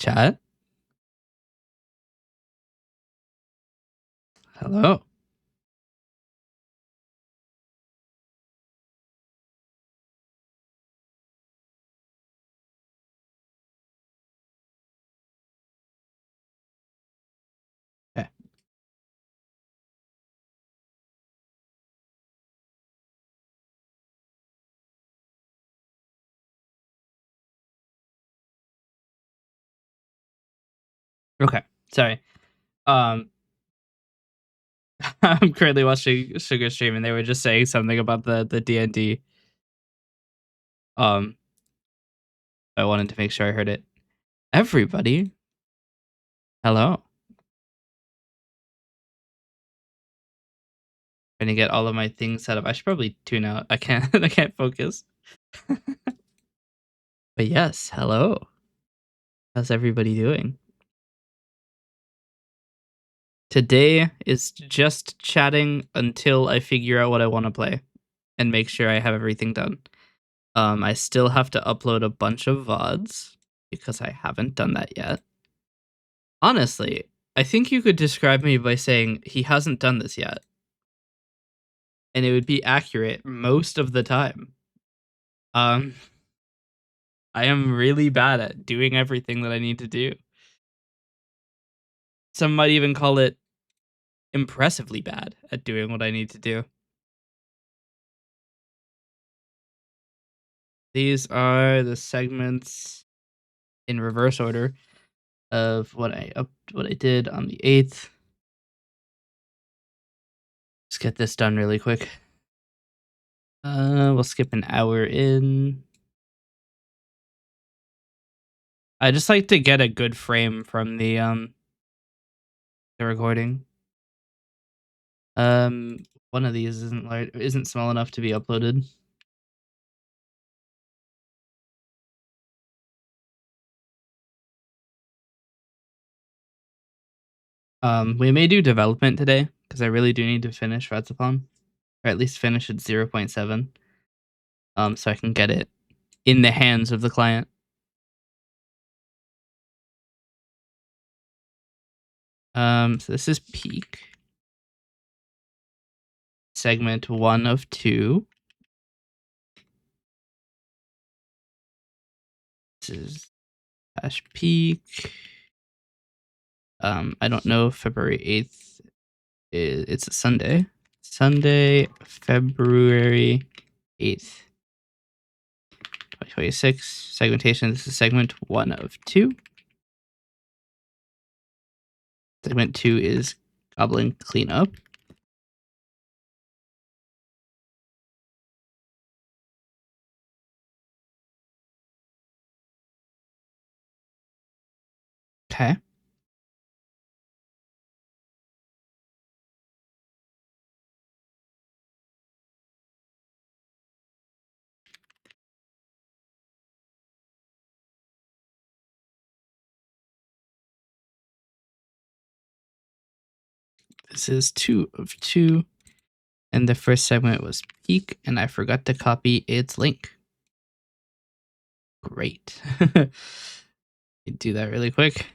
Chat? Hello. Okay. Okay. Sorry. Um, I'm currently watching Sugar Stream, and they were just saying something about the D&D. Um, I wanted to make sure I heard it. Everybody, hello. Trying to get all of my things set up. I should probably tune out. I can't. I can't focus. But yes, hello. How's everybody doing? Today is just chatting until I figure out what I want to play and make sure I have everything done. I still have to upload a bunch of VODs because I haven't done that yet. Honestly, I think you could describe me by saying he hasn't done this yet. And it would be accurate most of the time. Um, I am really bad at doing everything that I need to do. Some might even call it impressively bad at doing what I need to do. These are the segments in reverse order of what I did on the 8th. Let's get this done really quick. We'll skip an hour in. I just like to get a good frame from the recording. One of these isn't small enough to be uploaded. We may do development today because I really do need to finish Razzopon, or at least finish at 0.7. So I can get it in the hands of the client. So this is peak. Segment 1 of 2. This is dash peak. I don't know if February 8th it's a Sunday. Sunday, February 8th, 2026. Segmentation. This is segment 1 of 2. Segment 2 is Goblin Cleanup. Okay. This is 2 of 2. And the first segment was Peak, and I forgot to copy its link. Great. Do that really quick.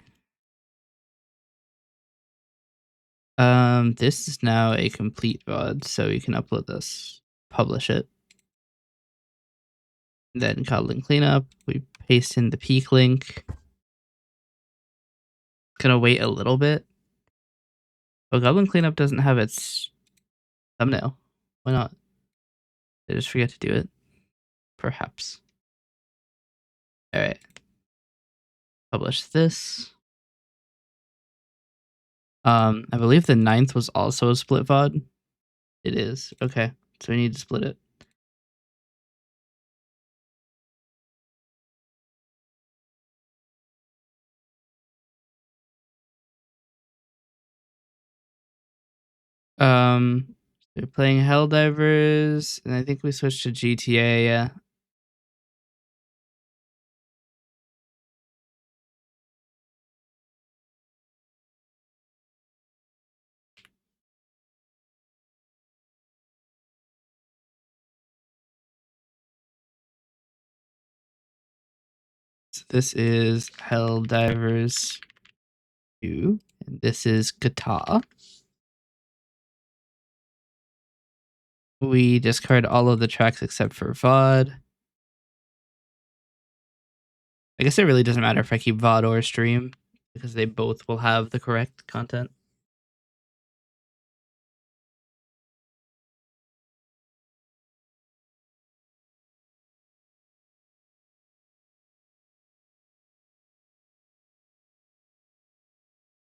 This is now a complete VOD, so you can upload this, publish it. Then Goblin Cleanup, we paste in the Peak link. Gonna wait a little bit. But Goblin Cleanup doesn't have its thumbnail. Why not? Did I just forget to do it? Perhaps. Alright. Publish this. I believe the 9th was also a split VOD. It is. Okay. So we need to split it. They're playing Helldivers, and I think we switched to GTA, yeah. So this is Helldivers 2, and this is Guitar. We discard all of the tracks except for VOD. I guess it really doesn't matter if I keep VOD or stream, because they both will have the correct content.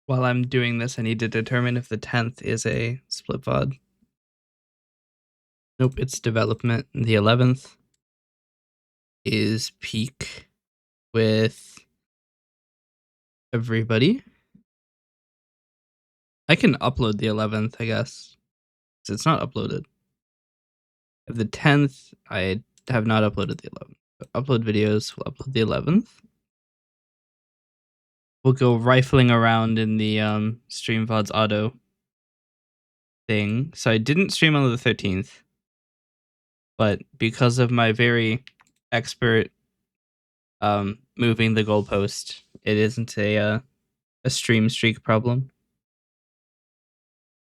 While I'm doing this, I need to determine if the 10th is a split VOD. Nope, it's development. The 11th is peak with everybody. I can upload the 11th, I guess, because it's not uploaded. The 10th, I have not uploaded the 11th. Upload videos, we'll upload the 11th. We'll go rifling around in the stream VODs auto thing. So I didn't stream on the 13th, but because of my very expert moving the goalpost, it isn't a stream streak problem.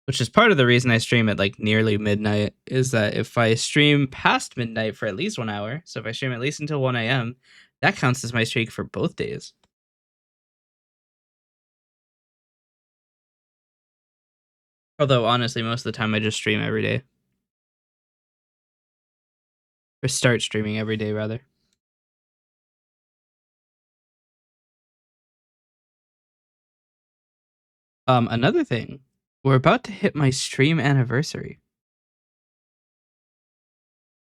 Which is part of the reason I stream at like nearly midnight, is that if I stream past midnight for at least 1 hour, so if I stream at least until 1 a.m., that counts as my streak for both days. Although, honestly, most of the time I just stream every day. Or start streaming every day, rather. Another thing, we're about to hit my stream anniversary.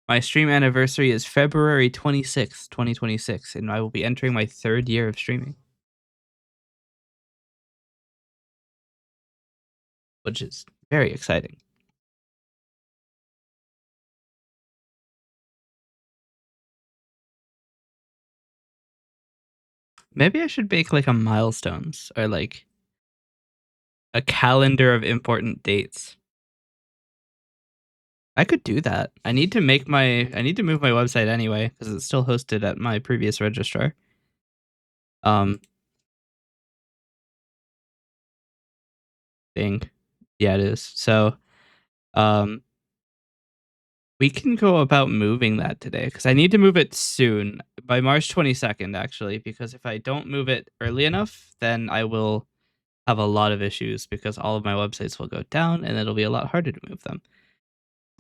My stream anniversary is February 26th, 2026, and I will be entering my 3rd year of streaming. Which is very exciting. Maybe I should make like a milestones or like a calendar of important dates. I could do that. I need to move my website anyway because it's still hosted at my previous registrar. Thing. Yeah, it is. So we can go about moving that today because I need to move it soon, by March 22nd actually, because if I don't move it early enough, then I will have a lot of issues because all of my websites will go down and it'll be a lot harder to move them.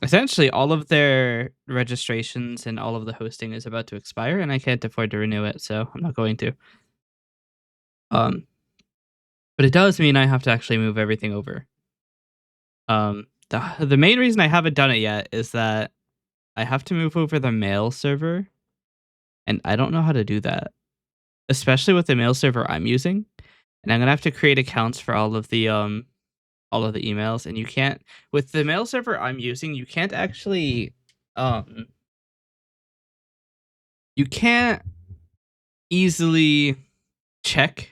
Essentially, all of their registrations and all of the hosting is about to expire, and I can't afford to renew it, so I'm not going to. But it does mean I have to actually move everything over. The main reason I haven't done it yet is that I have to move over the mail server, and I don't know how to do that, especially with the mail server I'm using. And I'm gonna have to create accounts for all of the emails, and you can't, with the mail server I'm using, you can't actually you can't easily check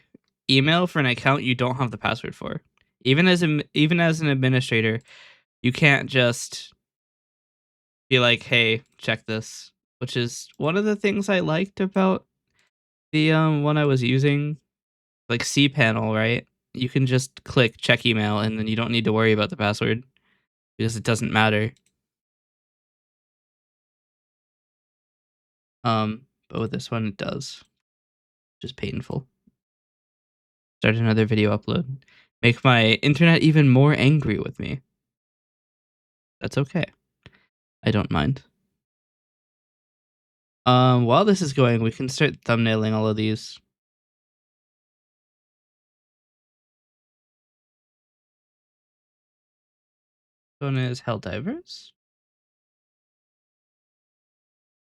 email for an account you don't have the password for. Even as an administrator, you can't just be like, "Hey, check this," which is one of the things I liked about the one I was using, like cPanel, right? You can just click check email and then you don't need to worry about the password because it doesn't matter. But with this one it does. Which is painful. Start another video upload. Make my internet even more angry with me. That's okay. I don't mind. While this is going, we can start thumbnailing all of these. One is Helldivers.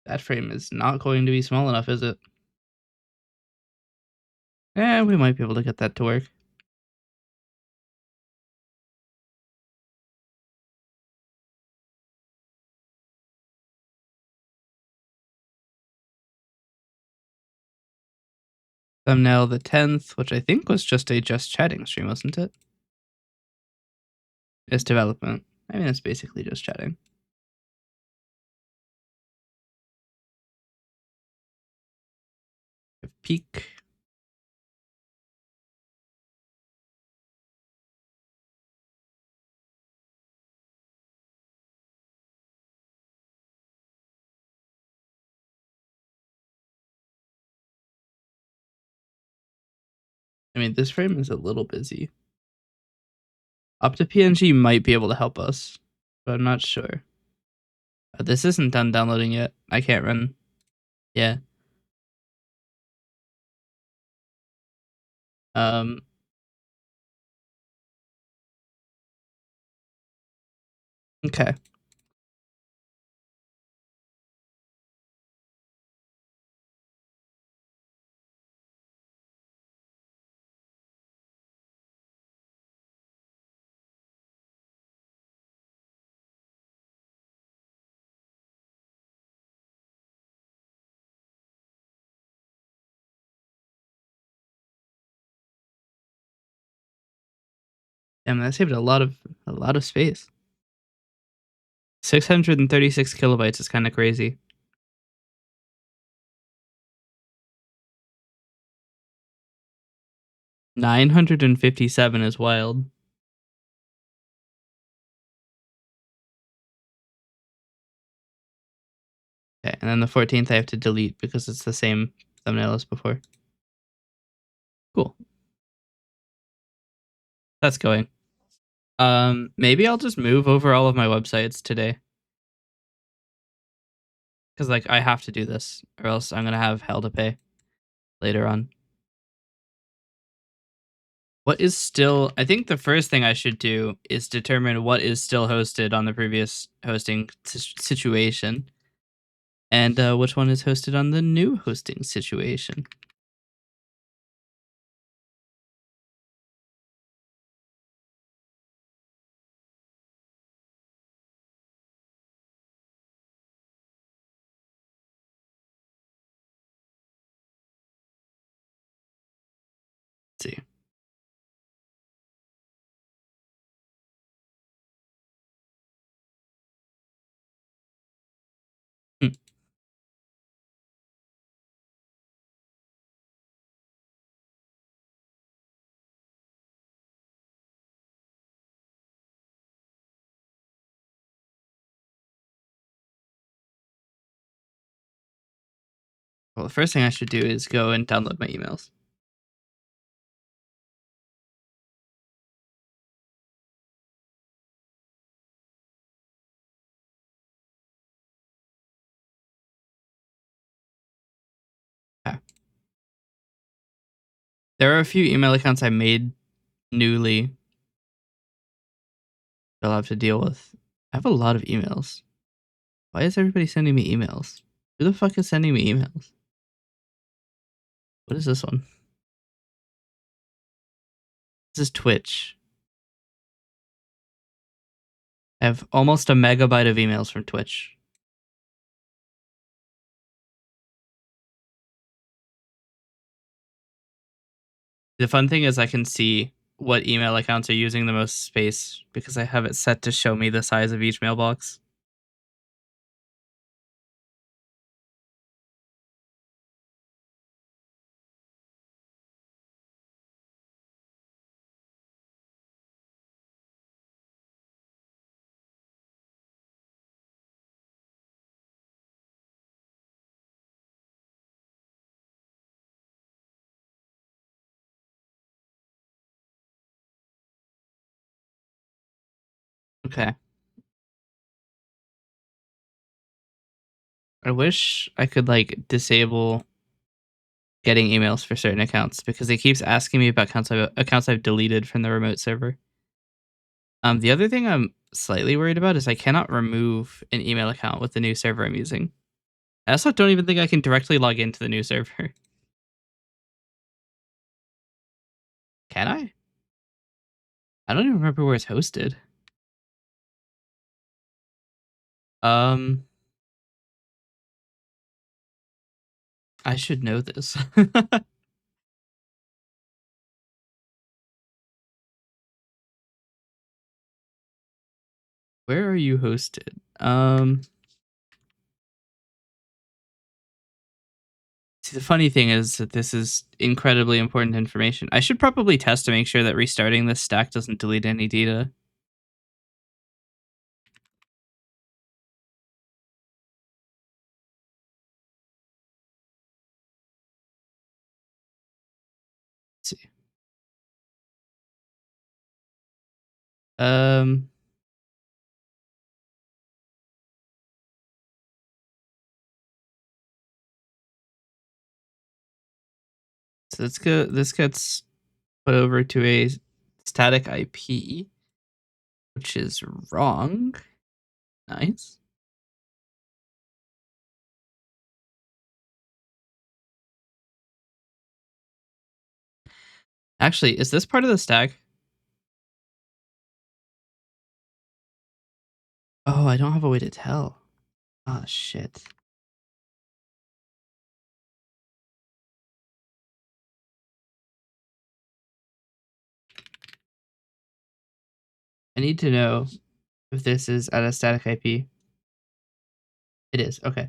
That frame is not going to be small enough, is it? We might be able to get that to work. Thumbnail the 10th, which I think was just a just chatting stream, wasn't it? It's development. I mean, it's basically just chatting. Peak. I mean, this frame is a little busy. Up to PNG might be able to help us, but I'm not sure. This isn't done downloading yet. I can't run. Yeah. Um. Okay. Damn, that saved a lot of space. 636 kilobytes is kind of crazy. $957 is wild. Okay, and then the 14th I have to delete because it's the same thumbnail as before. Cool. That's going. Maybe I'll just move over all of my websites today. Because, like, I have to do this, or else I'm going to have hell to pay later on. What is still... I think the first thing I should do is determine what is still hosted on the previous hosting situation. And which one is hosted on the new hosting situation. Let's see. Hmm. Well, the first thing I should do is go and download my emails. Okay. There are a few email accounts I made newly that I'll have to deal with. I have a lot of emails. Why is everybody sending me emails? Who the fuck is sending me emails? What is this one? This is Twitch. I have almost a megabyte of emails from Twitch. The fun thing is I can see what email accounts are using the most space because I have it set to show me the size of each mailbox. Okay. I wish I could like disable getting emails for certain accounts because it keeps asking me about accounts I've deleted from the remote server. The other thing I'm slightly worried about is I cannot remove an email account with the new server I'm using. I also don't even think I can directly log into the new server. Can I? I don't even remember where it's hosted. Um, I should know this. Where are you hosted? See, the funny thing is that this is incredibly important information. I should probably test to make sure that restarting this stack doesn't delete any data. Let's see. Um, so let's go. This gets put over to a static IP, which is wrong. Nice. Actually, is this part of the stack? Oh, I don't have a way to tell. Ah, shit. I need to know if this is at a static IP. It is. Okay.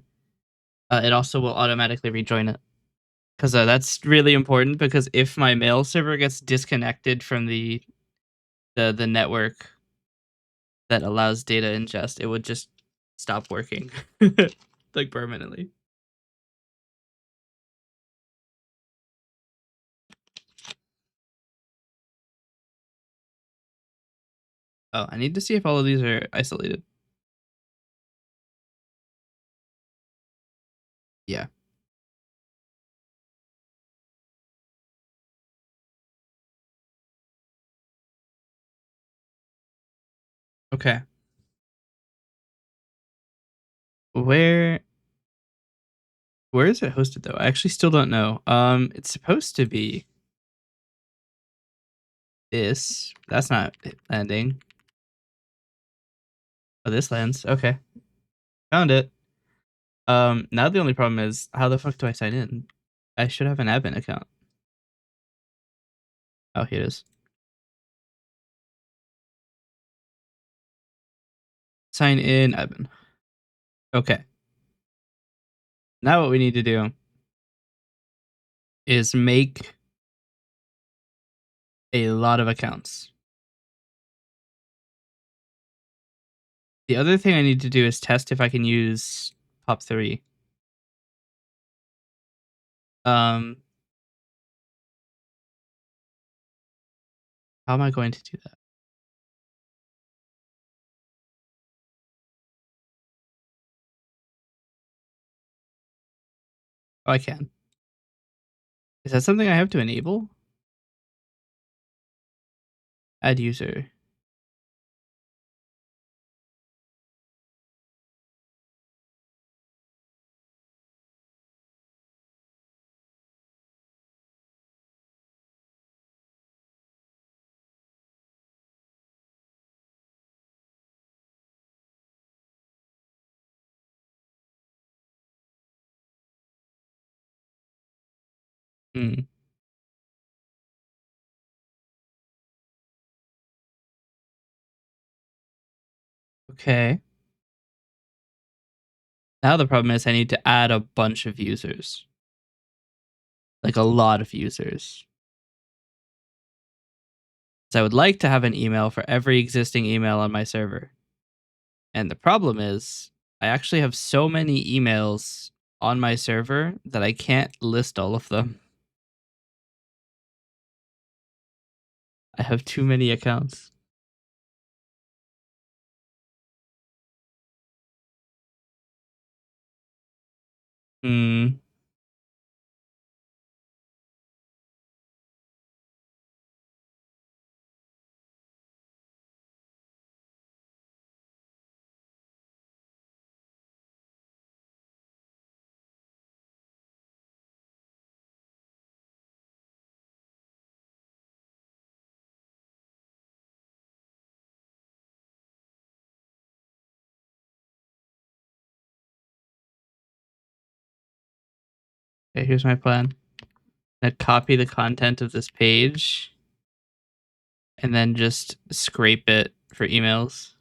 It also will automatically rejoin it. Because that's really important, because if my mail server gets disconnected from the network that allows data ingest, it would just stop working. Like permanently. Oh, I need to see if all of these are isolated. Yeah. Okay. Where is it hosted though? I actually still don't know. It's supposed to be this. That's not it landing. Oh, this lands. Okay. Found it. Now the only problem is, how the fuck do I sign in? I should have an admin account. Oh, here it is. Sign in admin. Okay. Now what we need to do is make a lot of accounts. The other thing I need to do is test if I can use POP3. How am I going to do that? Oh, I can. Is that something I have to enable? Add user. Hmm. Okay. Now the problem is I need to add a bunch of users. Like a lot of users. So I would like to have an email for every existing email on my server. And the problem is, I actually have so many emails on my server that I can't list all of them. I have too many accounts. Hmm. Okay, here's my plan. I'm gonna copy the content of this page and then just scrape it for emails.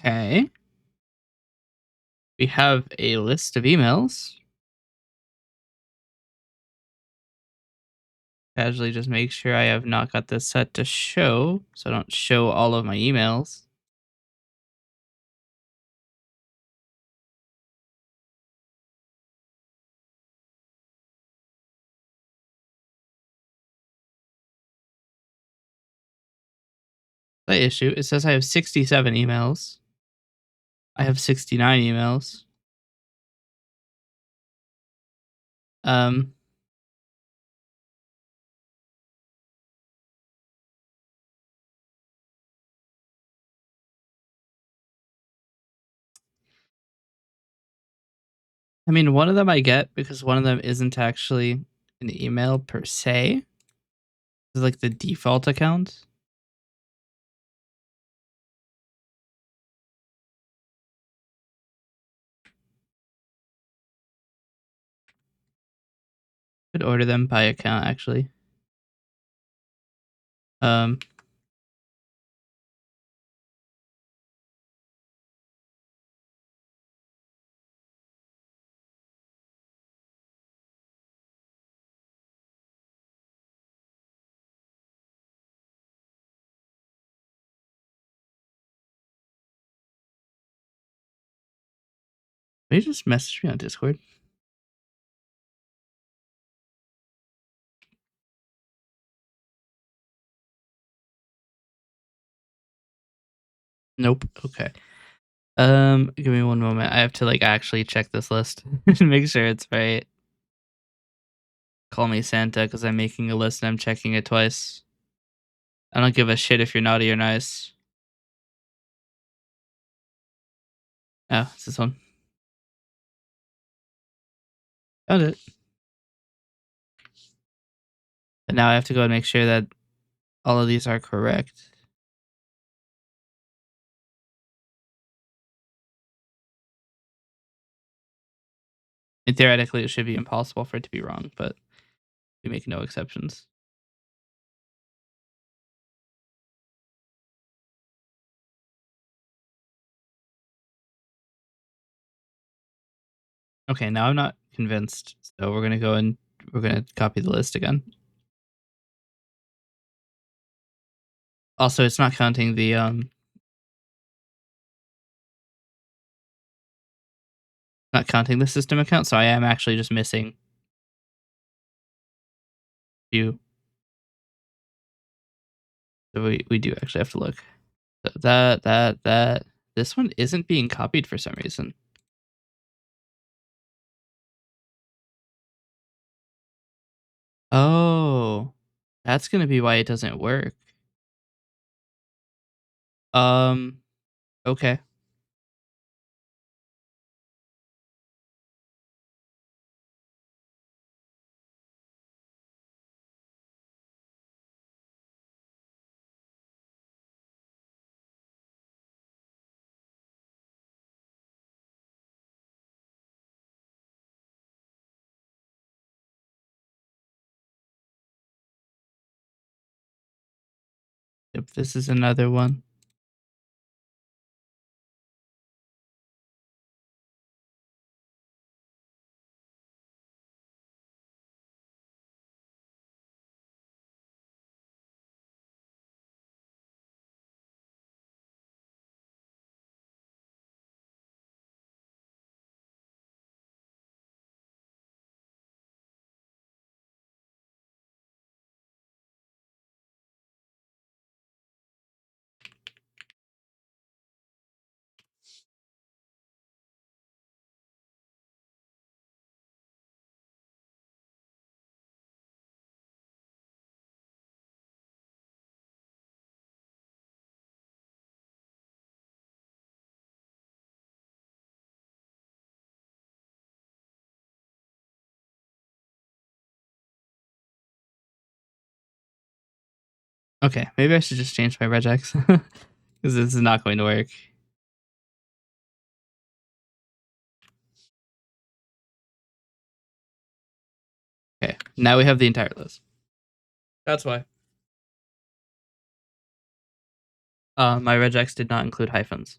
Okay. We have a list of emails. Casually just make sure I have not got this set to show, so I don't show all of my emails. The issue, it says I have 67 emails. I have 69 emails. Um, I mean, one of them I get because one of them isn't actually an email per se. It's like the default account. Could order them by account actually. Um, They just message me on Discord. Nope. Okay. Give me one moment. I have to like actually check this list and make sure it's right. Call me Santa because I'm making a list and I'm checking it twice. I don't give a shit if you're naughty or nice. Oh, it's this one. Found it. But now I have to go and make sure that all of these are correct. And theoretically, it should be impossible for it to be wrong, but we make no exceptions. Okay, now I'm not convinced, so we're gonna go and we're gonna copy the list again. Also, it's not counting the not counting the system account, so I am actually just missing few. So we do actually have to look. That this one isn't being copied for some reason. Oh, that's gonna be why it doesn't work. Um, okay. Yep, this is another one. Okay, maybe I should just change my regex because this is not going to work. Okay, now we have the entire list. That's why. My regex did not include hyphens.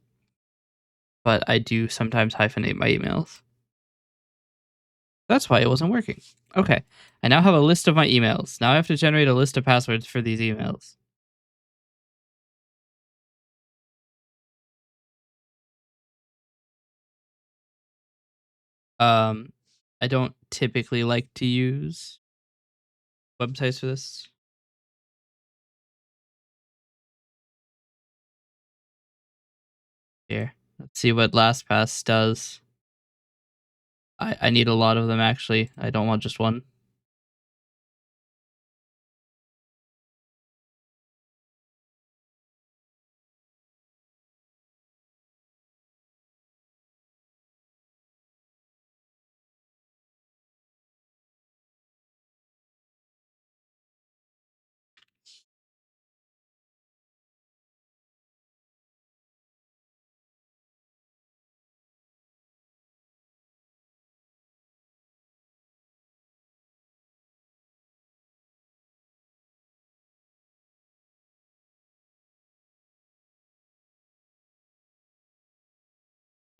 but I do sometimes hyphenate my emails. That's why it wasn't working. Okay. I now have a list of my emails. Now I have to generate a list of passwords for these emails. Um, I don't typically like to use websites for this. Here, let's see what LastPass does. I need a lot of them, actually. I don't want just one.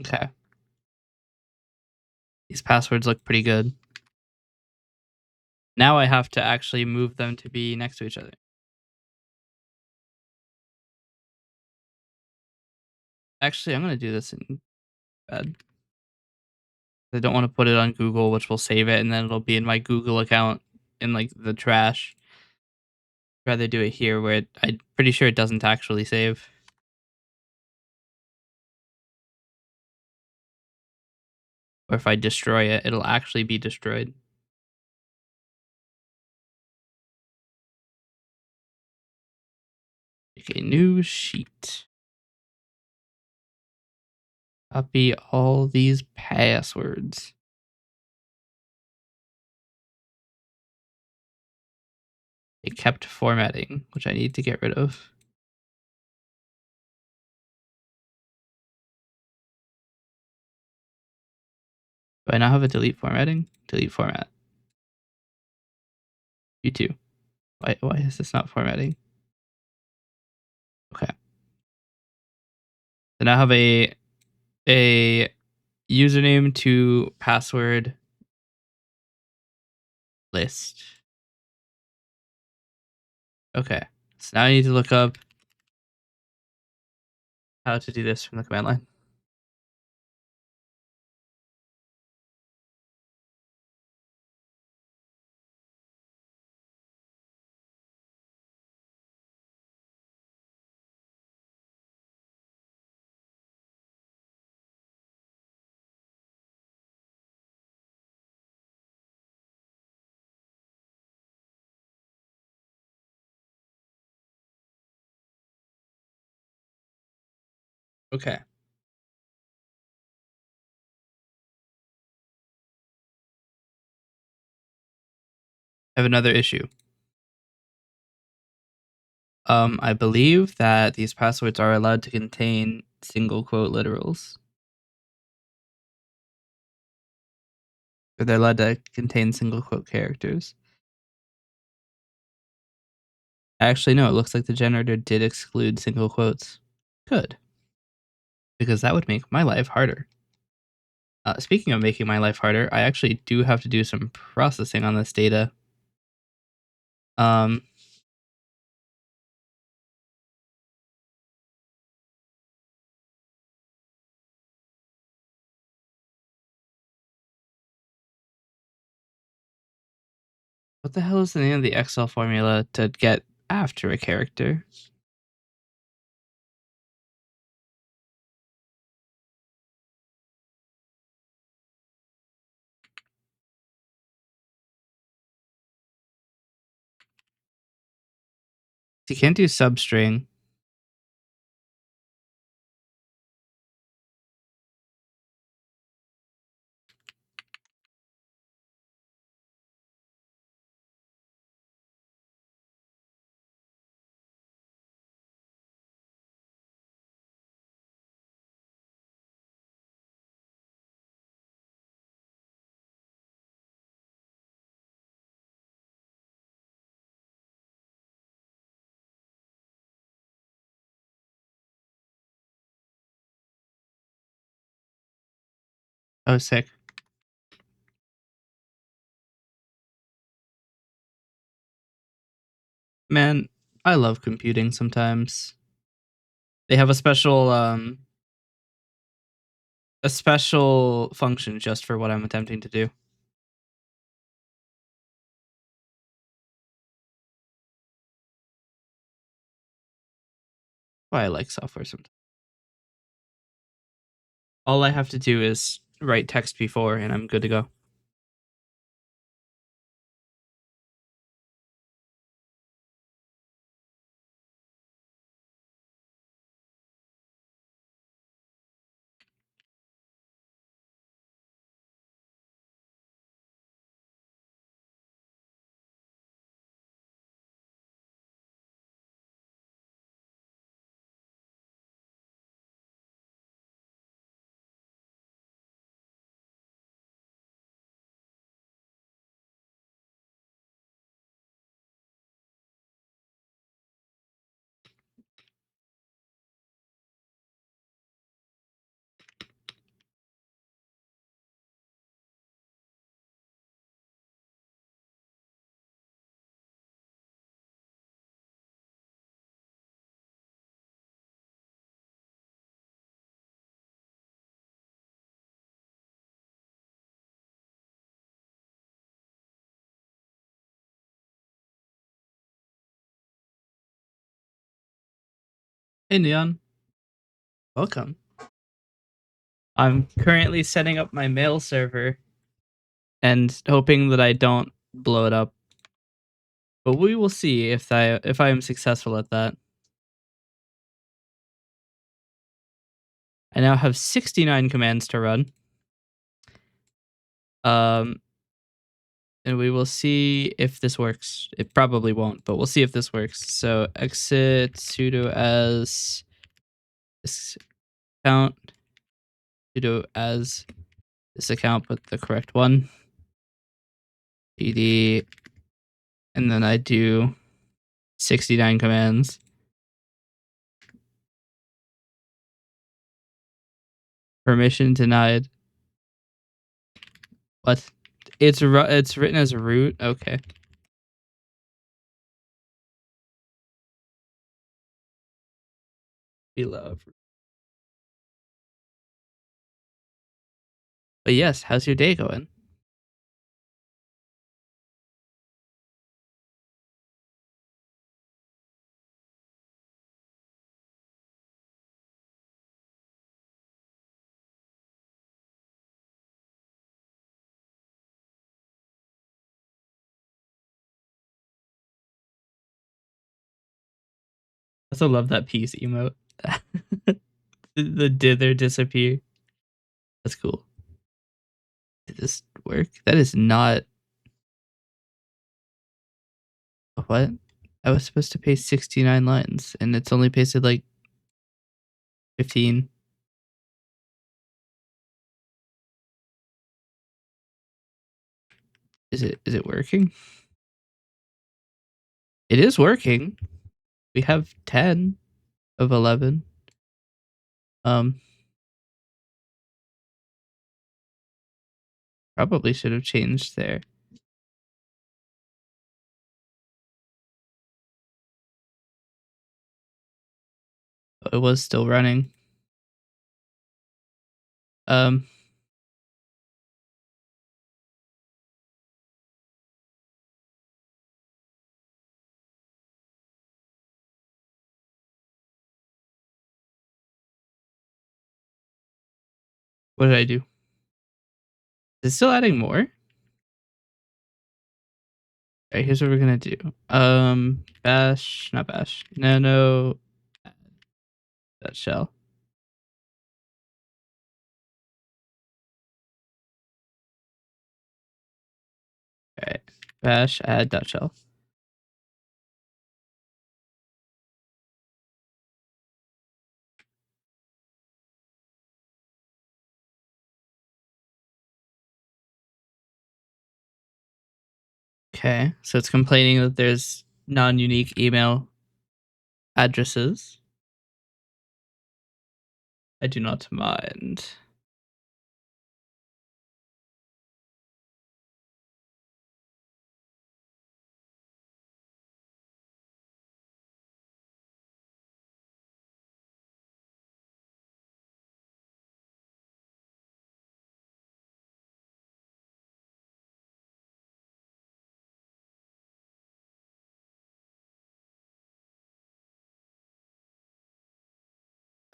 Okay. These passwords look pretty good. Now I have to actually move them to be next to each other. Actually, I'm going to do this in bed. I don't want to put it on Google, which will save it, and then it'll be in my Google account in like the trash. I'd rather do it here where I'm pretty sure it doesn't actually save. Or if I destroy it, it'll actually be destroyed. Make a new sheet. Copy all these passwords. It kept formatting, which I need to get rid of. Do I now have a delete formatting? Delete format. You too. Why is this not formatting? Okay. So now I have a username to password list. Okay. So now I need to look up how to do this from the command line. Okay. I have another issue. I believe that these passwords are allowed to contain single quote literals. Or they're allowed to contain single quote characters. Actually, no, it looks like the generator did exclude single quotes. Good. Because that would make my life harder. Speaking of making my life harder, I actually do have to do some processing on this data. Um, what the hell is the name of the Excel formula to get after a character? You can't do substring. Oh, sick. Man, I love computing sometimes. They have a special function just for what I'm attempting to do. Why I like software sometimes. All I have to do is write text before and I'm good to go. Hey, Neon. Welcome. I'm currently setting up my mail server and hoping that I don't blow it up. But we will see if I am successful at that. I now have 69 commands to run. And we will see if this works. It probably won't, but we'll see if this works. So exit sudo as this account, sudo as this account, but the correct one. dd, and then I do 69 commands. Permission denied. What? It's written as root. Okay. We love. But yes, how's your day going? I also love that peace emote. The dither disappear. That's cool. Did this work? That is not what? I was supposed to paste 69 lines and it's only pasted like 15. Is it working? It is working. We have 10 of 11. Probably should have changed there. It was still running. What did I do? Is it still adding more? Alright, here's what we're gonna do. Bash, not bash. Nano that shell. Alright. Bash add dot shell. Okay, so it's complaining that there's non-unique email addresses. I do not mind.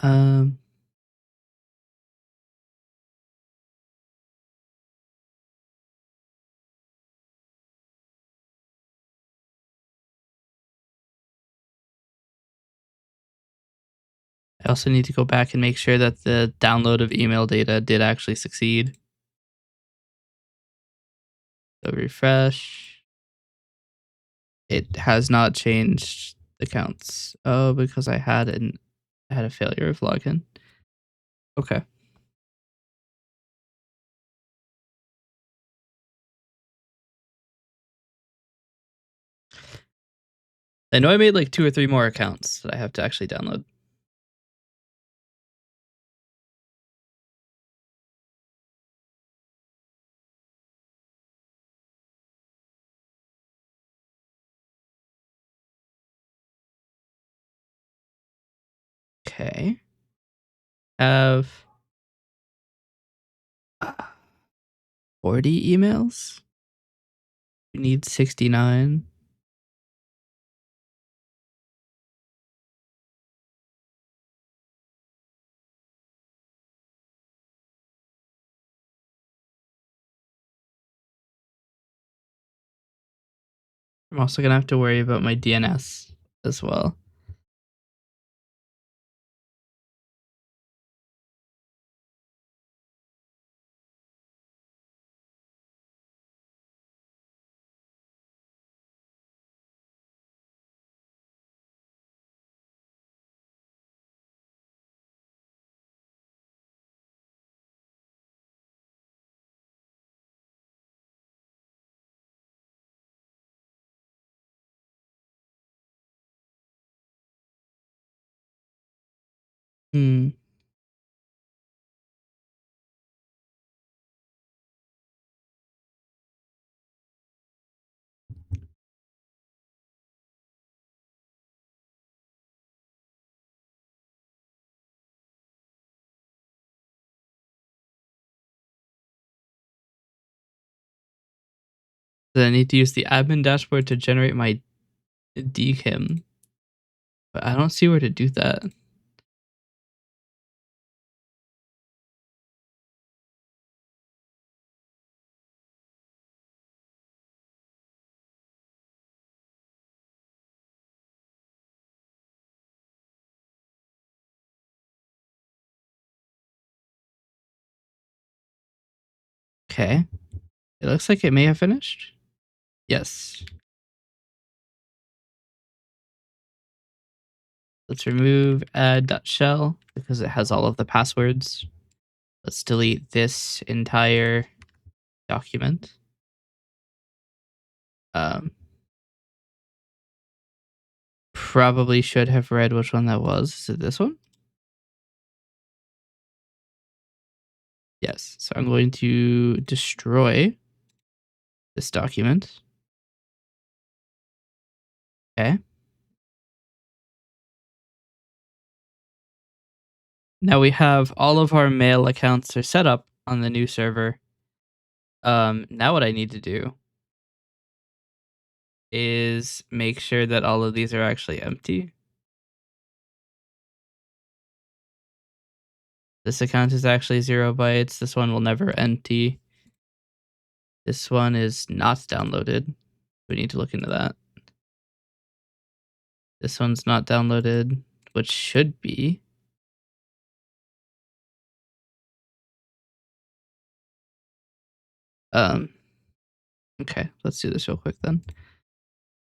Um, I also need to go back and make sure that the download of email data did actually succeed. So refresh. It has not changed the counts. Oh, because I had a failure of login. Okay. I know I made like 2 or 3 more accounts that I have to actually download. Okay. Have 40 emails? We need 69. I'm also gonna have to worry about my DNS as well. Hmm. Then I need to use the admin dashboard to generate my DKIM, but I don't see where to do that. Okay. It looks like it may have finished. Yes. Let's remove add.shell because it has all of the passwords. Let's delete this entire document. Um, Probably should have read which one that was. Is it this one? Yes. So I'm going to destroy this document. Okay. Now we have all of our mail accounts are set up on the new server. Now what I need to do is make sure that all of these are actually empty. This account is actually 0 bytes. This one will never empty. This one is not downloaded. We need to look into that. This one's not downloaded, which should be. Um, okay, let's do this real quick then.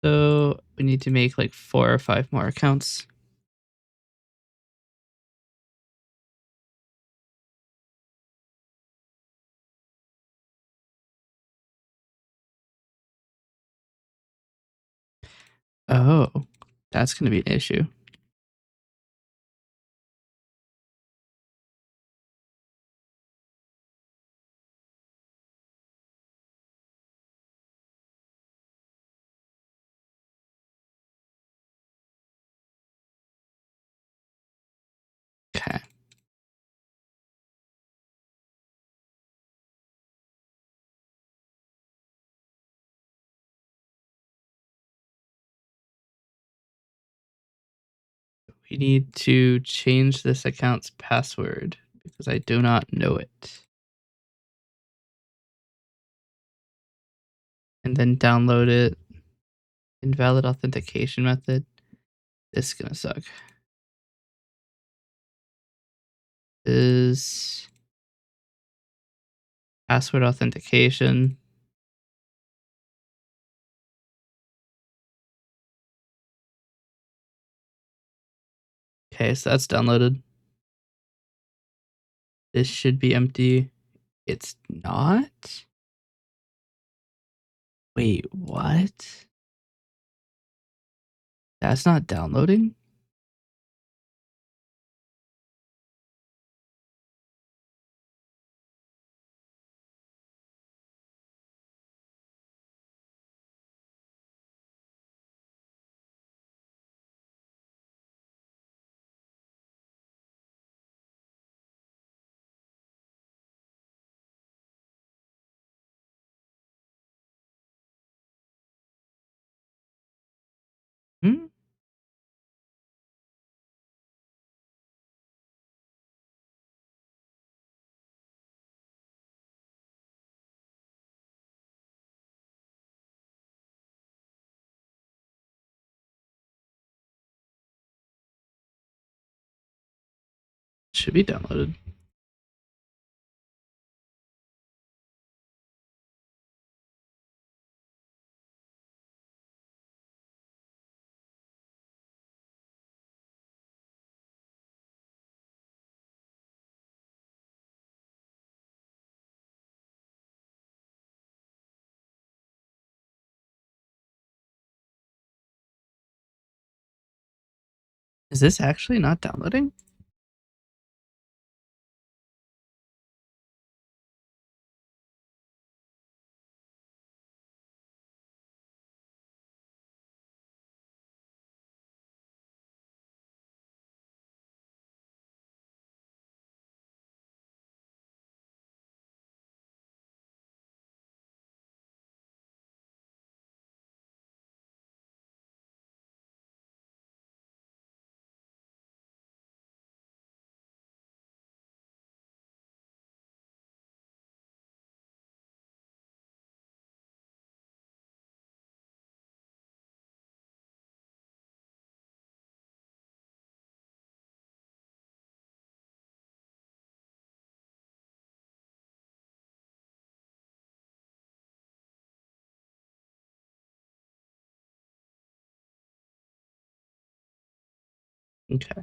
So we need to make like 4 or 5 more accounts. Oh, that's going to be an issue. Okay. We need to change this account's password because I do not know it. And then download it. Invalid authentication method. This is gonna suck. Is password authentication. Okay, so that's downloaded. This should be empty. It's not? Wait, what? That's not downloading? Hmm? Should be downloaded. Is this actually not downloading? Okay.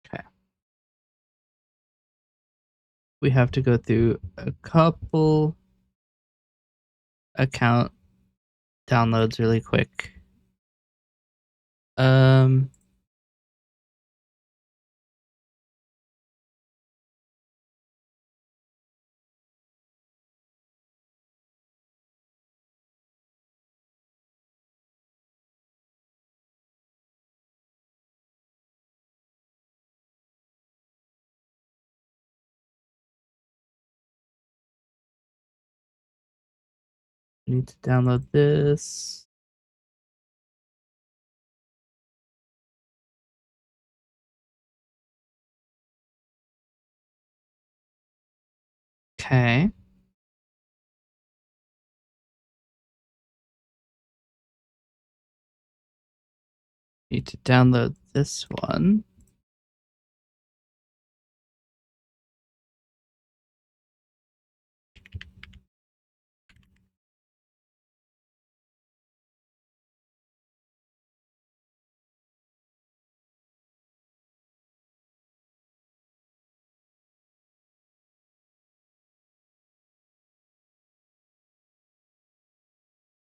Okay. We have to go through a couple account downloads really quick. Um, need to download this. Okay. Need to download this one.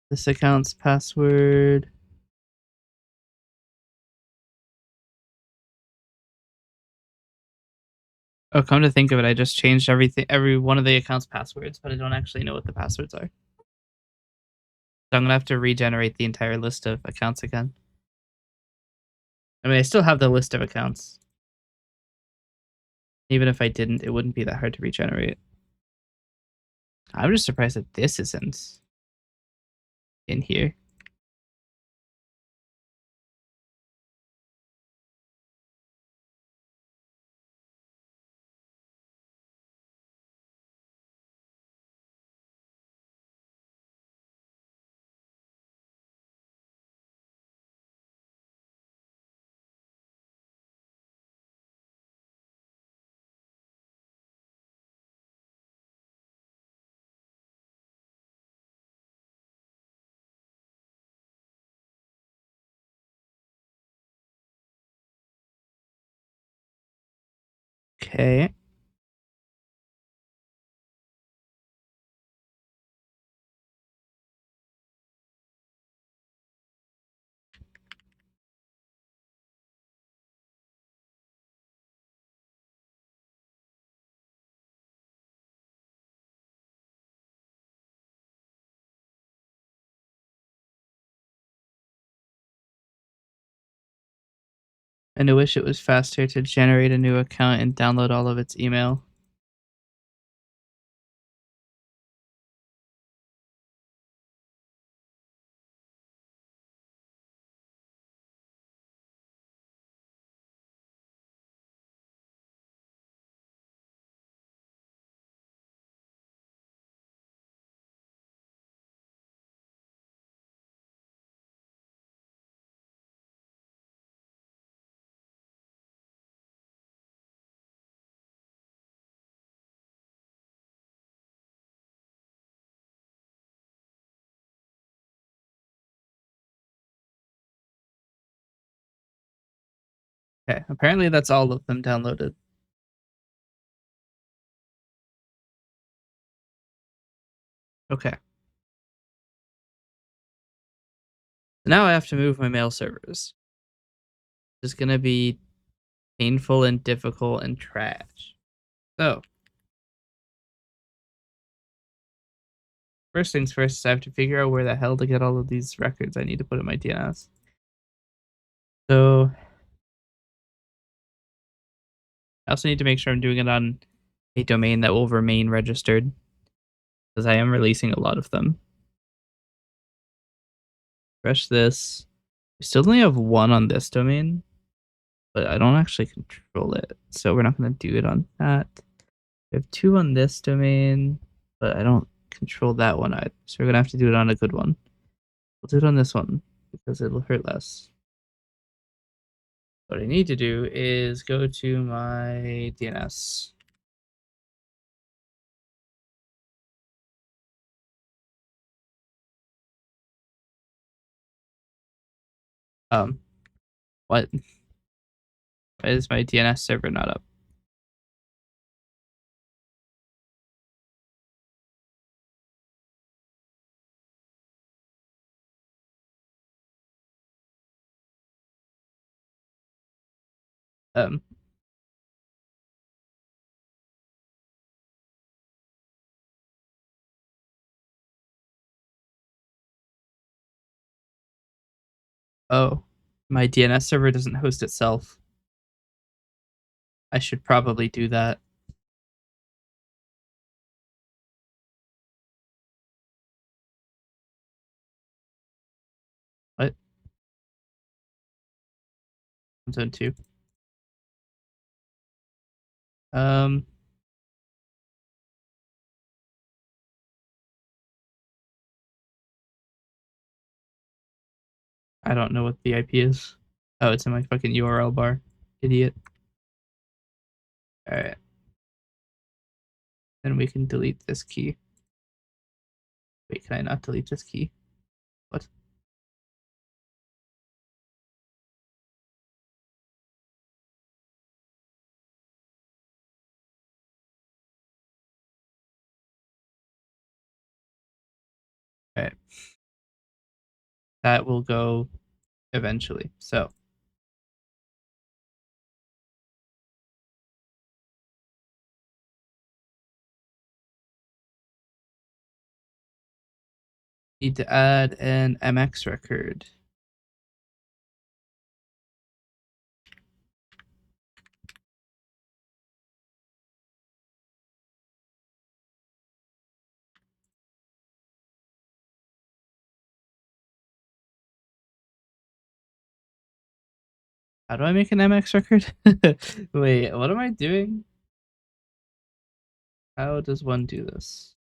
This account's password. Oh, come to think of it, I just changed every one of the account's passwords, but I don't actually know what the passwords are. So I'm gonna have to regenerate the entire list of accounts again. I mean, I still have the list of accounts. Even if I didn't, it wouldn't be that hard to regenerate. I'm just surprised that this isn't in here. Okay. And I wish it was faster to generate a new account and download all of its email. Okay, apparently that's all of them downloaded. Okay. Now I have to move my mail servers. It's gonna be painful and difficult and trash. So, first things first, I have to figure out where the hell to get all of these records I need to put in my DNS. So, I also need to make sure I'm doing it on a domain that will remain registered, because I am releasing a lot of them. Refresh this. We still only have one on this domain, but I don't actually control it, so we're not going to do it on that. We have two on this domain, but I don't control that one either, so we're going to have to do it on a good one. We'll do it on this one, because it'll hurt less. What I need to do is go to my DNS. What? Why is my DNS server not up? Um, oh, my DNS server doesn't host itself. I should probably do that. What? Zone 2. Um, I don't know what the IP is. Oh, it's in my fucking URL bar. Idiot. Alright. Then we can delete this key. Wait, can I not delete this key? What? Alright. That will go eventually. So need to add an MX record. How do I make an MX record? Wait, what am I doing? How does one do this?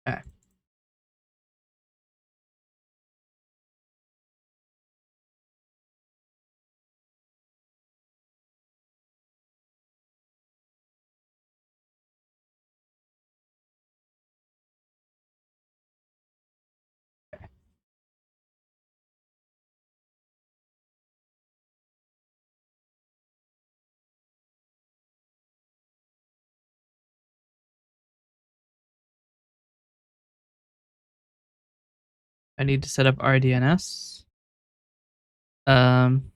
Ah, I need to set up RDNS. Um,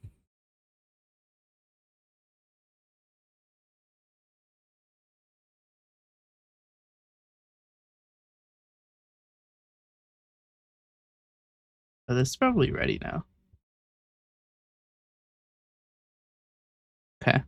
oh, this is probably ready now. Okay.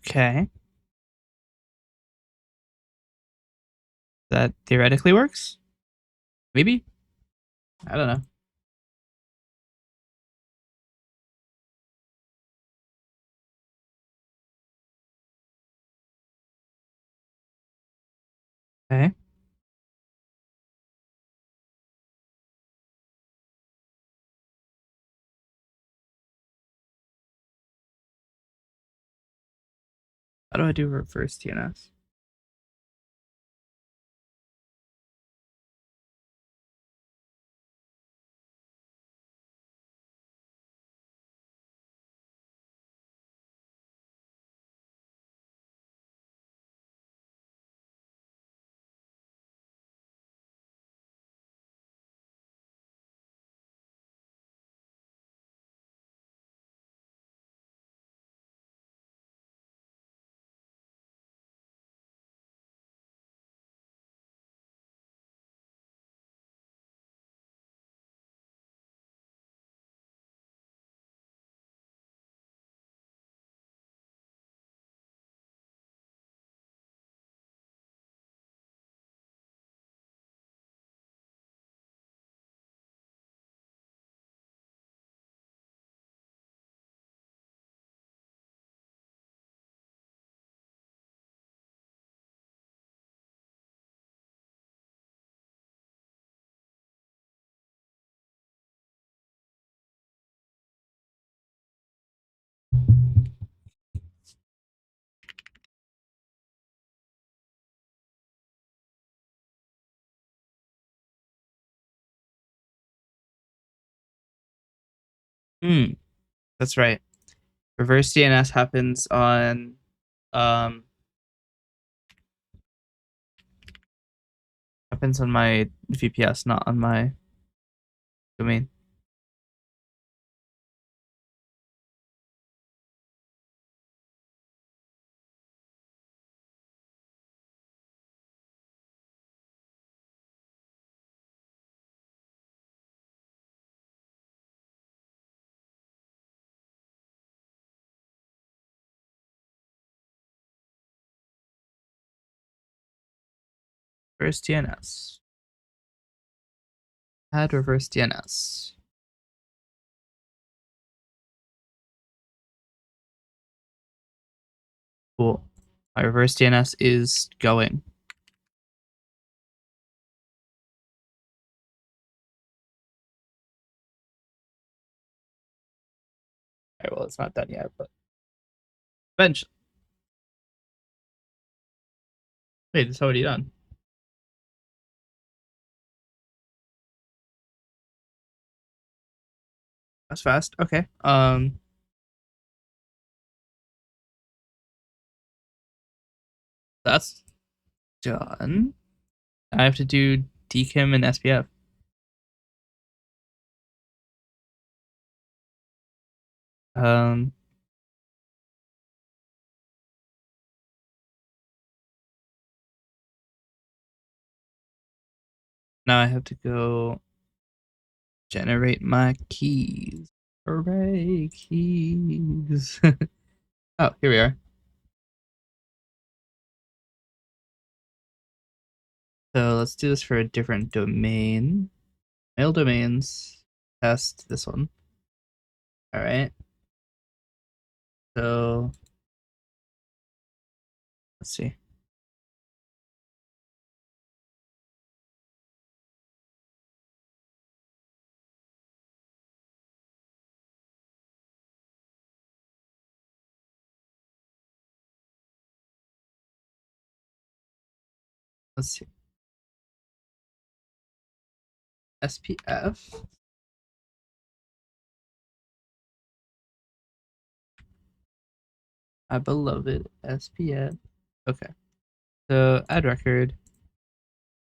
Okay. That theoretically works? Maybe? I don't know. Okay. How do I do reverse TNS? That's right. Reverse DNS happens on my VPS, not on my domain. Reverse DNS. Add reverse DNS. Cool. My reverse DNS is going. Alright, well, it's not done yet, but eventually. Wait, it's already done. That's fast. Okay. That's done. I have to do DKIM and SPF. Now I have to go generate my keys. Hooray, keys. Oh, here we are. So let's do this for a different domain. Mail domains. Test this one. All right. So let's see. Let's see. SPF. My beloved SPF. Okay. So add record.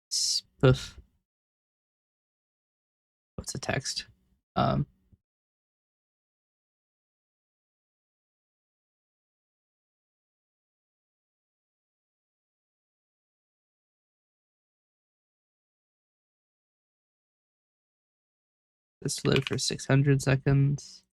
Spoof. What's the text? This live for 600 seconds.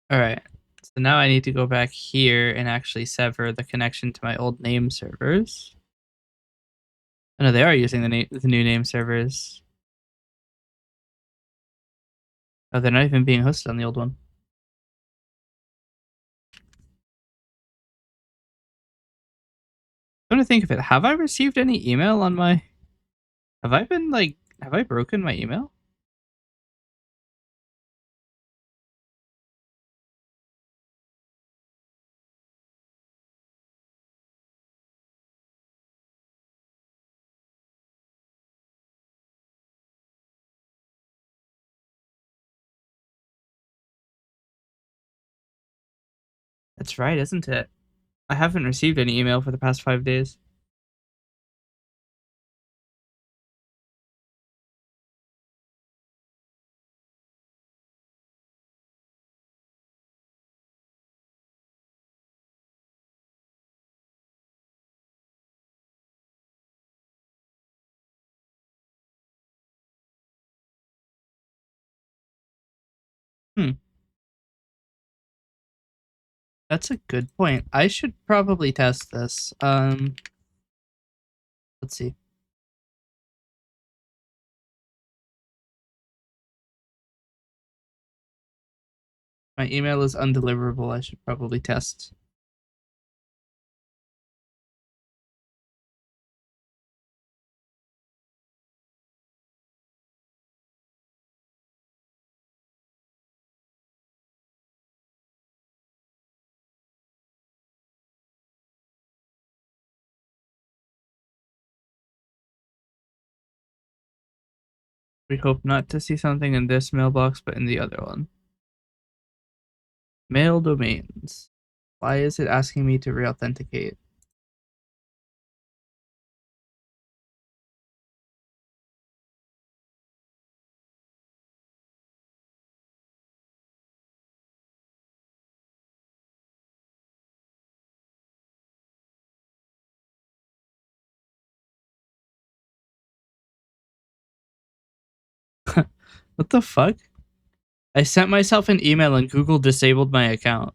All right. So now I need to go back here and actually sever the connection to my old name servers. I know they are using the new name servers. Oh, they're not even being hosted on the old one. I'm trying to think of it. Have I received any email on my... Have I broken my email? That's right, isn't it? I haven't received any email for the past 5 days. Hmm. That's a good point. I should probably test this. Let's see. My email is undeliverable. I should probably test. We hope not to see something in this mailbox, but in the other one. Mail domains. Why is it asking me to re-authenticate? What the fuck? I sent myself an email and Google disabled my account.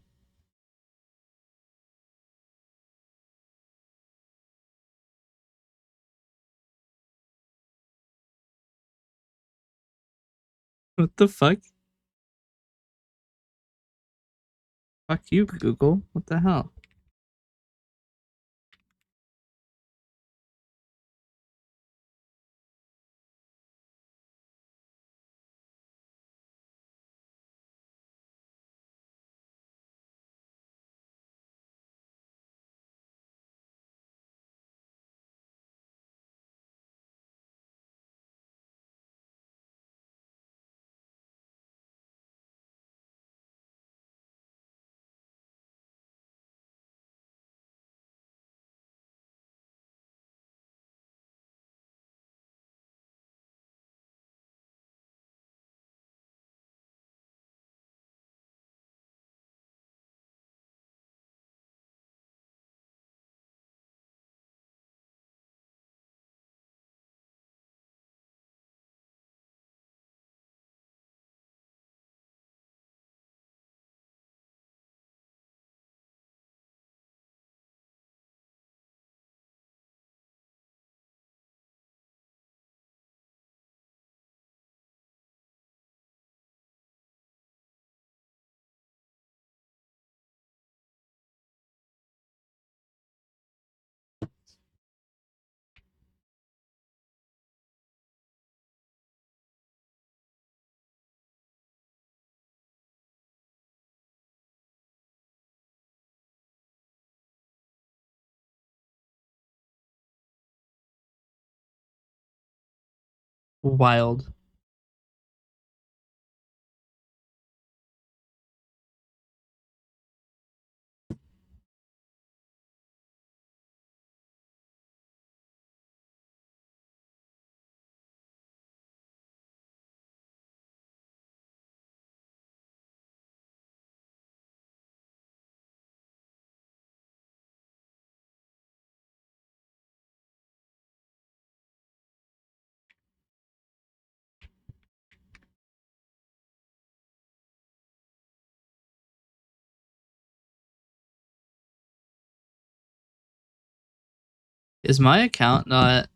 What the fuck? Fuck you, Google. What the hell? Wild. Is my account not...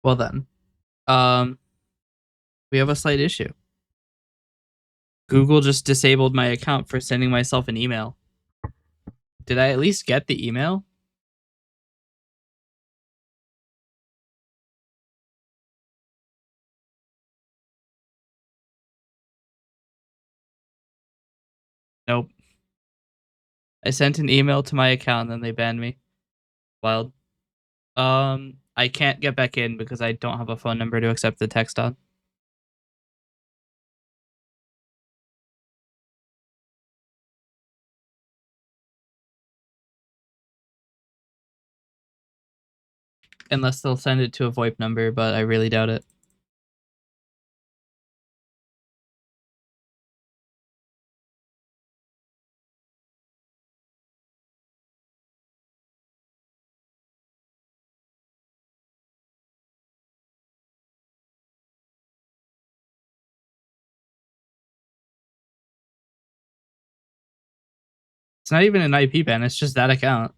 Well then, we have a slight issue. Google just disabled my account for sending myself an email. Did I at least get the email? Nope. I sent an email to my account and then they banned me. Wild. I can't get back in because I don't have a phone number to accept the text on. Unless they'll send it to a VoIP number, but I really doubt it. It's not even an IP ban, it's just that account.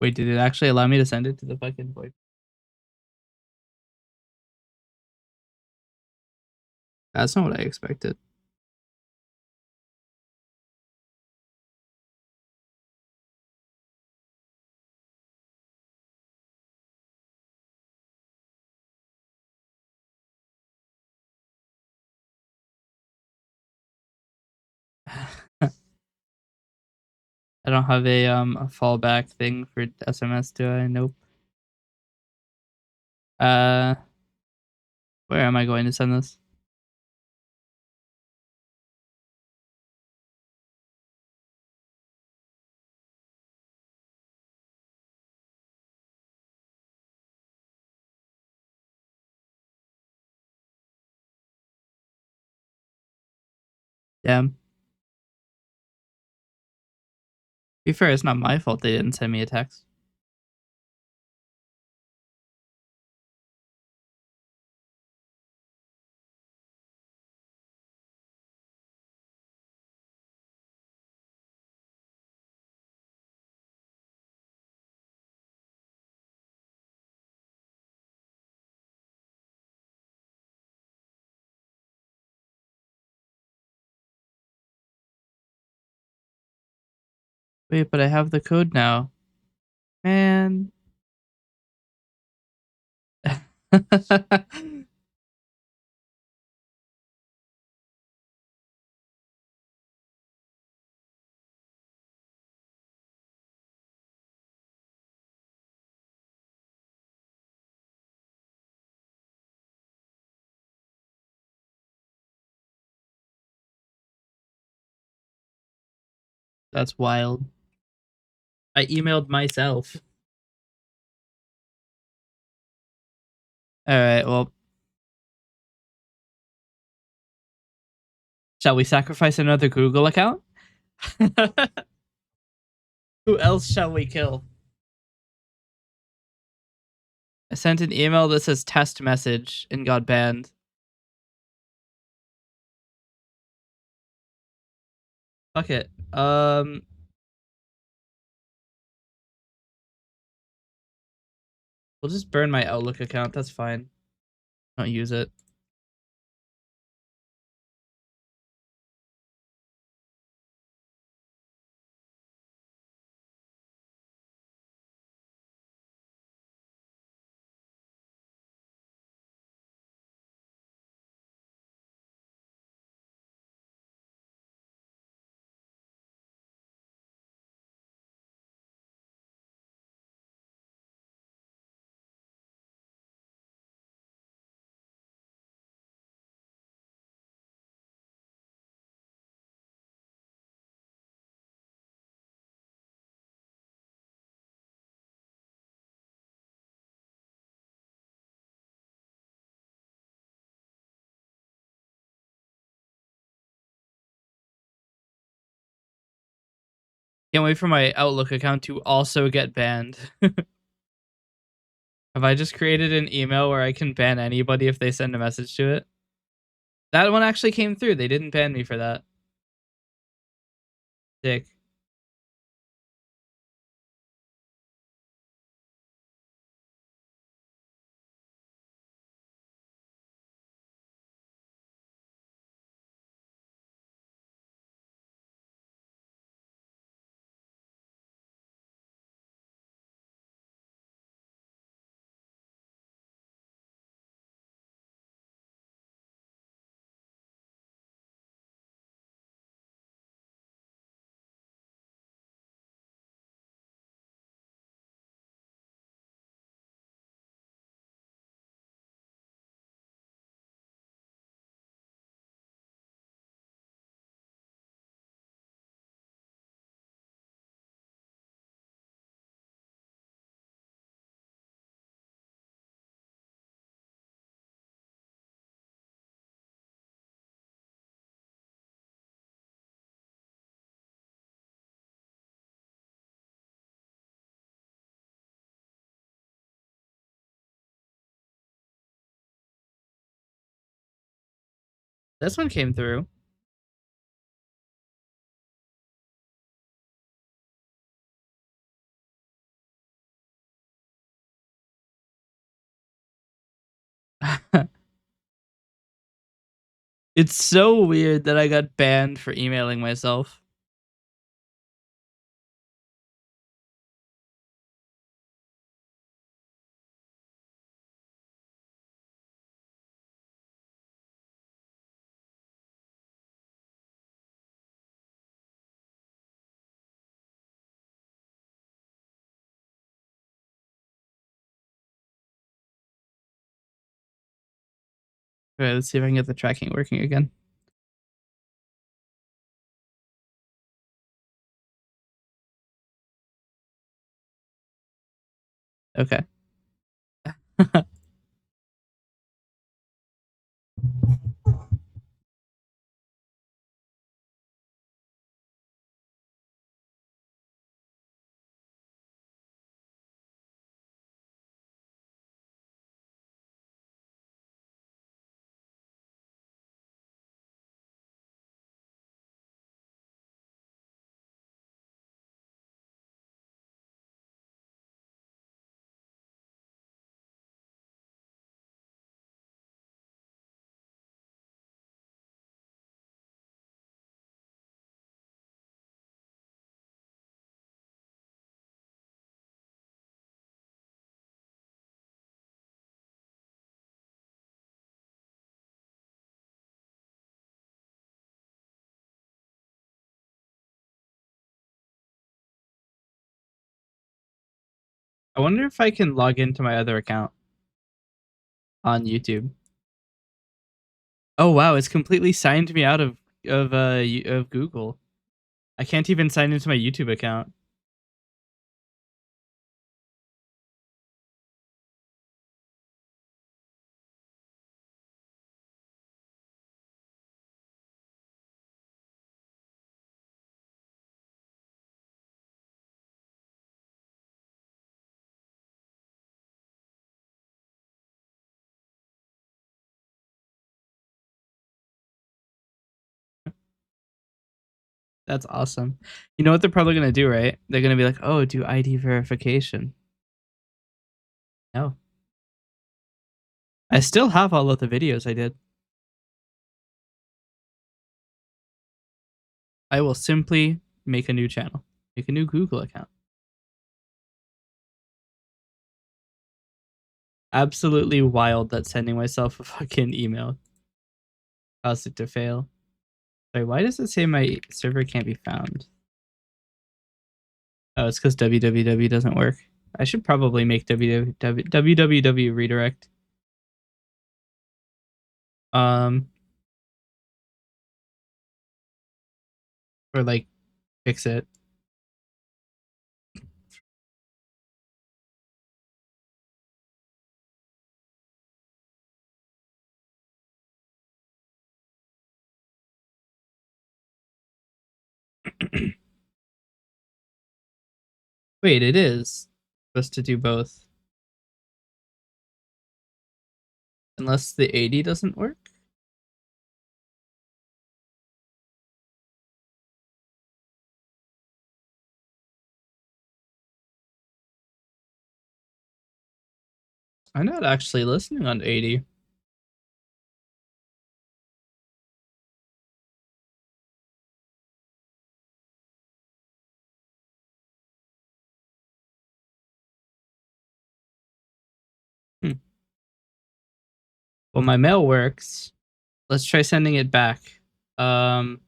Wait, did it actually allow me to send it to the fucking VoIP? That's not what I expected. I don't have a fallback thing for SMS, do I? Nope. Uh, where am I going to send this? Damn. Be fair, it's not my fault they didn't send me a text. Wait, but I have the code now. Man. That's wild. I emailed myself. All right, well, shall we sacrifice another Google account? Who else shall we kill? I sent an email that says test message and got banned. Fuck it. We'll just burn my Outlook account. That's fine. Don't use it. Can't wait for my Outlook account to also get banned. Have I just created an email where I can ban anybody if they send a message to it? That one actually came through. They didn't ban me for that. Dick. This one came through. It's so weird that I got banned for emailing myself. Okay, let's see if I can get the tracking working again. Okay. I wonder if I can log into my other account on YouTube. Oh wow, it's completely signed me out of Google. I can't even sign into my YouTube account. That's awesome. You know what they're probably gonna do, right? They're gonna be like, "Oh, do ID verification." No, I still have all of the videos I did. I will simply make a new channel, make a new Google account. Absolutely wild that sending myself a fucking email caused it to fail. Sorry, why does it say my server can't be found? Oh, it's because www doesn't work. I should probably make www redirect. Um, or like fix it. Wait, it is supposed to do both. Unless the 80 doesn't work. I'm not actually listening on 80. Hmm. Well, my mail works. Let's try sending it back. Um,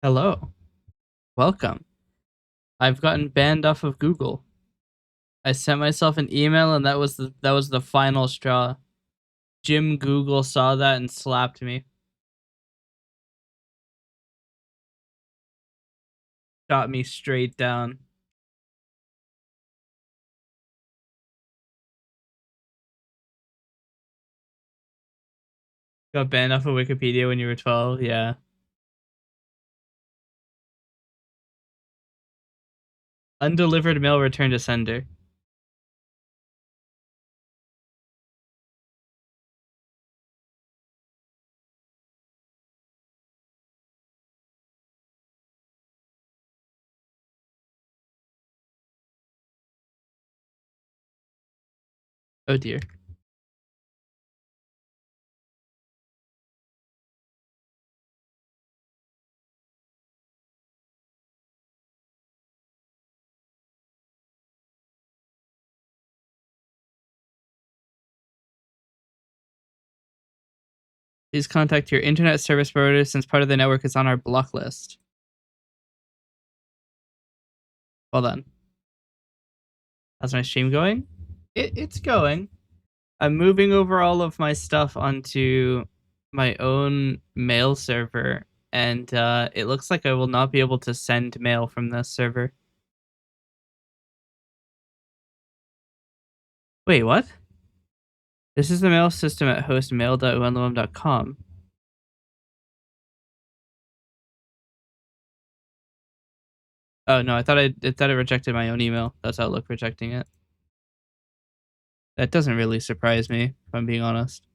Hello. Welcome. I've gotten banned off of Google. I sent myself an email and that was the final straw. Jim Google saw that and slapped me. Shot me straight down. Got banned off of Wikipedia when you were 12. Yeah. Undelivered mail returned to sender. Oh dear. Please contact your internet service provider since part of the network is on our block list. Well done. How's my stream going? It's going. I'm moving over all of my stuff onto my own mail server, and it looks like I will not be able to send mail from this server. Wait, what? This is the mail system at hostmail.unlum.com. Oh no, I thought it rejected my own email. That's Outlook rejecting it. That doesn't really surprise me, if I'm being honest.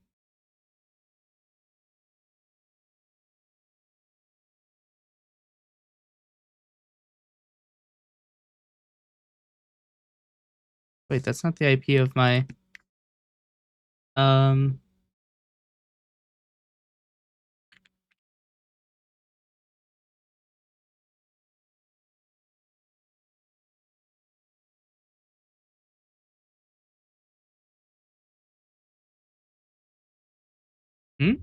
Wait, that's not the IP of my um hmm?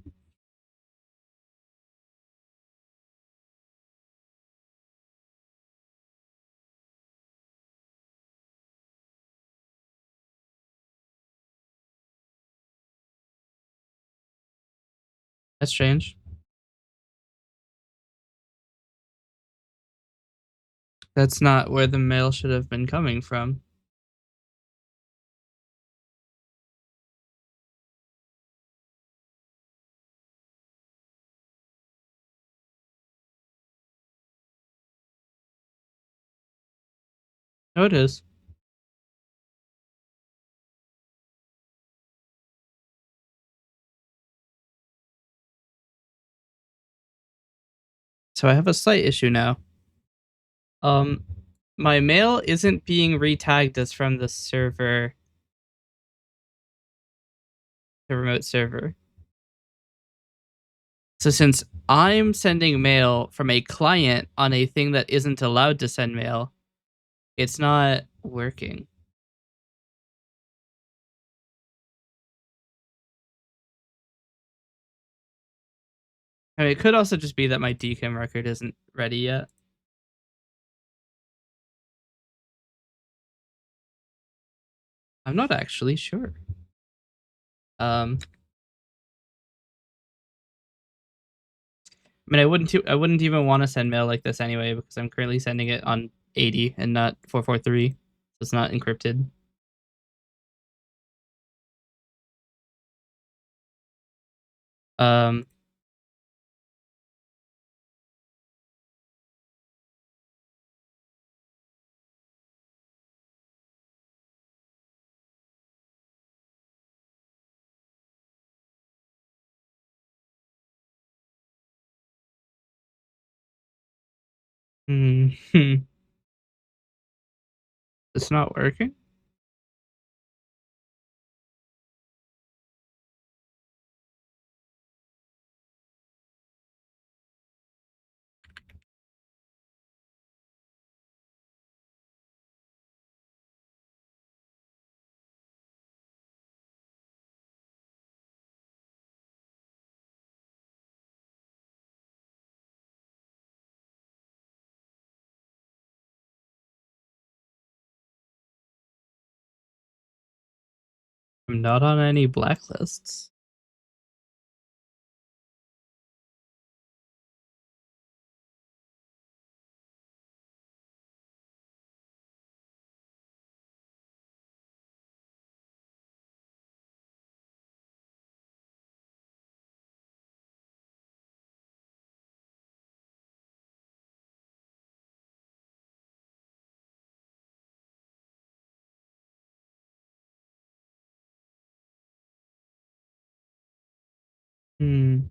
That's strange. That's not where the mail should have been coming from. No, it is. So I have a slight issue now. Um, my mail isn't being retagged as from the server, the remote server. So since I'm sending mail from a client on a thing that isn't allowed to send mail, it's not working. I mean, it could also just be that my DKIM record isn't ready yet. I'm not actually sure. Um, I mean, I wouldn't even want to send mail like this anyway because I'm currently sending it on 80 and not 443, so it's not encrypted. Um, Mhm. It's not working? I'm not on any blacklists. Hmm.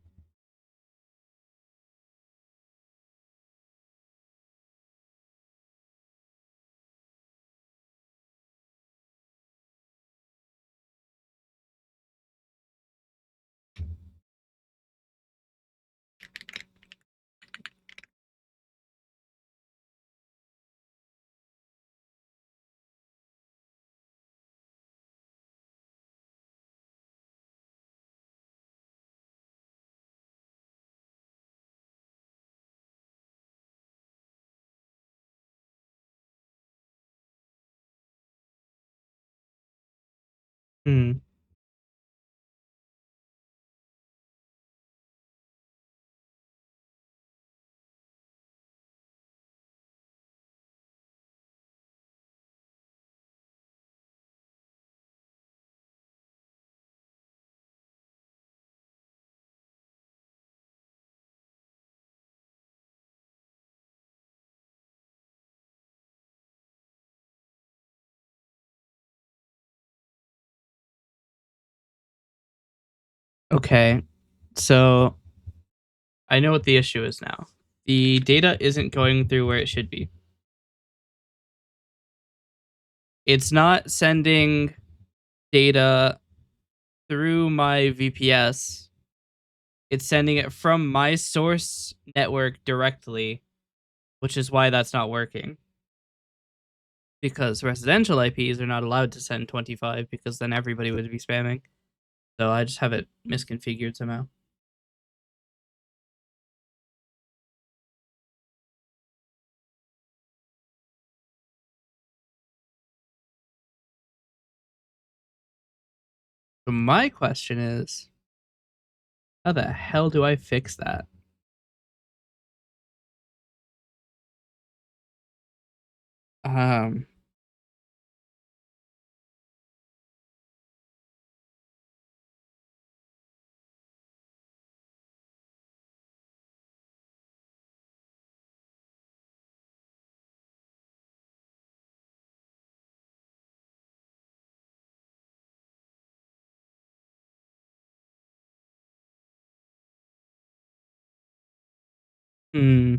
Hmm. Okay. So I know what the issue is now. The data isn't going through where it should be. It's not sending data through my VPS. It's sending it from my source network directly, which is why that's not working. Because residential IPs are not allowed to send 25 because then everybody would be spamming. So I just have it misconfigured somehow. So my question is, how the hell do I fix that? Um, hmm.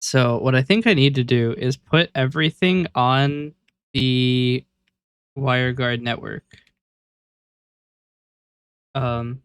So what I think I need to do is put everything on the WireGuard network. Um,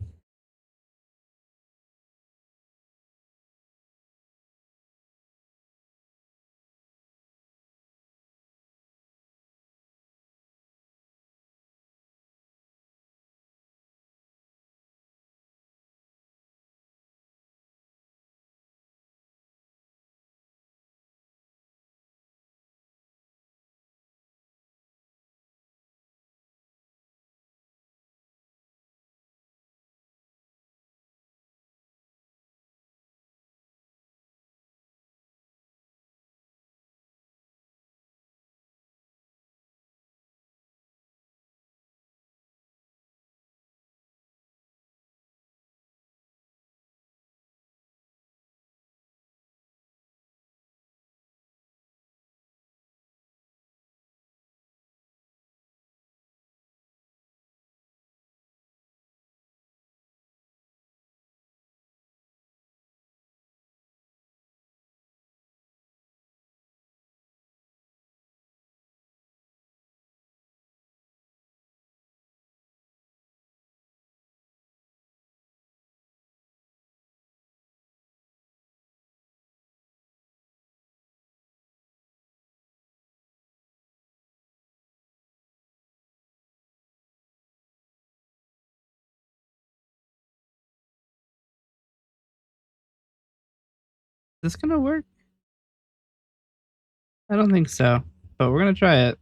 this gonna work? I don't think so, but we're gonna try it.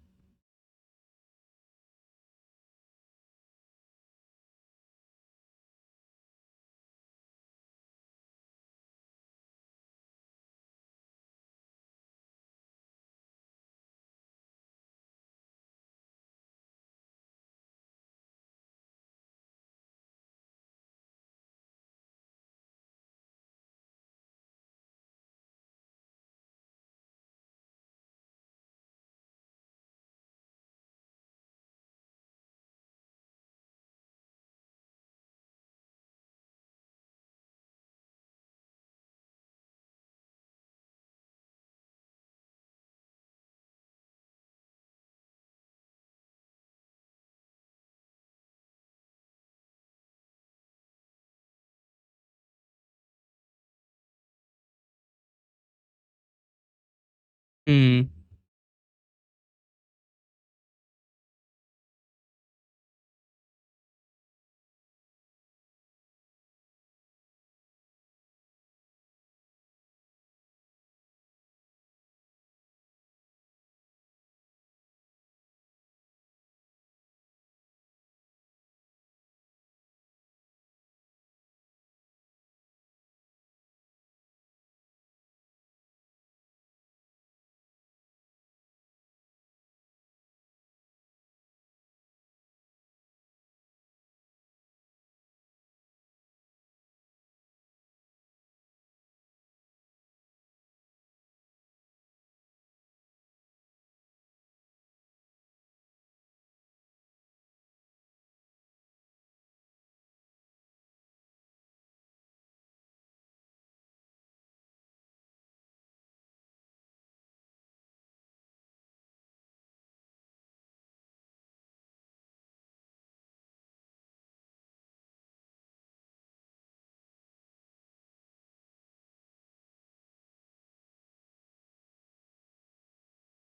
Hmm.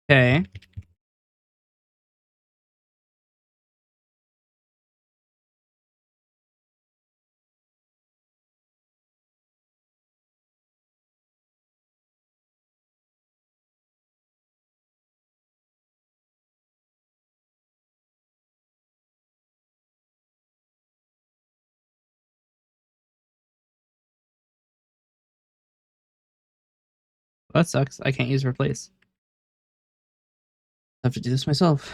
Okay. Well, that sucks. I can't use replace. I have to do this myself.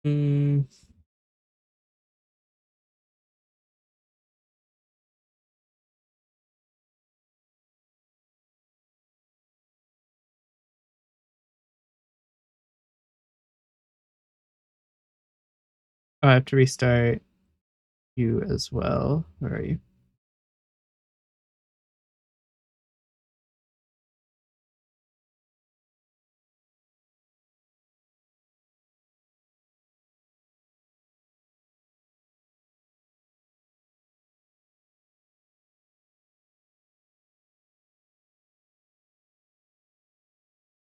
Hmm. I have to restart you as well. Where are you?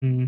Hmm.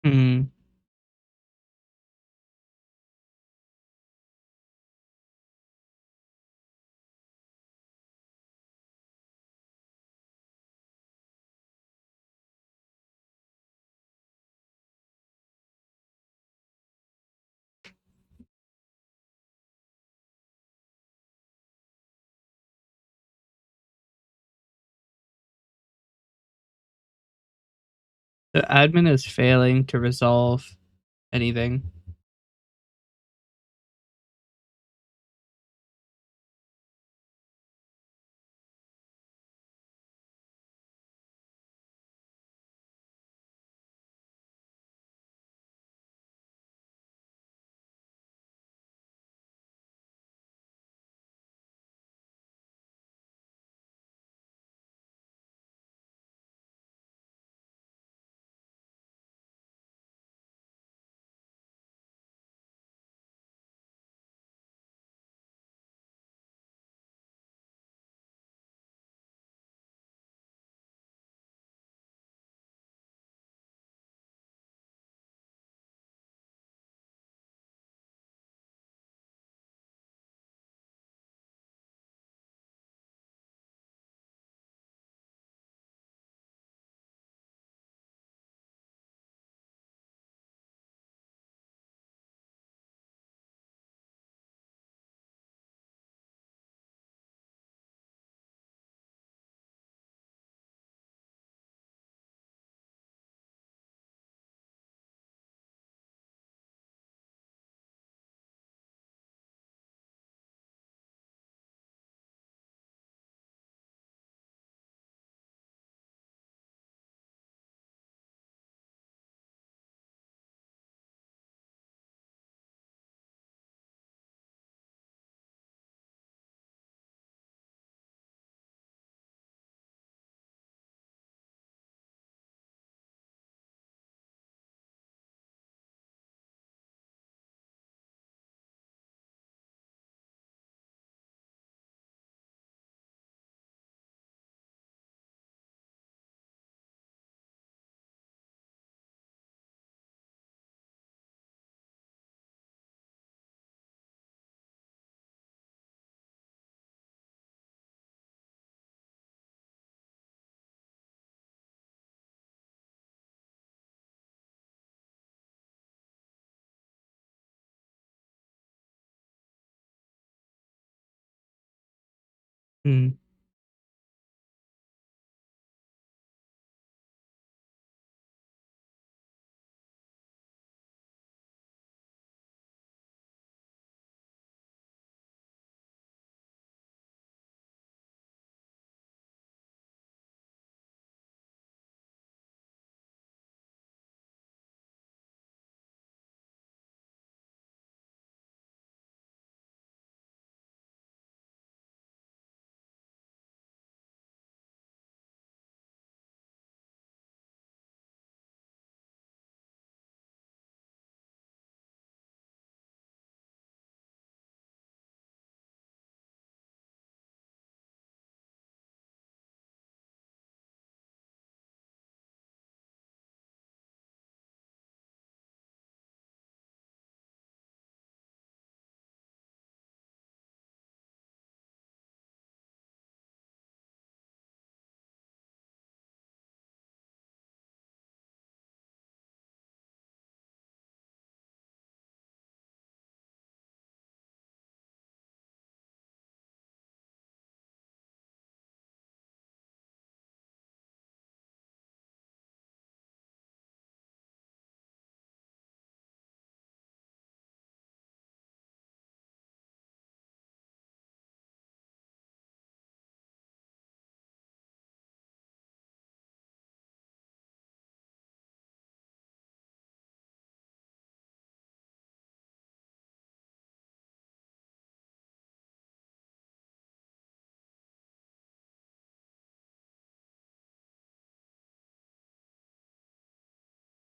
Mm. The admin is failing to resolve anything. Mm.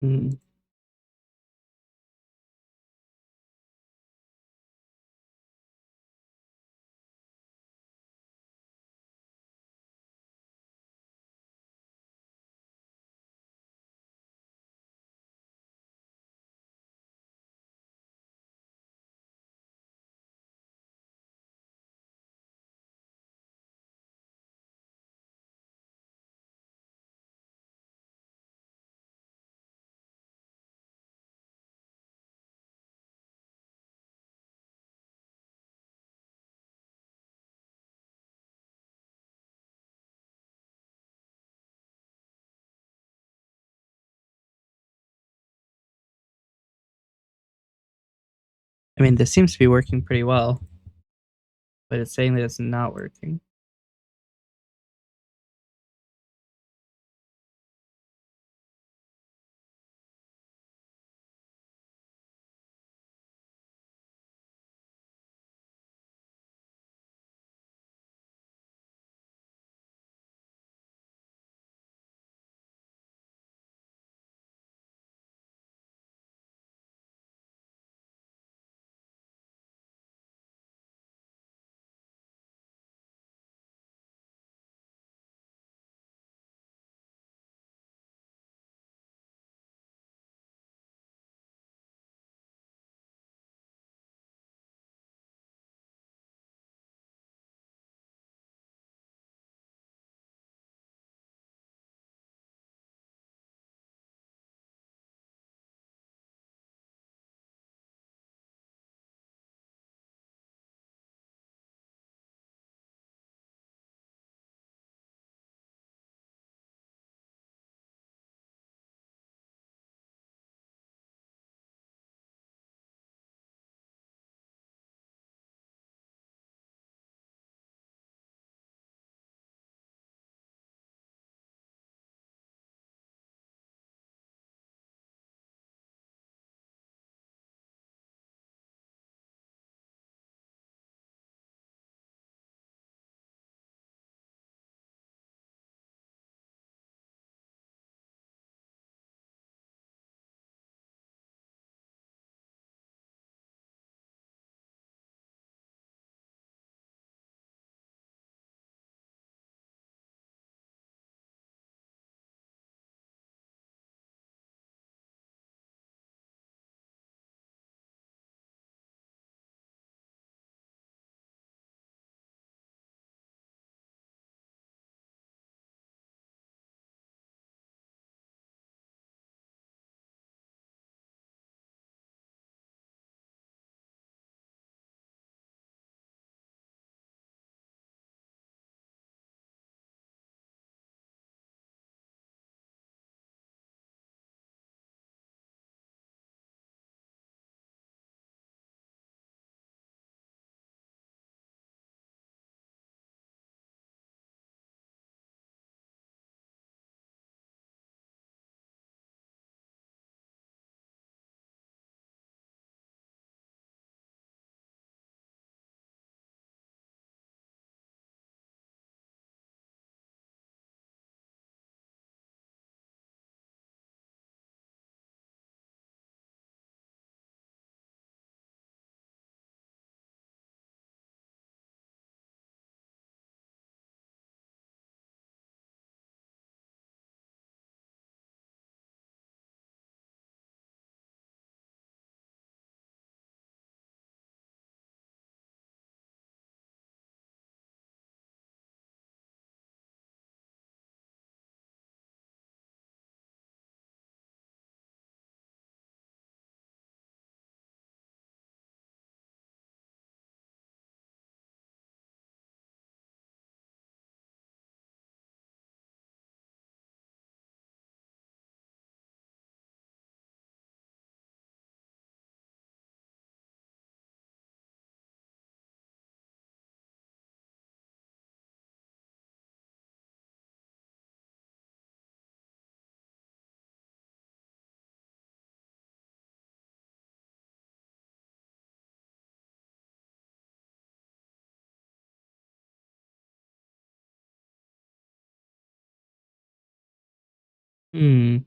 Mm. I mean, this seems to be working pretty well, but it's saying that it's not working. Hmm.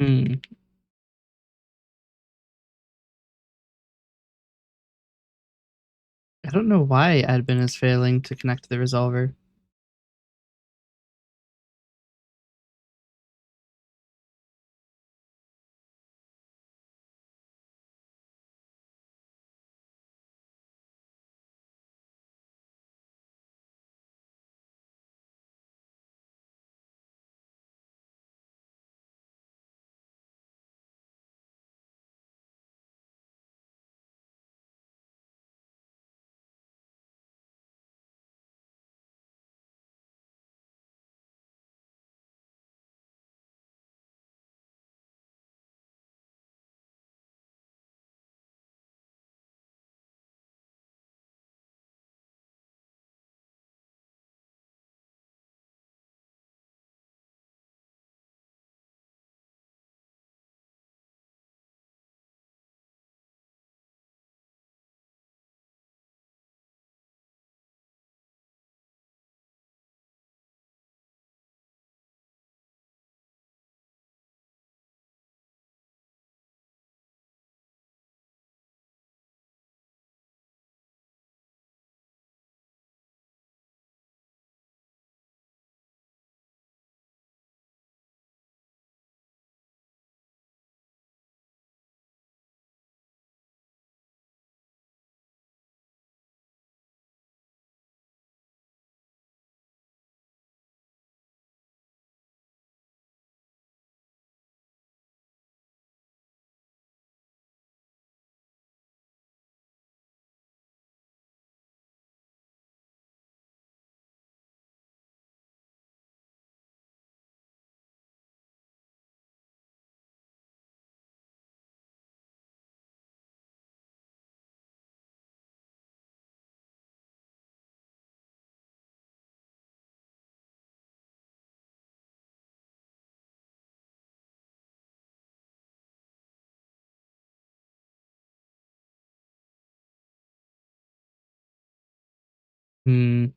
Hmm. I don't know why admin is failing to connect to the resolver. Hmm.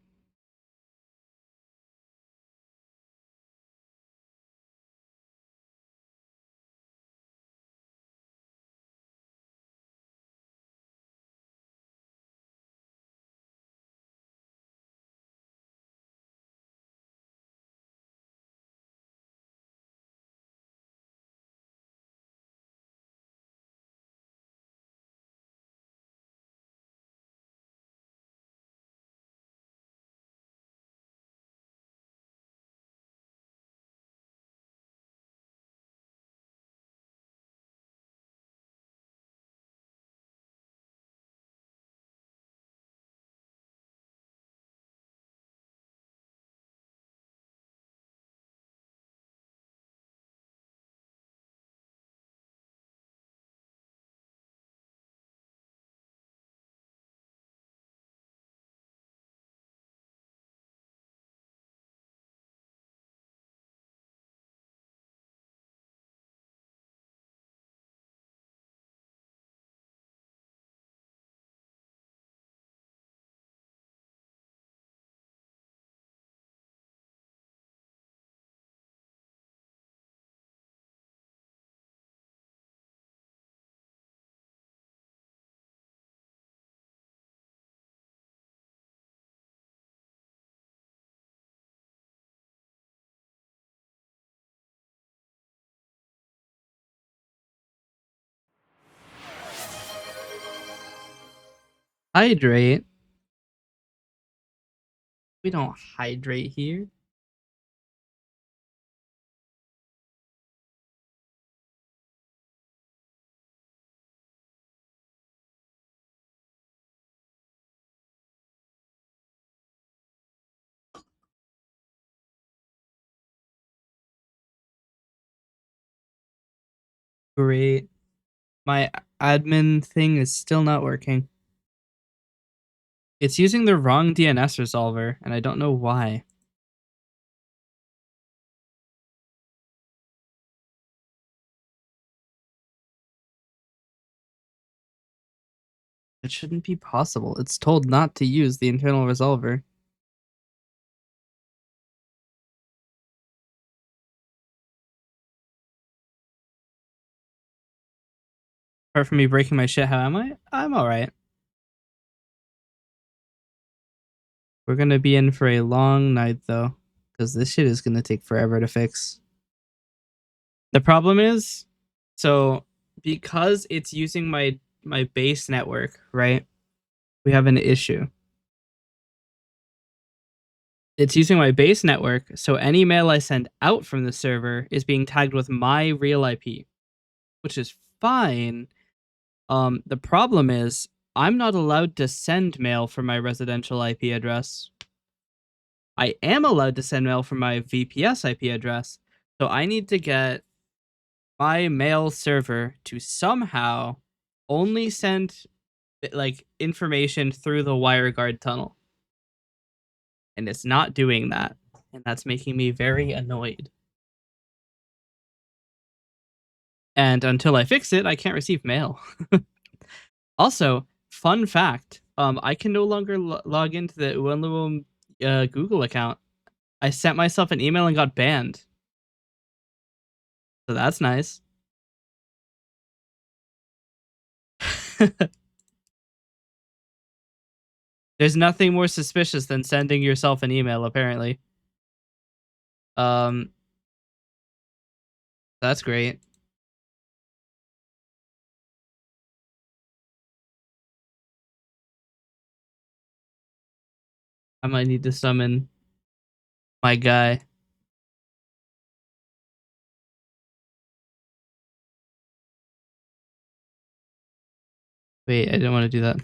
Hydrate? We don't hydrate here. Great. My admin thing is still not working. It's using the wrong DNS resolver, and I don't know why. It shouldn't be possible. It's told not to use the internal resolver. Apart from me breaking my shit, how am I? I'm all right. We're gonna be in for a long night though, because this shit is gonna take forever to fix. The problem is, so because it's using my base network, right? We have an issue. It's using my base network, so any mail I send out from the server is being tagged with my real IP, which is fine. The problem is I'm not allowed to send mail from my residential IP address. I am allowed to send mail from my VPS IP address, so I need to get my mail server to somehow only send like information through the WireGuard tunnel. And it's not doing that. And that's making me very annoyed. And until I fix it, I can't receive mail. Also, fun fact, I can no longer log into the Uenlum Google account. I sent myself an email and got banned. So that's nice. There's nothing more suspicious than sending yourself an email, apparently. Um, that's great. I might need to summon my guy. Wait, I didn't want to do that.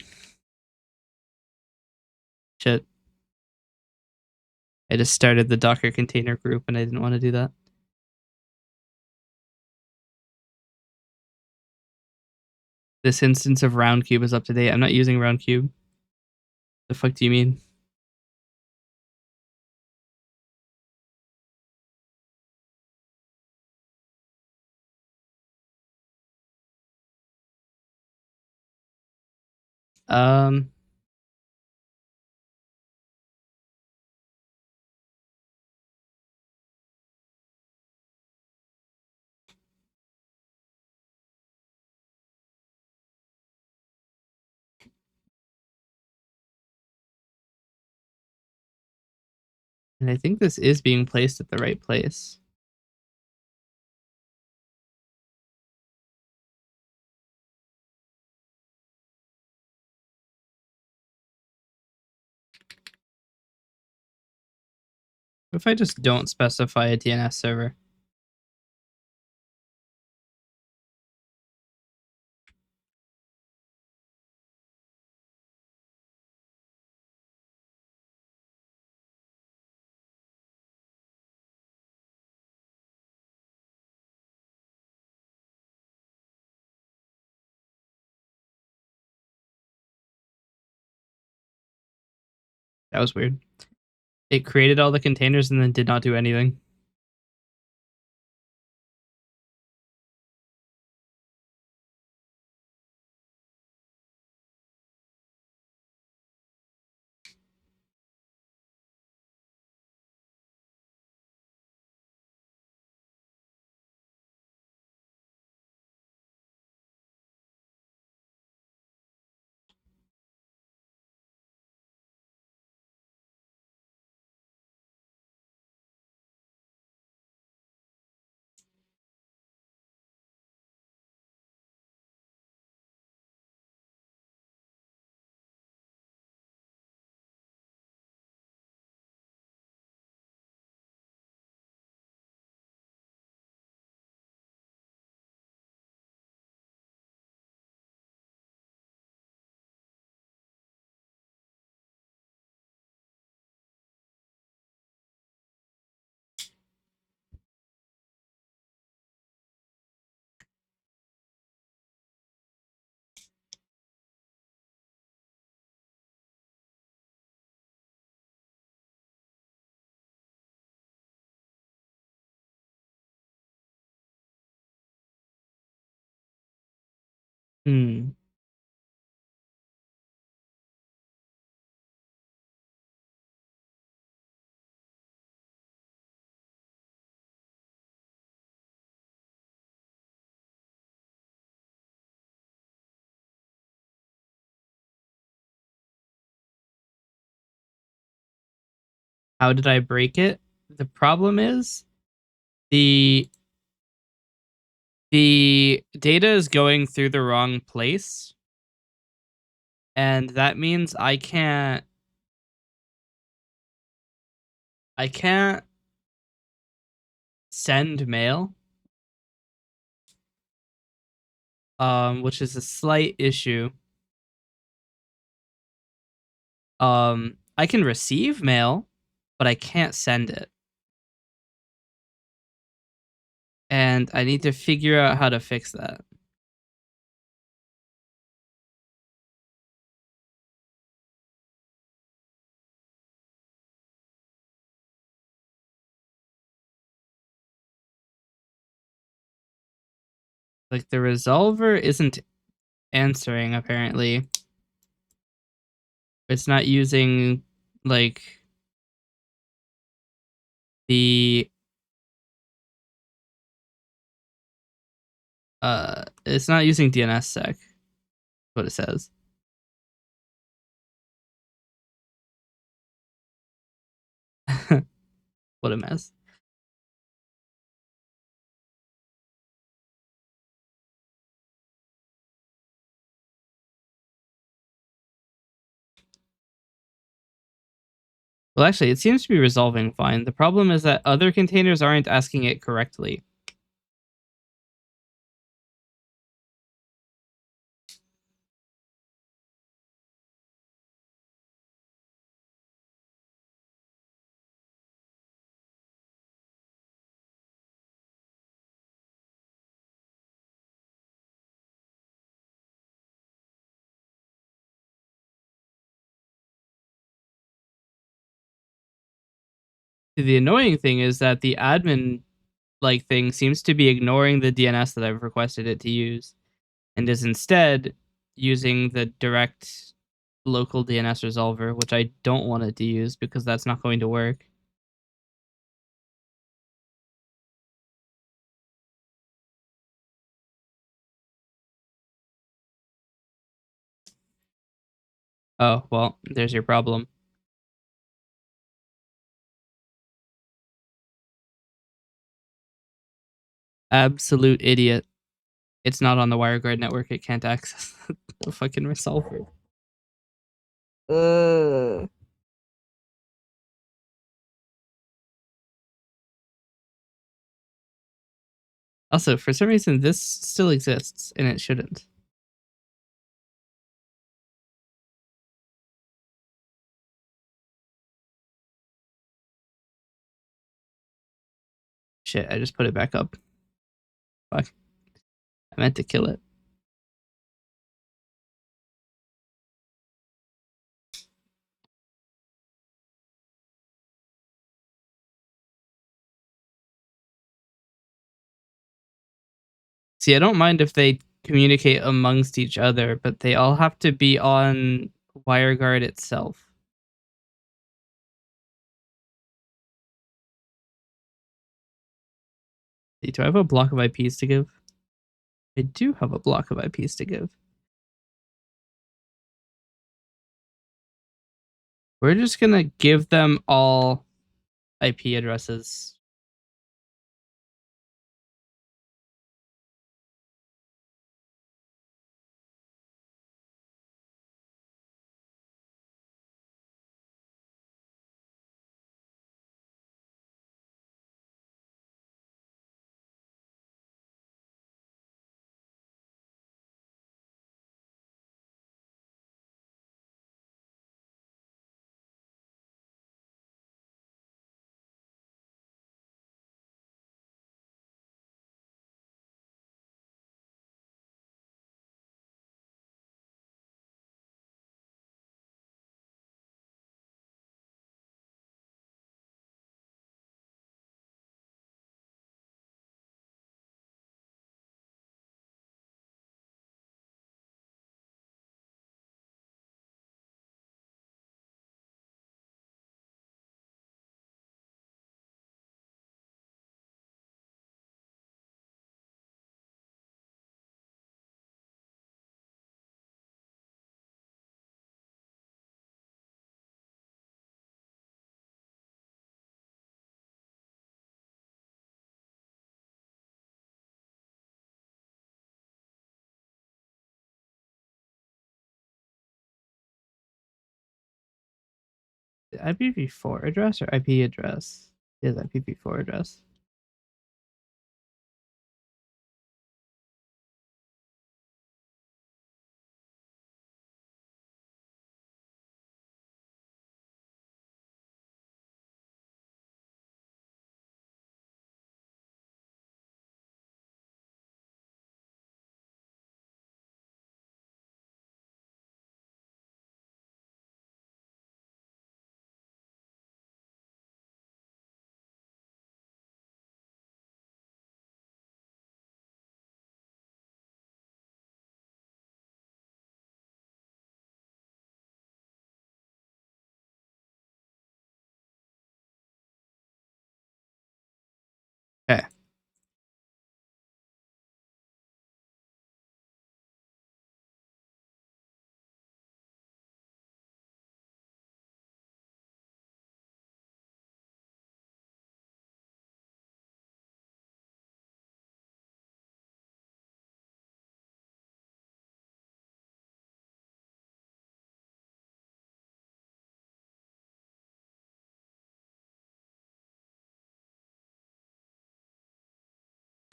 Shit. I just started the Docker container group and I didn't want to do that. This instance of Roundcube is up to date. I'm not using Roundcube. The fuck do you mean? Um, and I think this is being placed at the right place. What if I just don't specify a DNS server? That was weird. It created all the containers and then did not do anything. How did I break it? The problem is the data is going through the wrong place, and that means I can't send mail, which is a slight issue. I can receive mail, but I can't send it. And I need to figure out how to fix that. Like the resolver isn't answering apparently. It's not using like the it's not using DNSSEC. What it says. What a mess. Well, actually, it seems to be resolving fine. The problem is that other containers aren't asking it correctly. The annoying thing is that the admin like thing seems to be ignoring the DNS that I've requested it to use and is instead using the direct local DNS resolver, which I don't want it to use because that's not going to work. Oh, well, there's your problem. Absolute idiot. It's not on the WireGuard network. It can't access the fucking resolver. Uh. Also, for some reason, this still exists, and it shouldn't. Shit, I just put it back up. Fuck. I meant to kill it. See, I don't mind if they communicate amongst each other, but they all have to be on WireGuard itself. Do I have a block of IPs to give? I do have a block of IPs to give. We're just gonna give them all IP addresses. IPv4 address or IP address? It is IPv4 address. Okay.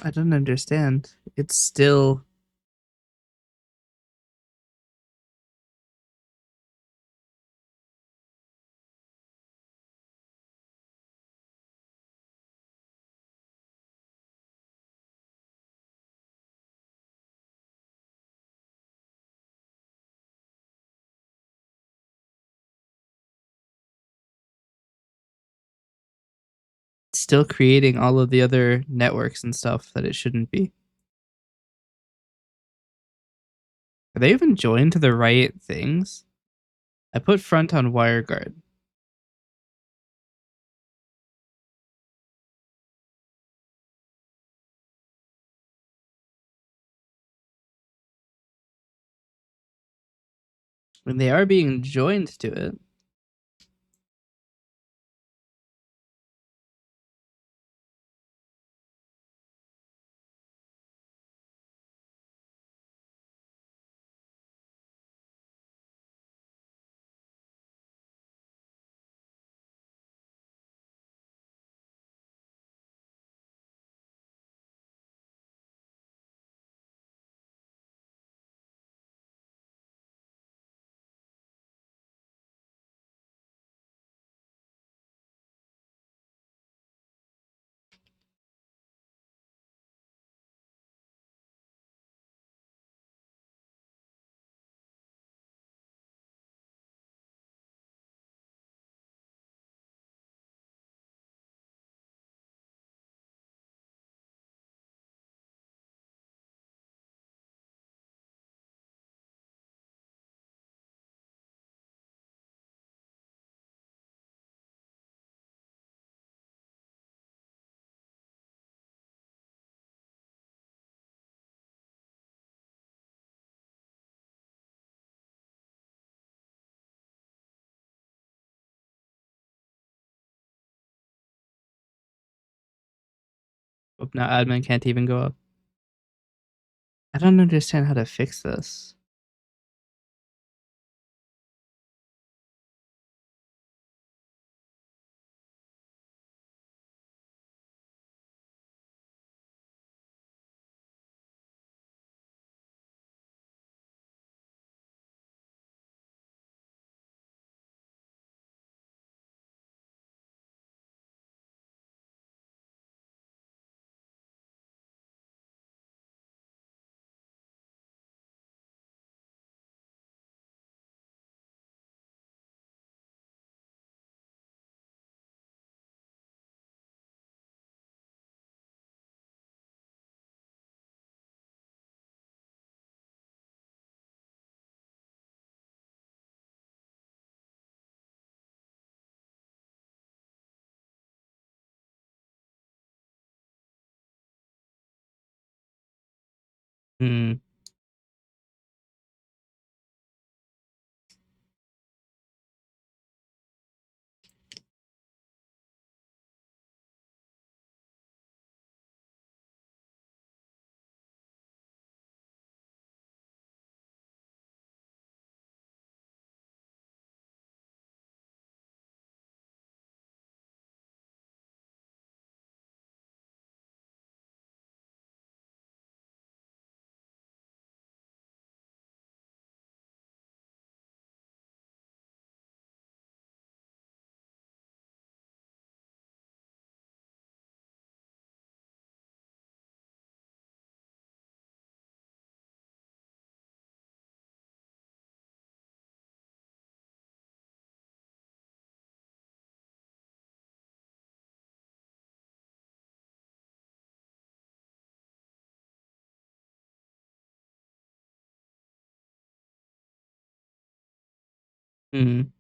I don't understand. It's still creating all of the other networks and stuff that it shouldn't be. Are they even joined to the right things? I put front on WireGuard. When they are being joined to it. Oh, now admin can't even go up. I don't understand how to fix this. Hmm. Hmm.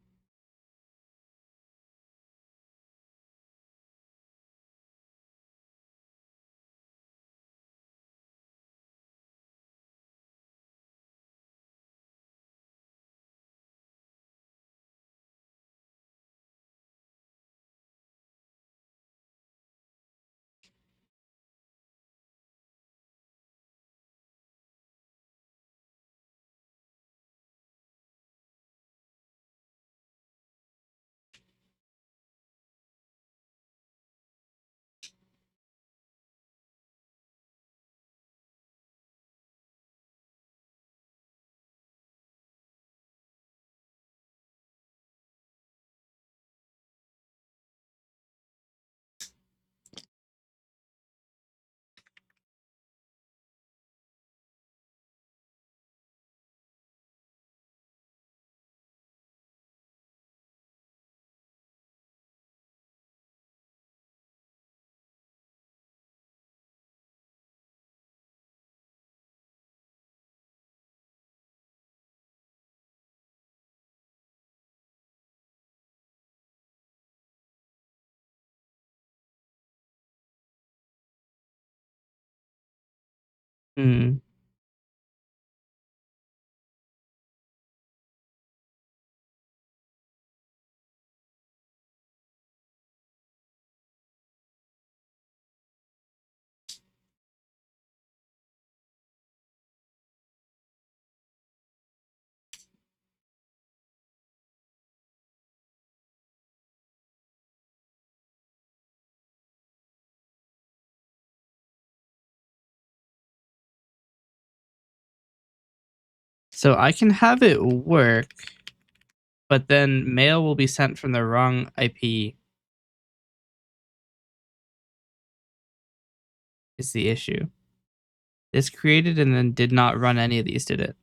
Hmm. So I can have it work, but then mail will be sent from the wrong IP is the issue. This created and then did not run any of these, did it?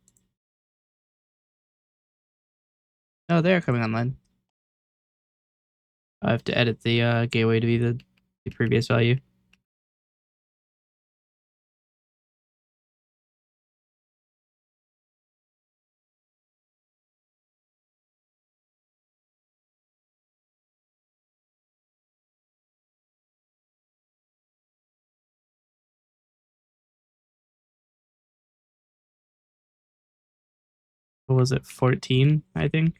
Oh, they're coming online. I have to edit the gateway to be the previous value. What was it? 14, I think.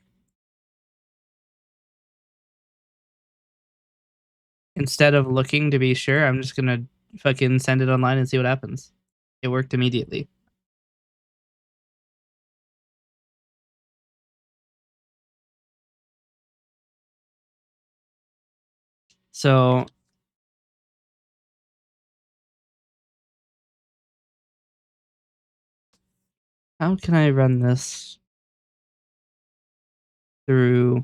Instead of looking to be sure, I'm just gonna fucking send it online and see what happens. It worked immediately. So how can I run this through?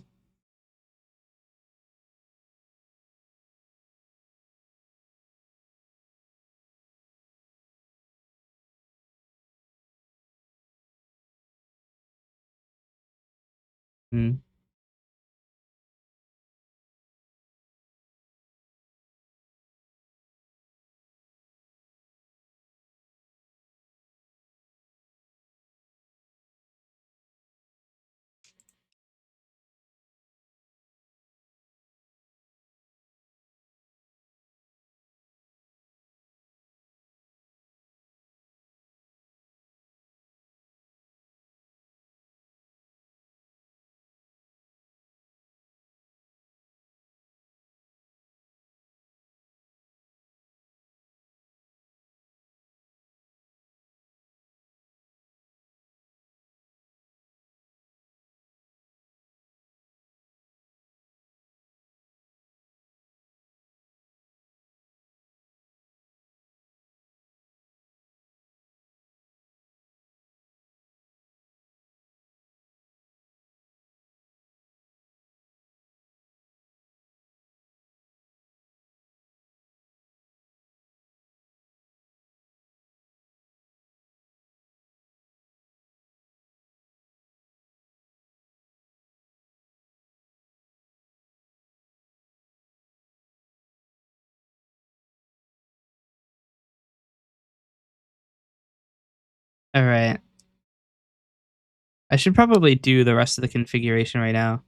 Hmm. All right. I should probably do the rest of the configuration right now.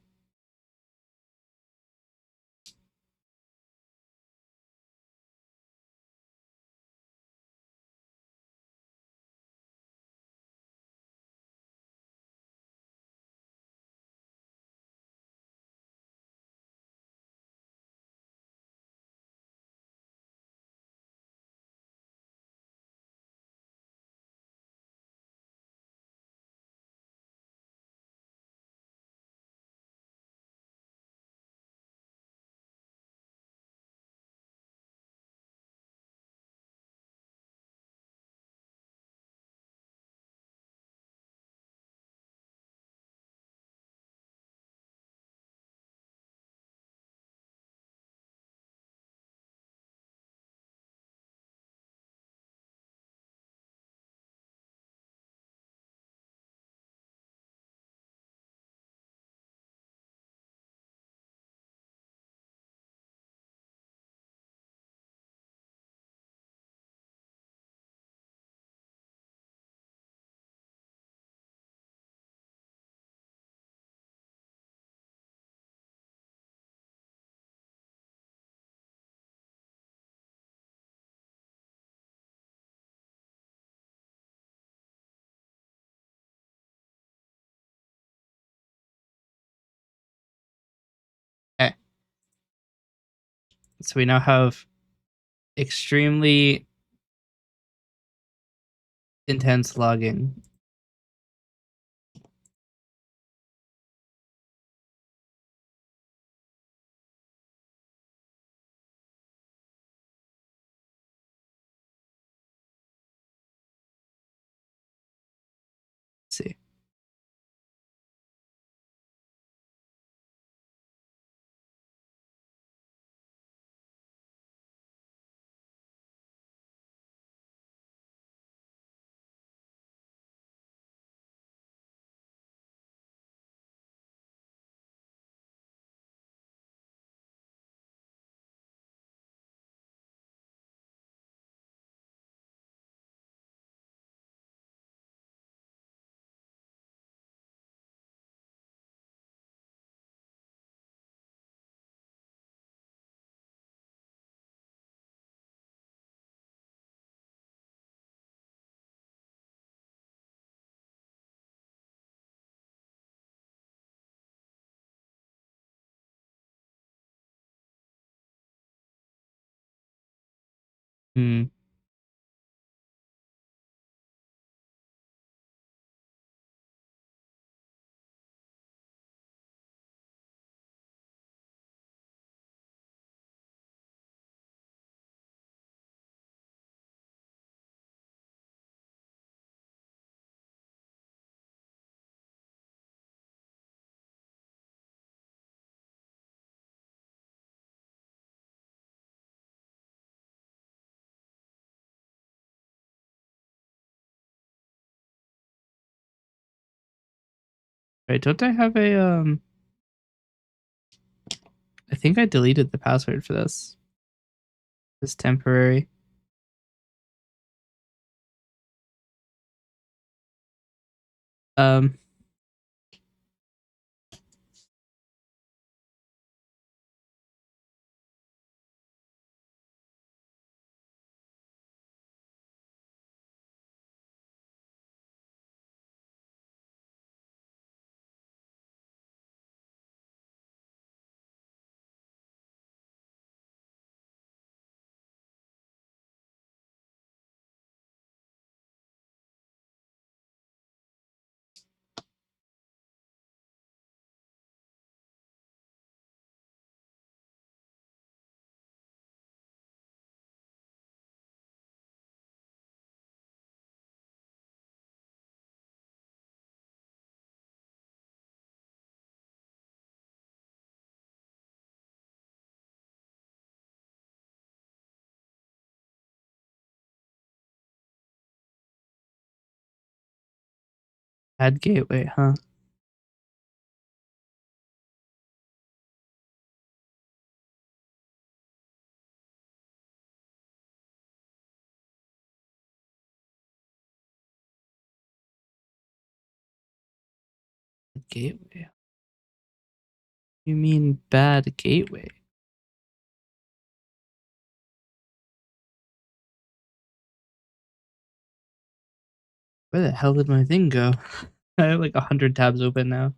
Okay. So we now have extremely intense logging. Let's see. Hmm. Wait, don't I have a I think I deleted the password for this. This temporary. Um Add gateway, huh? gateway. You mean bad gateway? Where the hell did my thing go? I have like 100 tabs open now.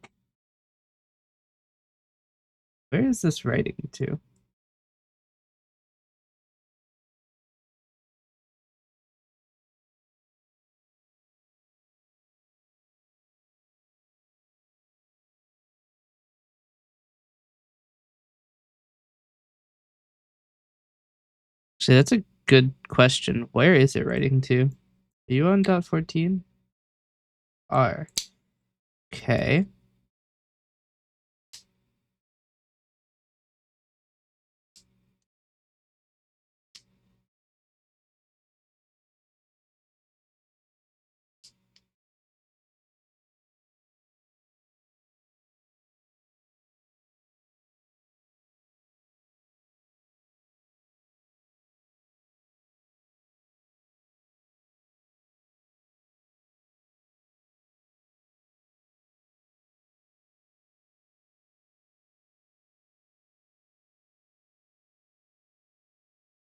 Where is this writing to? Actually, that's a good question. Where is it writing to? Are you on dot 14? R. Okay.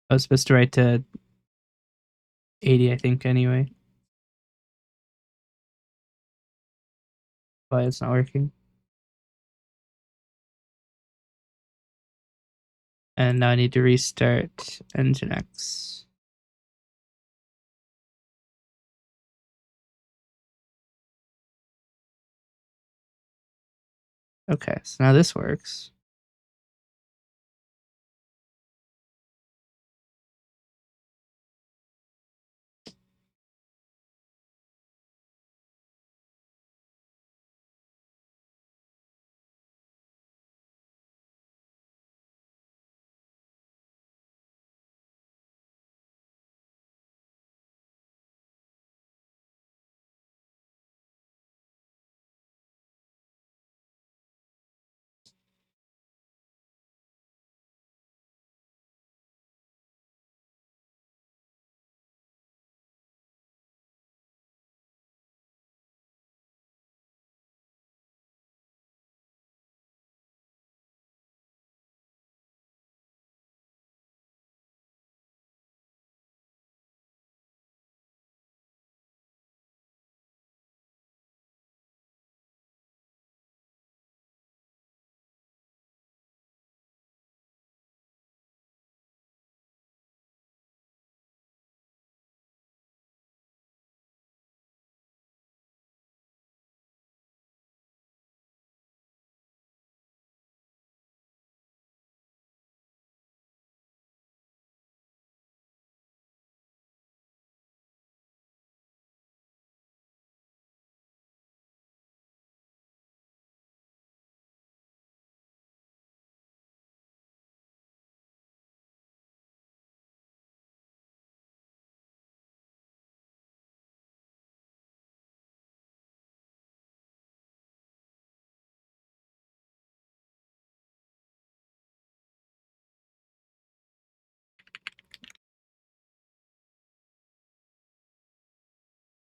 I was supposed to write to 80, I think, anyway. But it's not working. And now I need to restart Nginx. Okay, so now this works.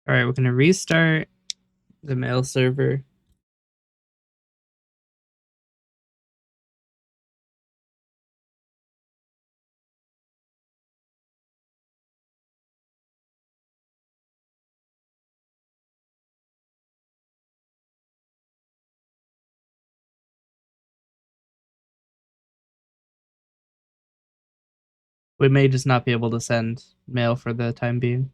All right, we're going to restart the mail server. We may just not be able to send mail for the time being.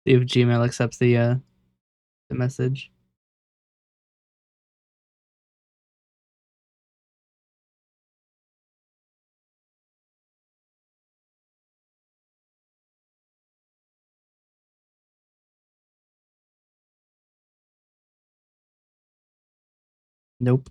See if Gmail accepts the message. Nope.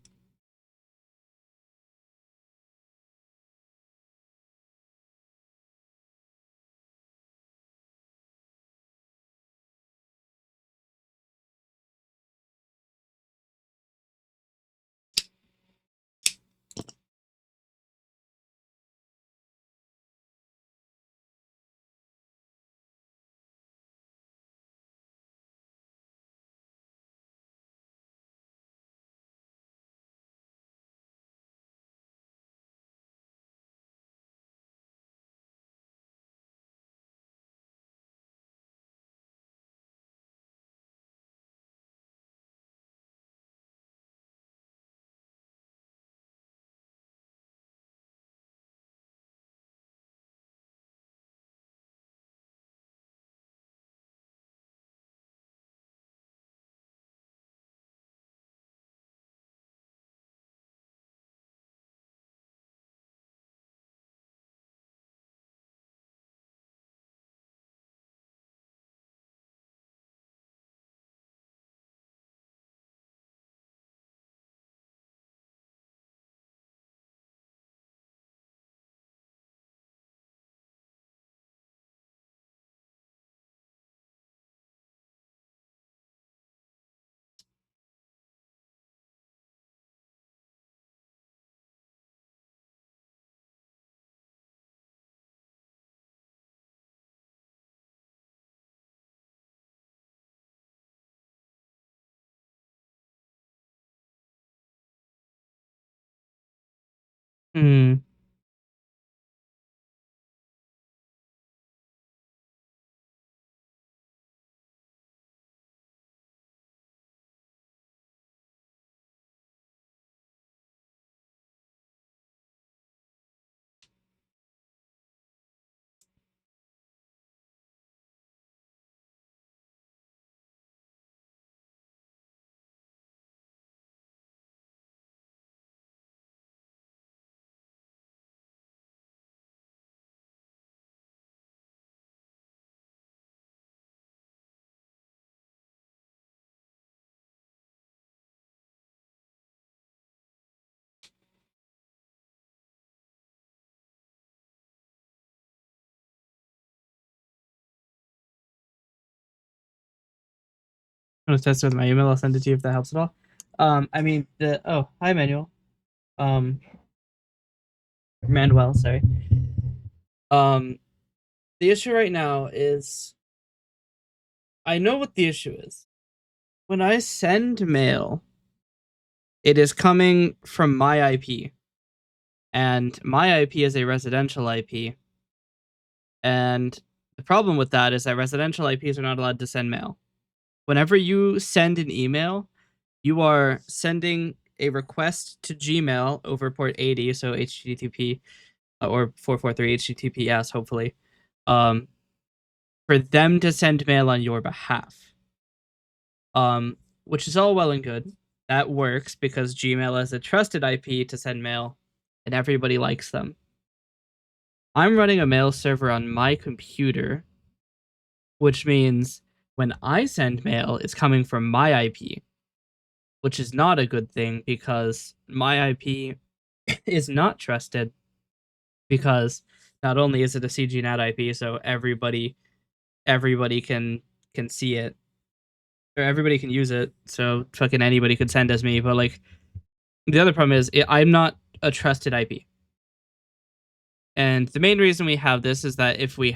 Hmm. I'm gonna test it with my email. I'll send it to you if that helps at all. I mean the hi Manuel. Um, Manuel, sorry. Um, the issue right now is I know what the issue is. When I send mail, it is coming from my IP, and my IP is a residential IP. And the problem with that is that residential IPs are not allowed to send mail. Whenever you send an email, you are sending a request to Gmail over port 80, so HTTP or 443 HTTPS, hopefully, um, for them to send mail on your behalf. Which is all well and good. That works because Gmail is a trusted IP to send mail, and everybody likes them. I'm running a mail server on my computer, which means when I send mail, it's coming from my IP, which is not a good thing because my IP is not trusted because not only is it a CGNet IP, so everybody can see it or everybody can use it, so fucking anybody could send as me. But like the other problem is I'm not a trusted IP. And the main reason we have this is that if we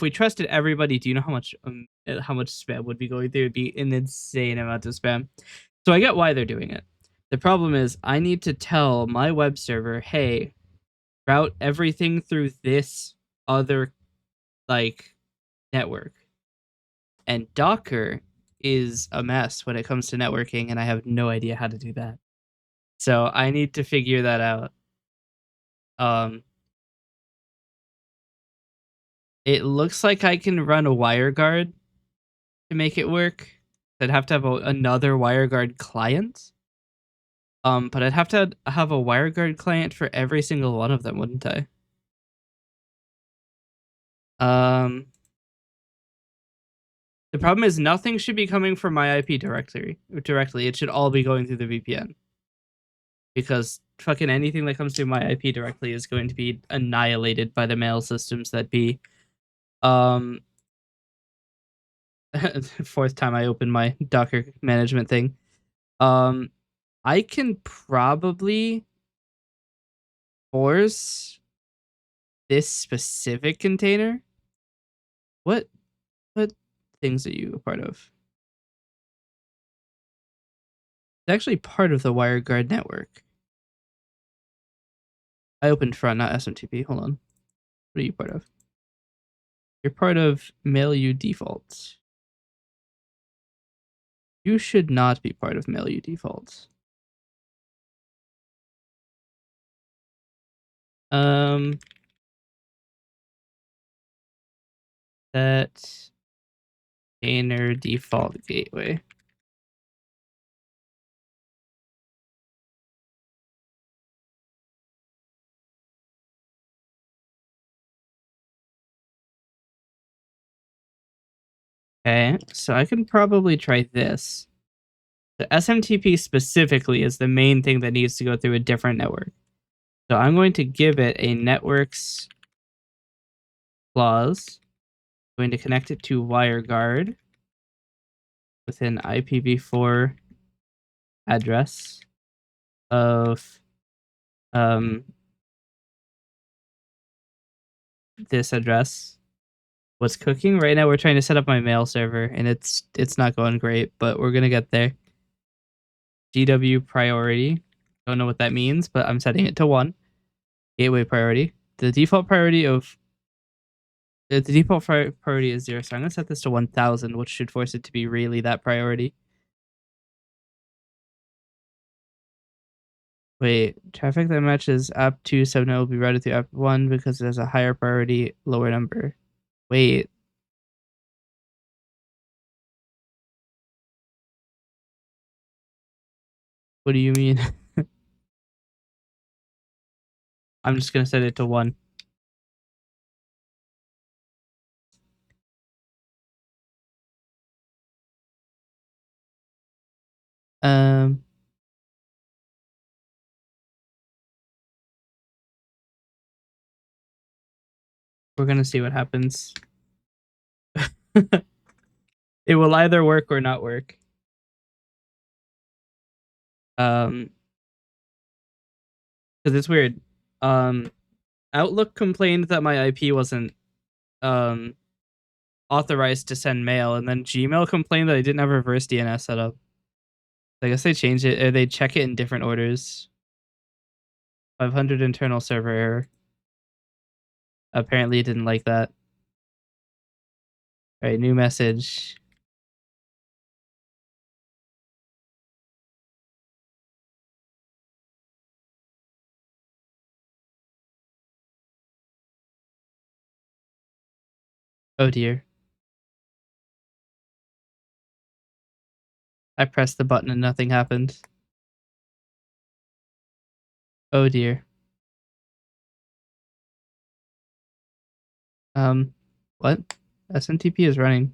trusted everybody, do you know how much spam would be going through? It'd be an insane amount of spam. So I get why they're doing it. The problem is I need to tell my web server, hey, route everything through this other like network. And Docker is a mess when it comes to networking, and I have no idea how to do that. So I need to figure that out. Um, it looks like I can run a WireGuard to make it work. I'd have to have another WireGuard client. But I'd have to have a WireGuard client for every single one of them, wouldn't I? Um, the problem is nothing should be coming from my IP directly. It should all be going through the VPN. because fucking anything that comes through my IP directly is going to be annihilated by the mail systems that be. Fourth time I open my Docker management thing. I can probably force this specific container. What things are you a part of? It's actually part of the WireGuard network. I opened front, not SMTP. Hold on. What are you part of? You're part of MailU defaults. You should not be part of MailU defaults. That container default gateway. Okay, so I can probably try this. The SMTP specifically is the main thing that needs to go through a different network. So I'm going to give it a networks clause. I'm going to connect it to WireGuard with an IPv4 address of this address. What's cooking right now? We're trying to set up my mail server, and it's not going great, but we're gonna get there. GW priority. Don't know what that means, but I'm setting it to 1. Gateway priority. The default priority is 0, so I'm gonna set this to 1000, which should force it to be really that priority. Wait, traffic that matches app 270 will be routed to app 1 because it has a higher priority, lower number. Wait. What do you mean? I'm just gonna set it to 1. We're gonna see what happens. It will either work or not work. Because it's weird. Outlook complained that my IP wasn't authorized to send mail, and then Gmail complained that I didn't have reverse DNS set up. I guess they changed it, or they check it in different orders. 500 internal server error. Apparently, it didn't like that. All right, new message. Oh dear. I pressed the button and nothing happened. Oh dear. What? SMTP is running.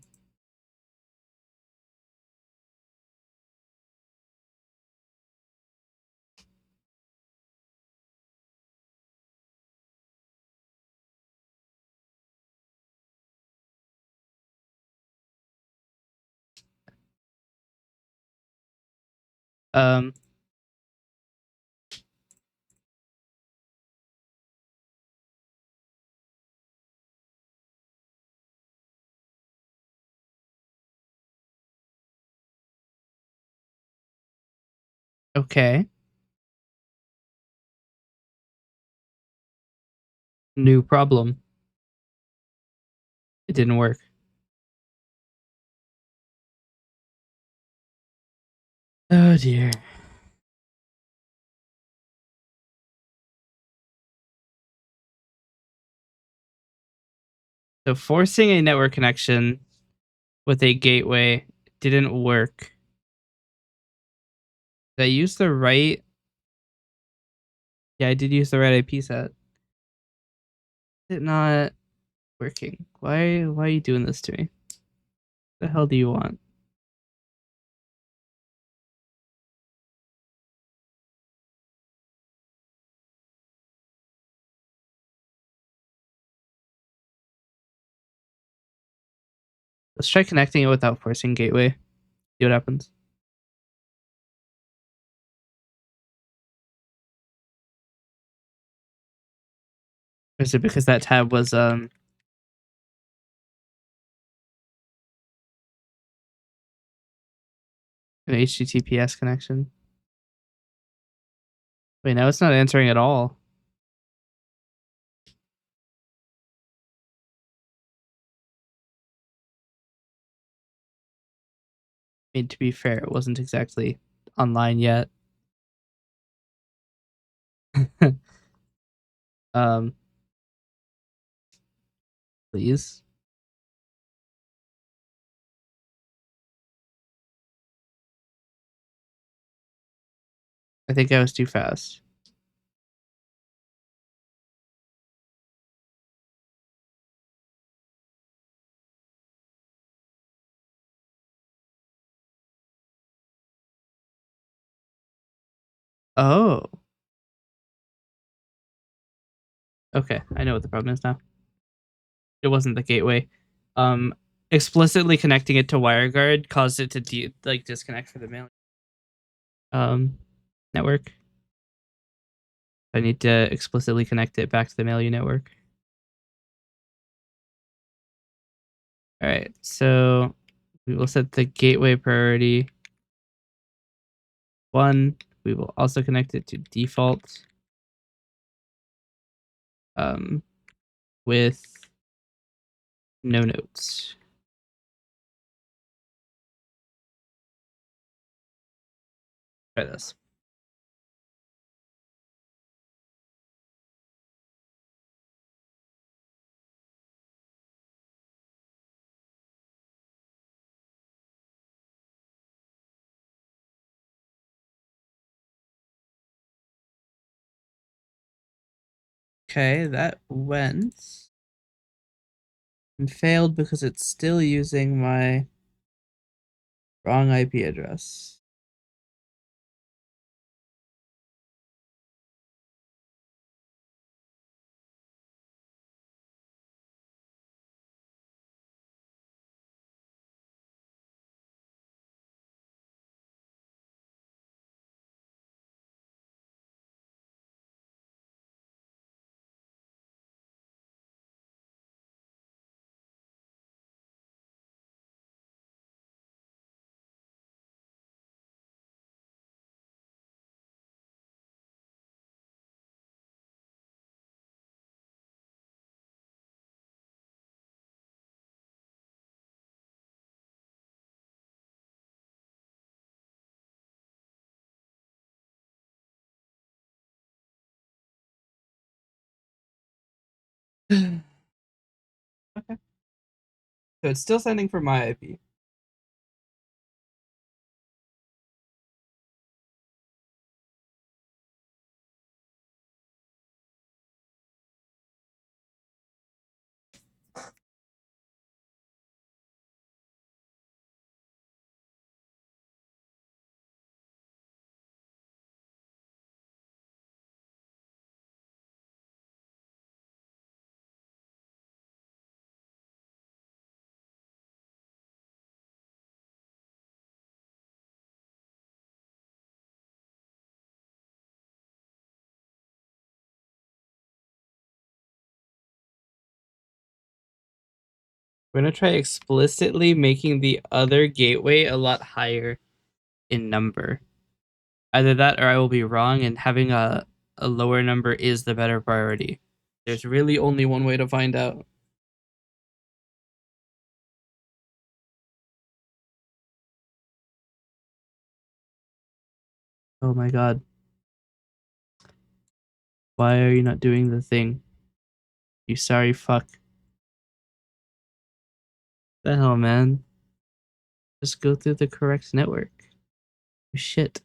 Um, okay. New problem. It didn't work. Oh dear. So forcing a network connection with a gateway didn't work. Did I use the right? Yeah, I did use the right IP set. Is it not working? Why are you doing this to me? What the hell do you want? Let's try connecting it without forcing gateway. See what happens. Or is it because that tab was an HTTPS connection? Wait, now it's not answering at all. I mean, to be fair, it wasn't exactly online yet. um, please. I think I was too fast. Oh. Okay, I know what the problem is now. It wasn't the gateway. Um, explicitly connecting it to WireGuard caused it to disconnect for the mail network. I need to explicitly connect it back to the Mail.U network. All right, so we will set the gateway priority 1. We will also connect it to default with no notes. Try this. Okay, that went and failed because it's still using my wrong IP address. Okay. So it's still sending from my IP. We're gonna try explicitly making the other gateway a lot higher in number. Either that or I will be wrong and having a lower number is the better priority. There's really only one way to find out. Oh my god. Why are you not doing the thing? You sorry fuck. The hell, man? Just go through the correct network. Shit.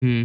Hmm.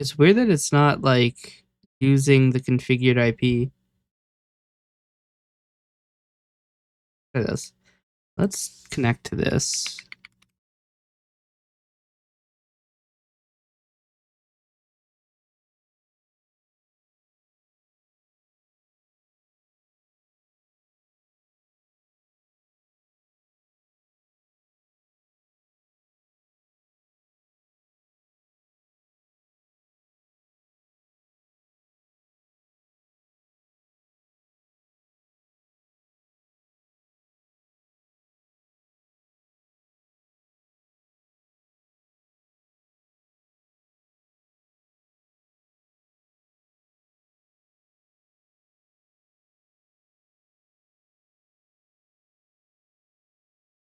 It's weird that it's not like using the configured IP. It is. Let's connect to this.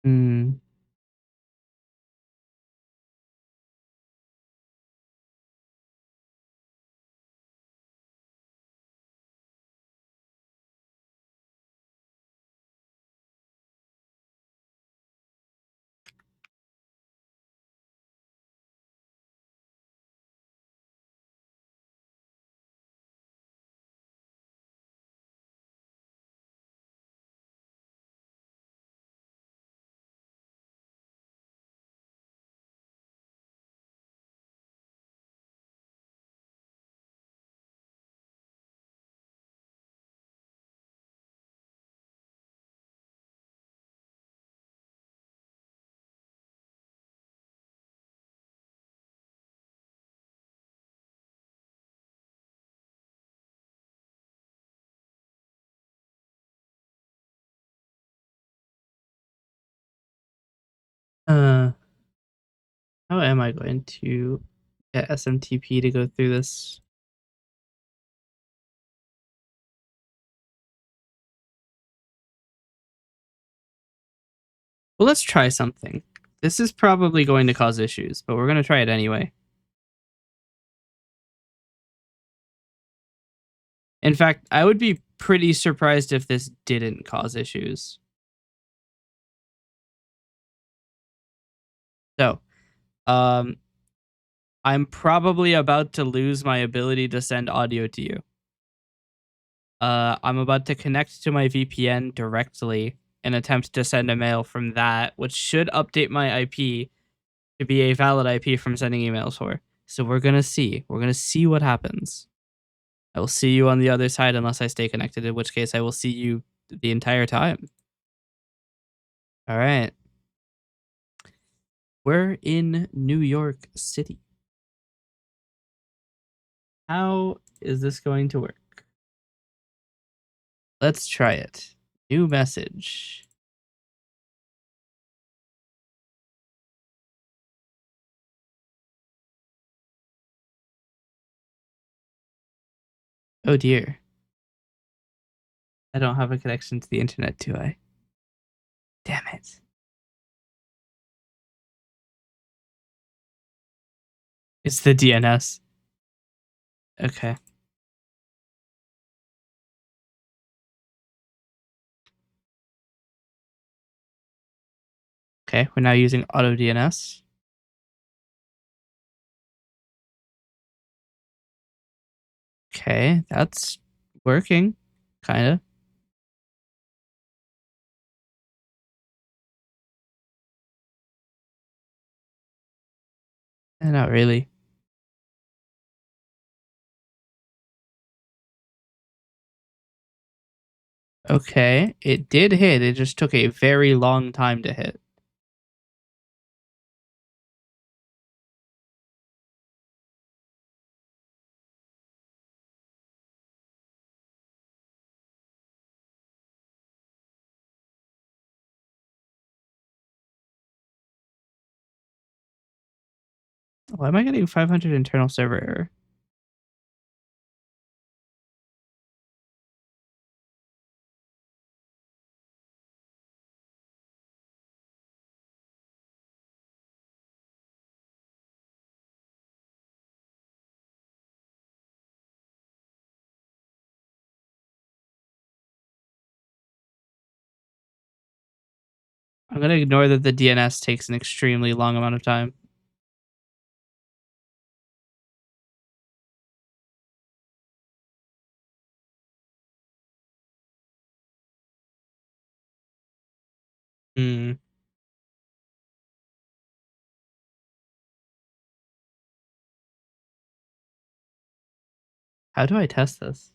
Hmm. Uh, how am I going to get SMTP to go through this? Well, let's try something. This is probably going to cause issues, but we're going to try it anyway. In fact, I would be pretty surprised if this didn't cause issues. So, um, I'm probably about to lose my ability to send audio to you. I'm about to connect to my VPN directly and attempt to send a mail from that, which should update my IP to be a valid IP from sending emails for. So we're gonna see. We're gonna see what happens. I will see you on the other side unless I stay connected, in which case I will see you the entire time. All right. We're in New York City. How is this going to work? Let's try it. New message. Oh dear. I don't have a connection to the internet, do I? Damn it. It's the DNS. Okay. Okay, we're now using auto DNS. Okay, that's working, kind of. Not really. Okay, it did hit. It just took a very long time to hit. Why am I getting 500 internal server error? I'm gonna ignore that the DNS takes an extremely long amount of time. Hmm. How do I test this?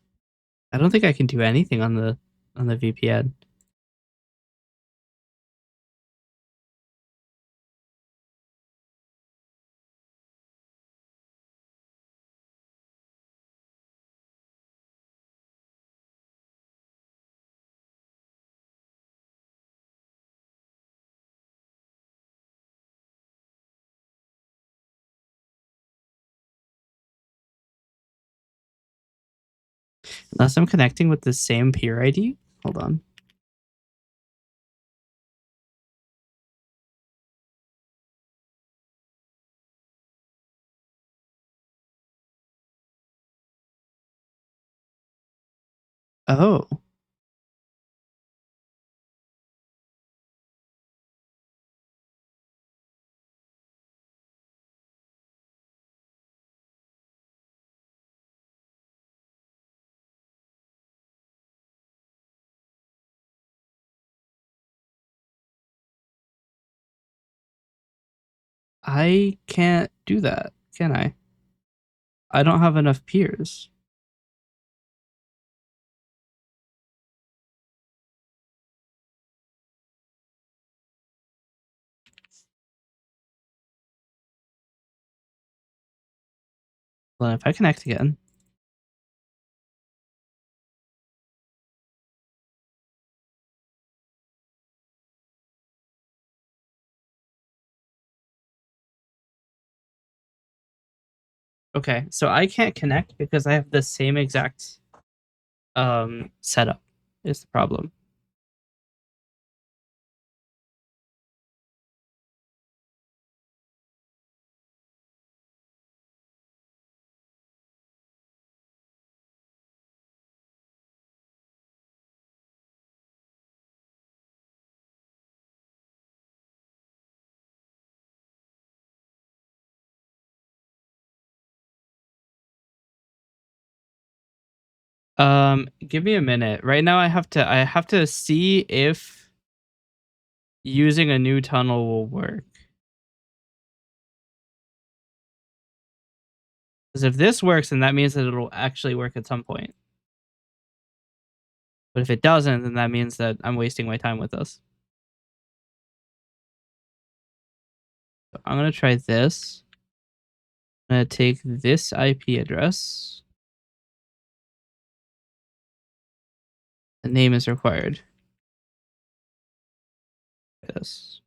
I don't think I can do anything on the VPN. Unless I'm connecting with the same peer ID. Hold on. Oh. I can't do that, can I? I don't have enough peers. Well, if I connect again. Okay, so I can't connect because I have the same exact setup is the problem. Give me a minute. Right now I have to see if using a new tunnel will work. Because if this works, then that means that it'll actually work at some point. But if it doesn't, then that means that I'm wasting my time with this. So I'm gonna try this. I'm gonna take this IP address. The name is required. This.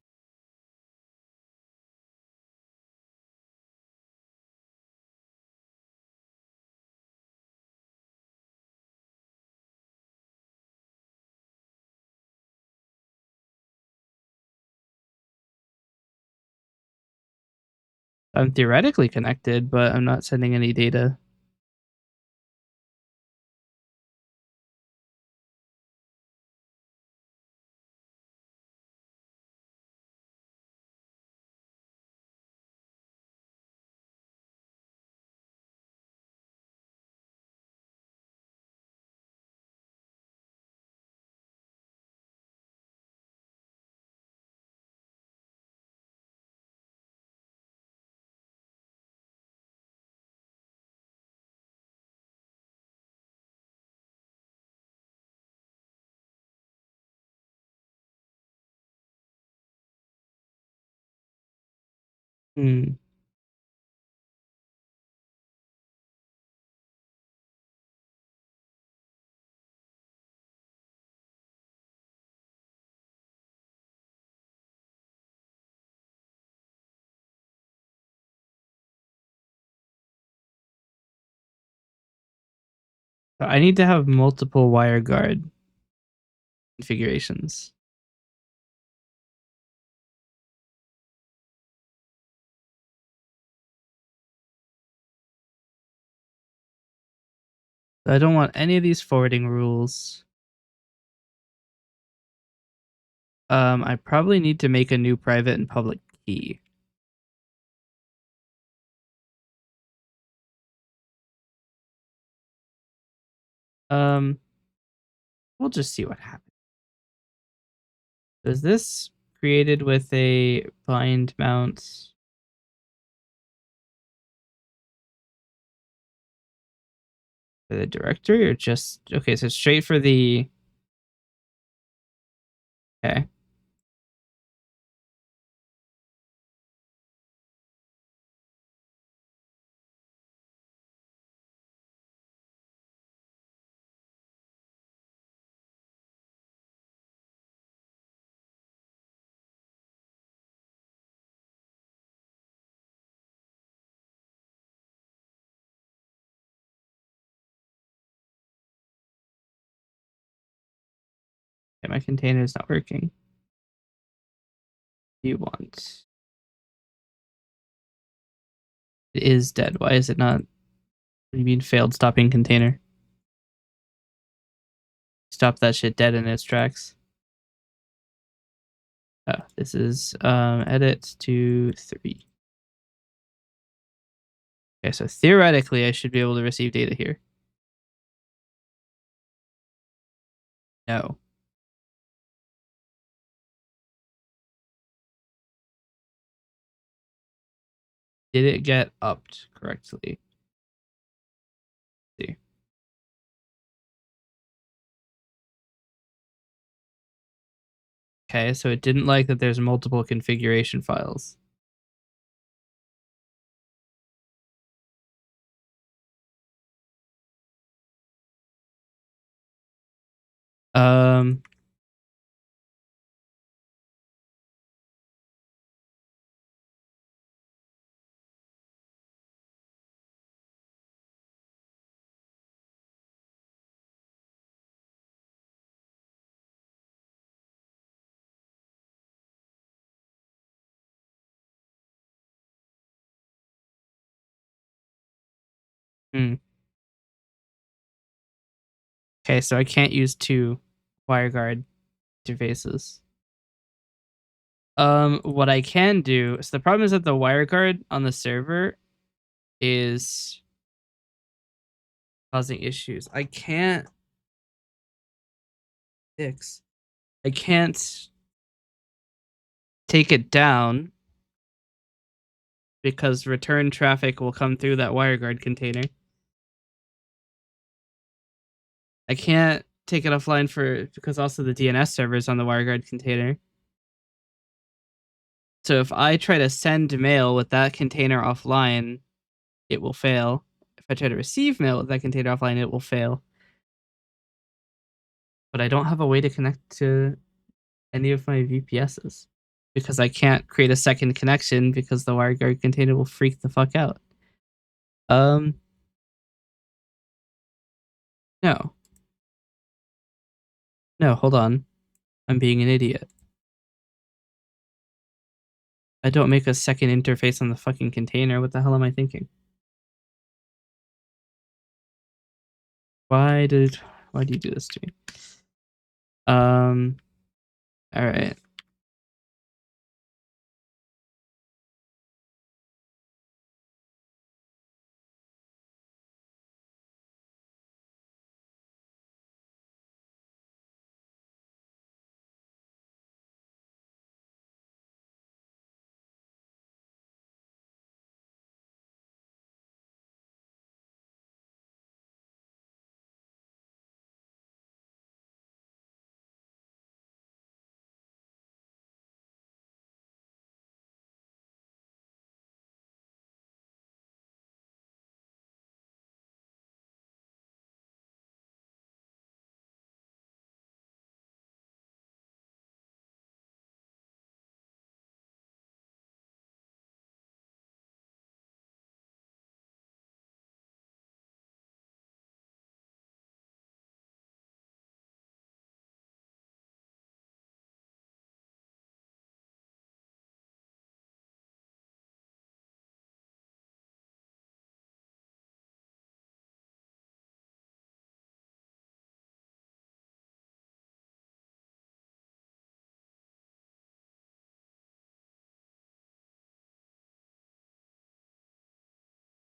I'm theoretically connected, but I'm not sending any data. Hmm. So I need to have multiple WireGuard configurations. I don't want any of these forwarding rules. I probably need to make a new private and public key. We'll just see what happens. Is this created with a bind mount? For the directory or just okay, so straight for the okay. Okay, my container is not working. You want it is dead. Why is it not? What do you mean failed stopping container? Stop that shit dead in its tracks. Oh, this is edit to 3. Okay, so theoretically I should be able to receive data here. No. Did it get upped correctly? Let's see. Okay, so it didn't like that there's multiple configuration files. Um, hmm. Okay, so I can't use 2 WireGuard interfaces. What I can do, so the problem is that the WireGuard on the server is causing issues. I can't fix. I can't take it down because return traffic will come through that WireGuard container. I can't take it offline because also the DNS server is on the WireGuard container. So if I try to send mail with that container offline, it will fail. If I try to receive mail with that container offline, it will fail. But I don't have a way to connect to any of my VPSs because I can't create a second connection because the WireGuard container will freak the fuck out. No. No, hold on. I'm being an idiot. I don't make a second interface on the fucking container. What the hell am I thinking? Why do you do this to me? All right.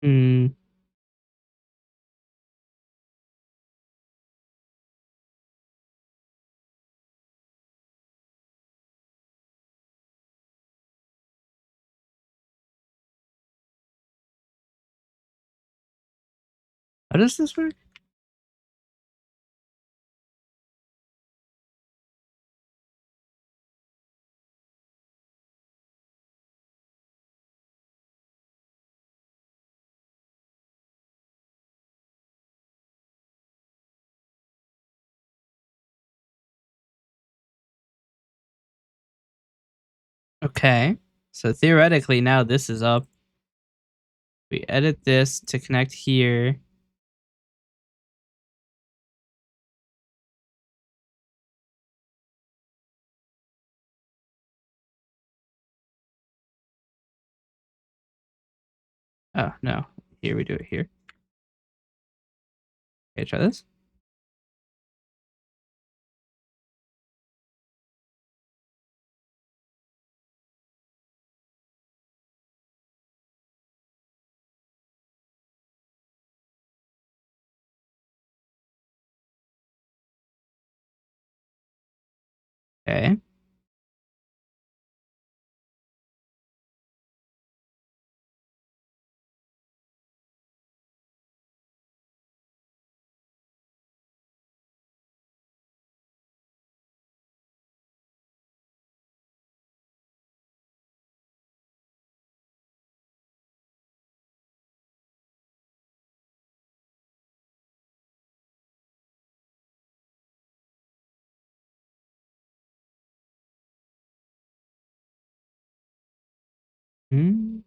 Hmm. How does this work? Okay. So theoretically, now this is up. We edit this to connect here. Oh, no. Here we do it here. Okay, try this. Okay. Hmm.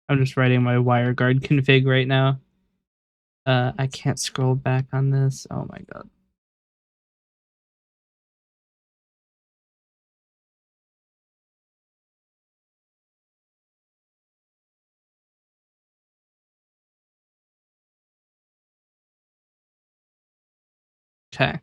I'm just writing my WireGuard config right now. I can't scroll back on this. Oh my god. Okay.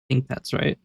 I think that's right.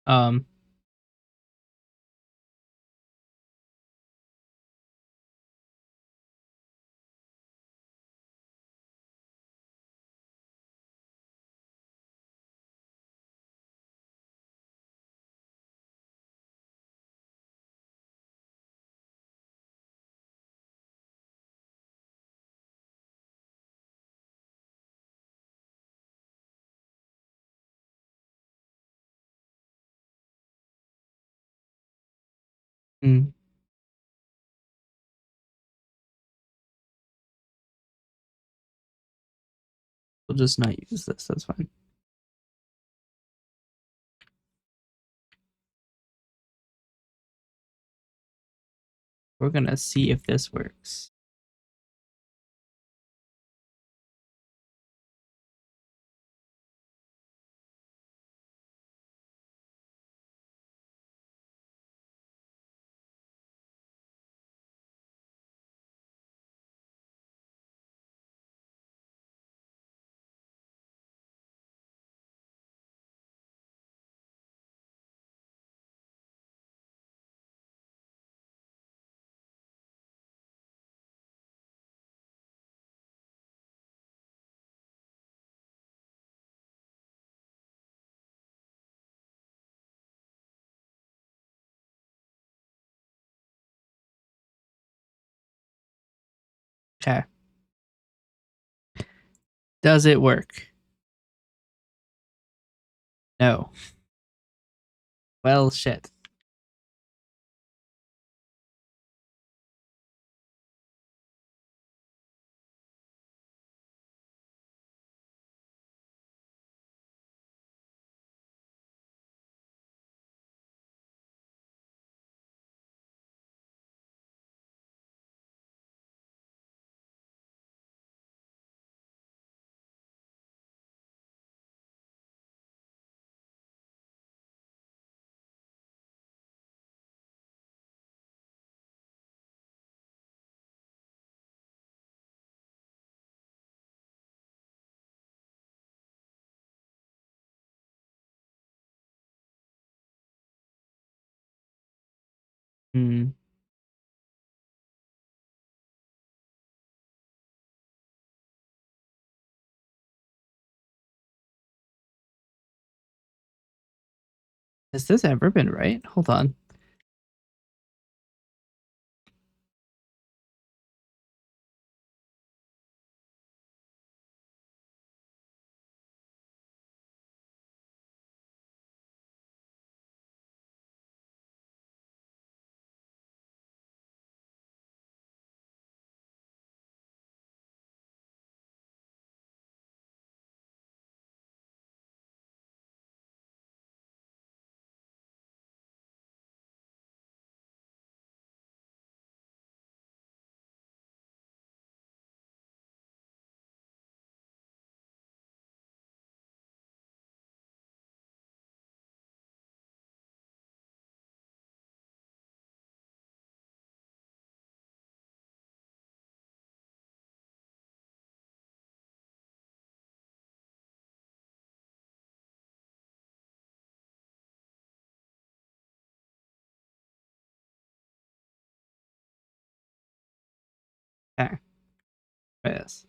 Um, mm, we'll just not use this. That's fine. We're gonna see if this works. Okay. Does it work? No. Well, shit. Hmm. Has this ever been right? Hold on. Okay. Yes.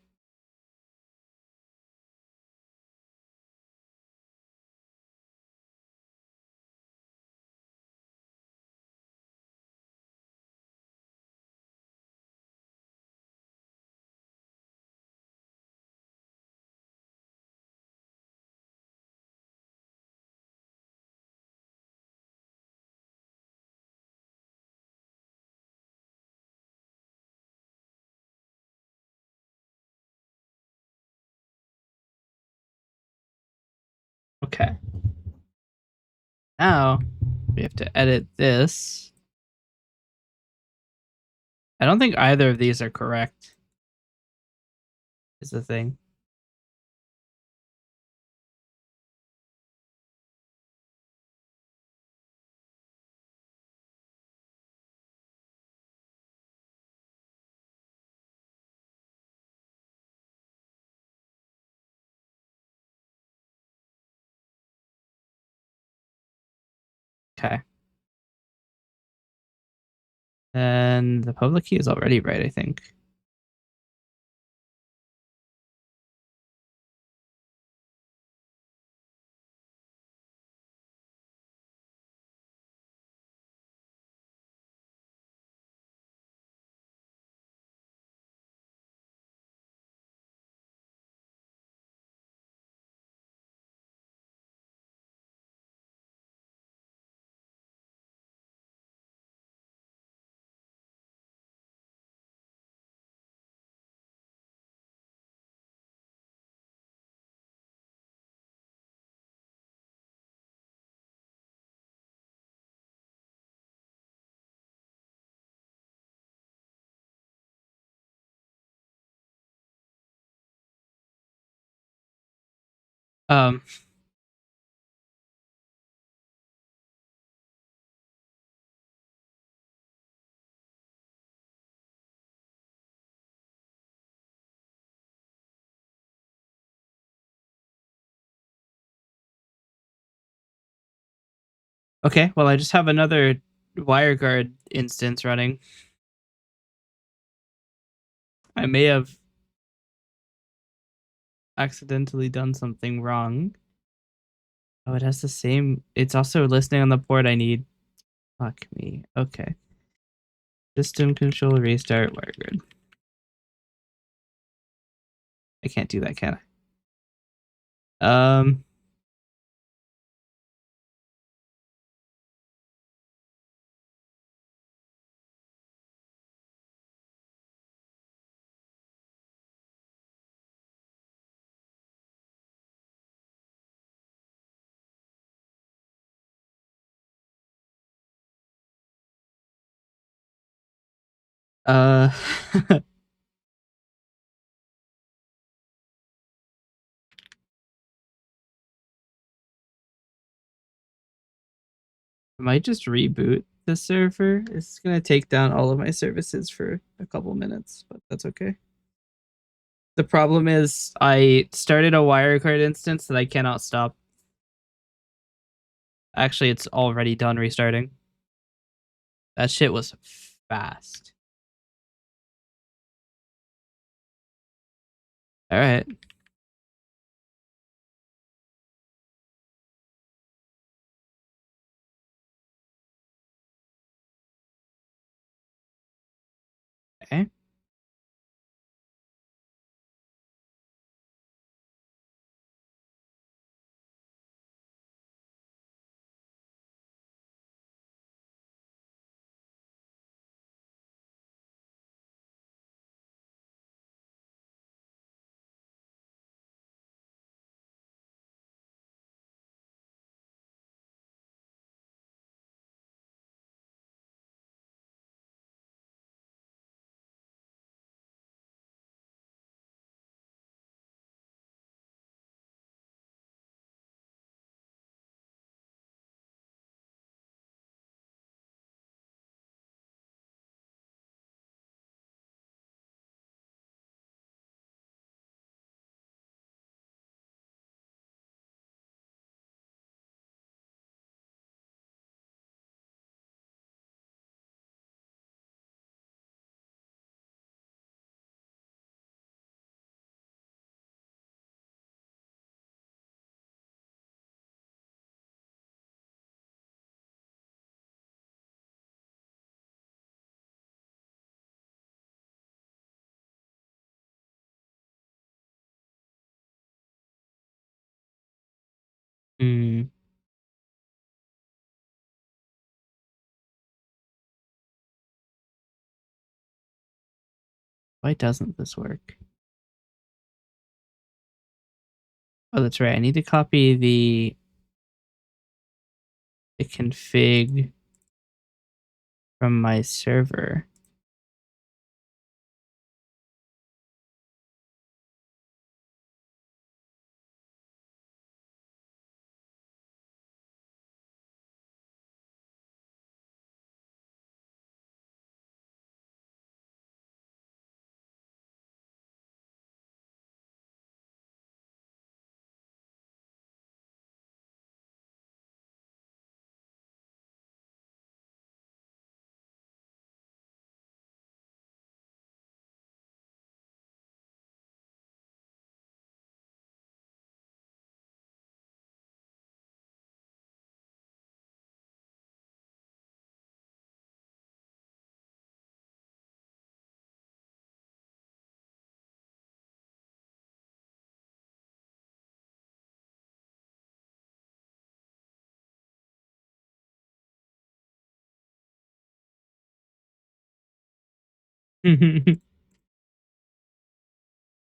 Okay. Now we have to edit this. I don't think either of these are correct, is the thing. Okay. And the public key is already right, I think. Um, okay, well, I just have another WireGuard instance running. I may have accidentally done something wrong. Oh, it has the same. It's also listening on the port I need. Fuck me. Okay. System control restart WireGuard. I can't do that, can I? Uh, I might just reboot the server. It's gonna take down all of my services for a couple minutes, but that's okay. The problem is I started a WireGuard instance that I cannot stop. Actually, it's already done restarting. That shit was fast. All right. Okay. Hmm. Why doesn't this work? Oh, that's right. I need to copy the config from my server.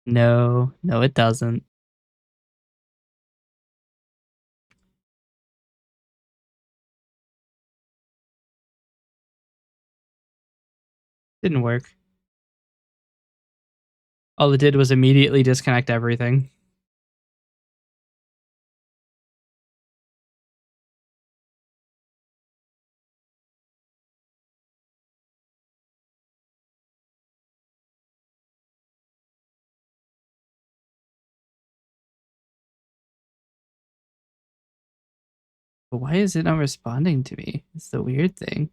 No, no, it doesn't. Didn't work. All it did was immediately disconnect everything. But why is it not responding to me? It's the weird thing.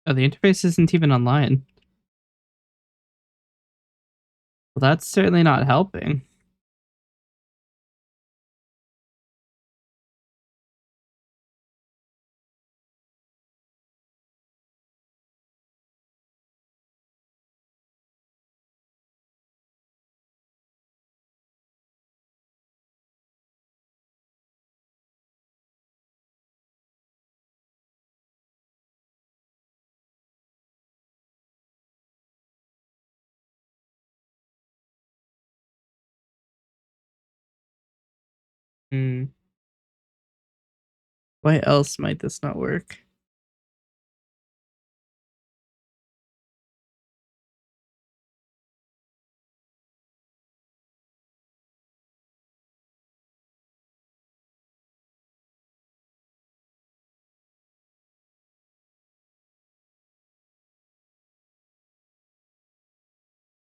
Oh, the interface isn't even online. Well, that's certainly not helping. Hmm. Why else might this not work?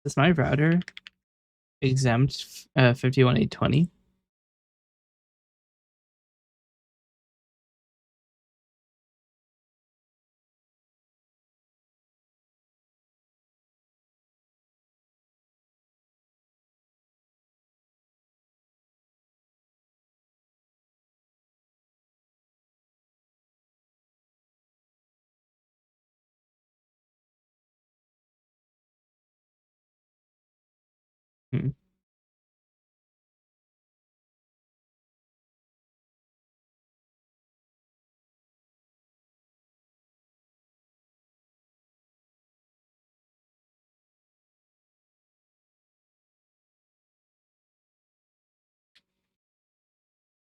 Is my router exempt 51820? Hmm.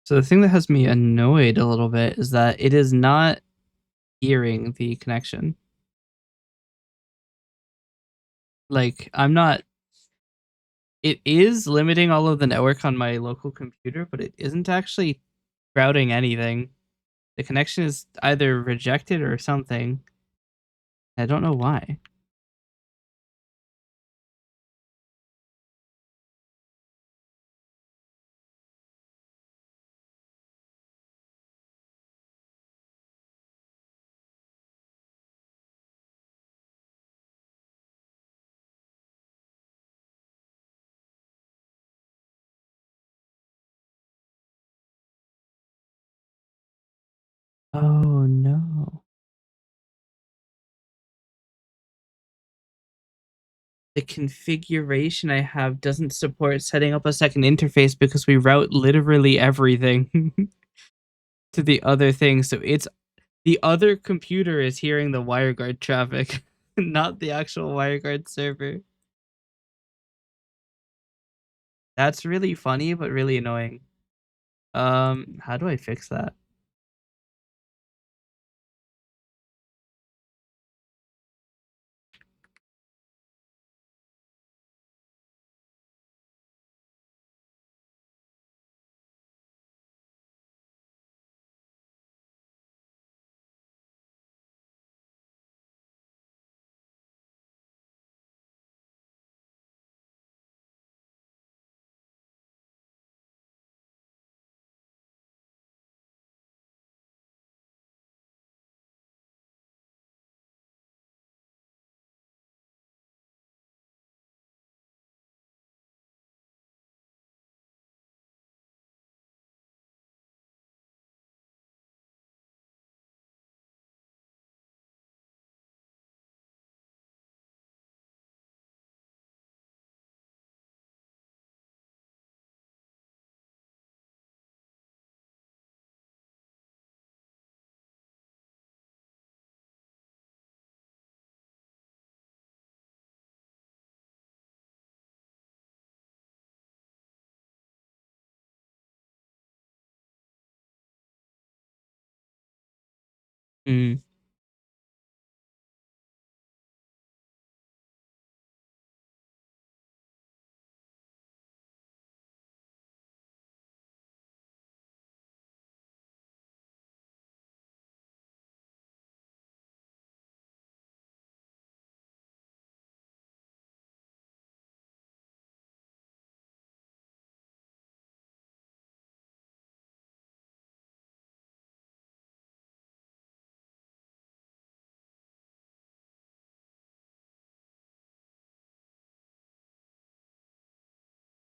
So the thing that has me annoyed a little bit is that it is not hearing the connection. Like, I'm not. It is limiting all of the network on my local computer, but it isn't actually routing anything. The connection is either rejected or something. I don't know why. Oh no. The configuration I have doesn't support setting up a second interface because we route literally everything to the other thing. So it's the other computer is hearing the WireGuard traffic, not the actual WireGuard server. That's really funny, but really annoying. How do I fix that? Mm.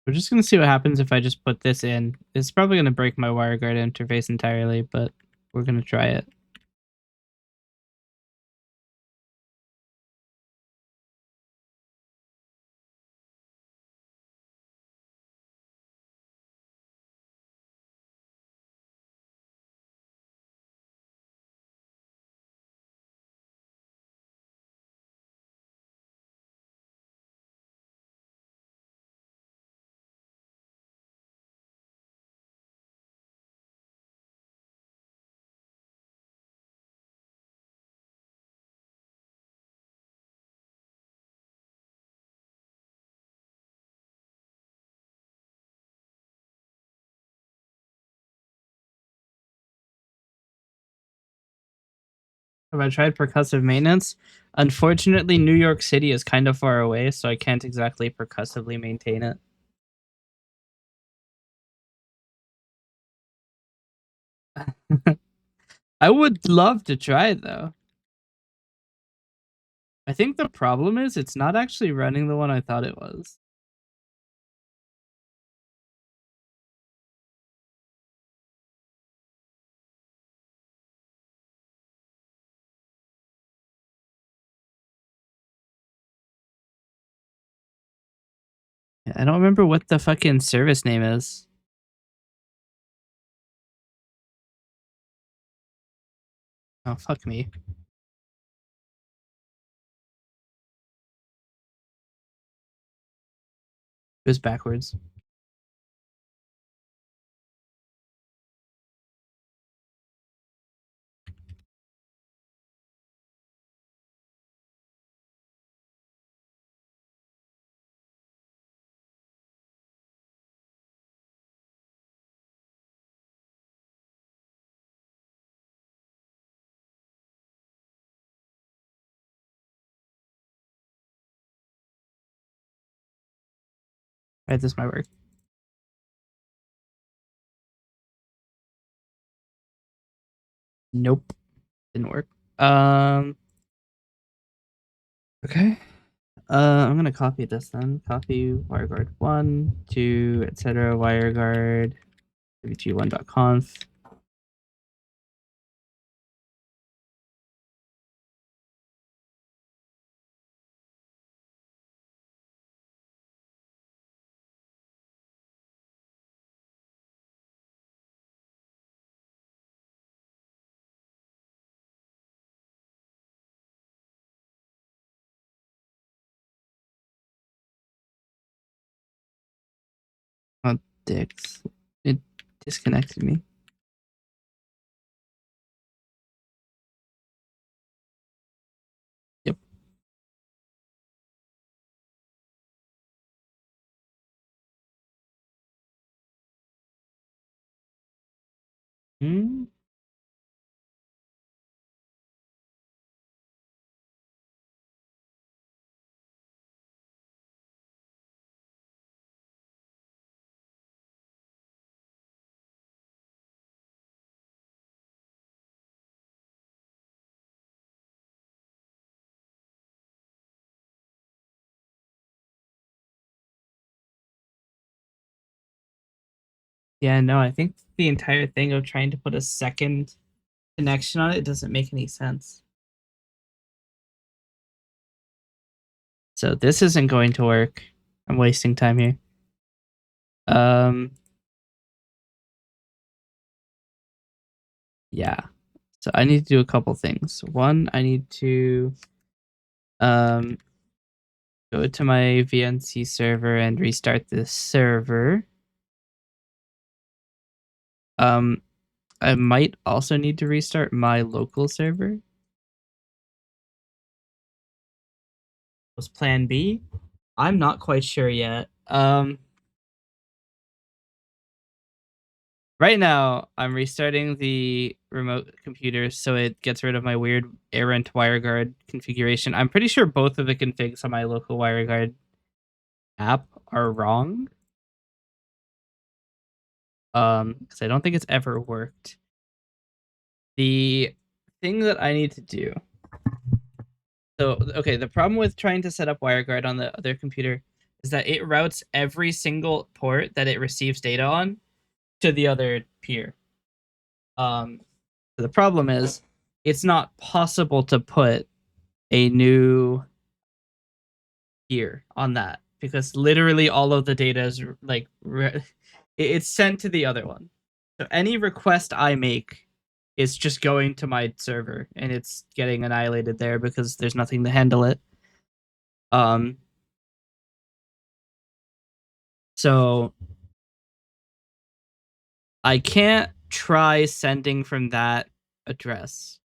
We're just gonna see what happens if I just put this in. It's probably gonna break my WireGuard interface entirely, but we're gonna try it. Have I tried percussive maintenance? Unfortunately, New York City is kind of far away, so I can't exactly percussively maintain it. I would love to try it though. I think the problem is it's not actually running the one I thought it was. I don't remember what the fucking service name is. Oh, fuck me. It was backwards. Right, this might work. Nope. Didn't work. Okay. I'm gonna copy this then. Copy WireGuard 1, 2, etc. WireGuard vt1.conf. Oh, dicks. It disconnected me. Yep. Hmm. Yeah, no, I think the entire thing of trying to put a second connection on it doesn't make any sense. So this isn't going to work. I'm wasting time here. Um, yeah. So I need to do a couple things. One, I need to um go to my VNC server and restart this server. Um, I might also need to restart my local server. Was plan B? I'm not quite sure yet. Right now, I'm restarting the remote computer so it gets rid of my weird errant WireGuard configuration. I'm pretty sure both of the configs on my local WireGuard app are wrong. Because I don't think it's ever worked. The thing that I need to do. So, okay, the problem with trying to set up WireGuard on the other computer is that it routes every single port that it receives data on to the other peer. The problem is it's not possible to put a new peer on that because literally all of the data is like it's sent to the other one. So any request I make is just going to my server and it's getting annihilated there because there's nothing to handle it. So I can't try sending from that address.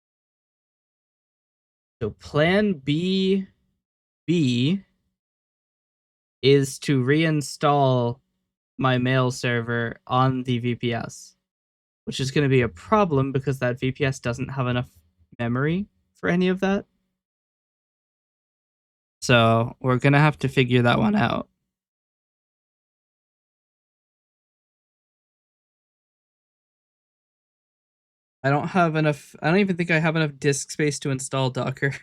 So plan B is to reinstall my mail server on the VPS, which is going to be a problem because that VPS doesn't have enough memory for any of that. So we're going to have to figure that one out. I don't even think I have enough disk space to install Docker.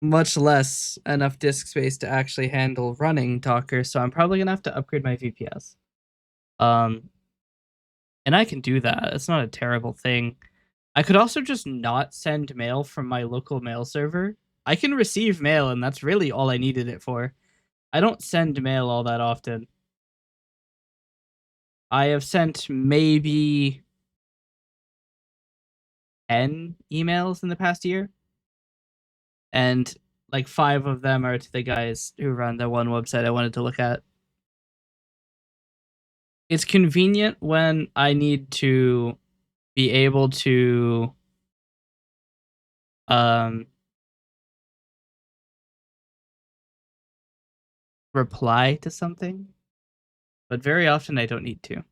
Much less enough disk space to actually handle running Docker, so I'm probably gonna have to upgrade my VPS. And I can do that. It's not a terrible thing. I could also just not send mail from my local mail server. I can receive mail, and that's really all I needed it for. I don't send mail all that often. I have sent maybe 10 emails in the past year, and like 5 of them are to the guys who run the one website I wanted to look at. It's convenient when I need to be able to reply to something, but very often I don't need to.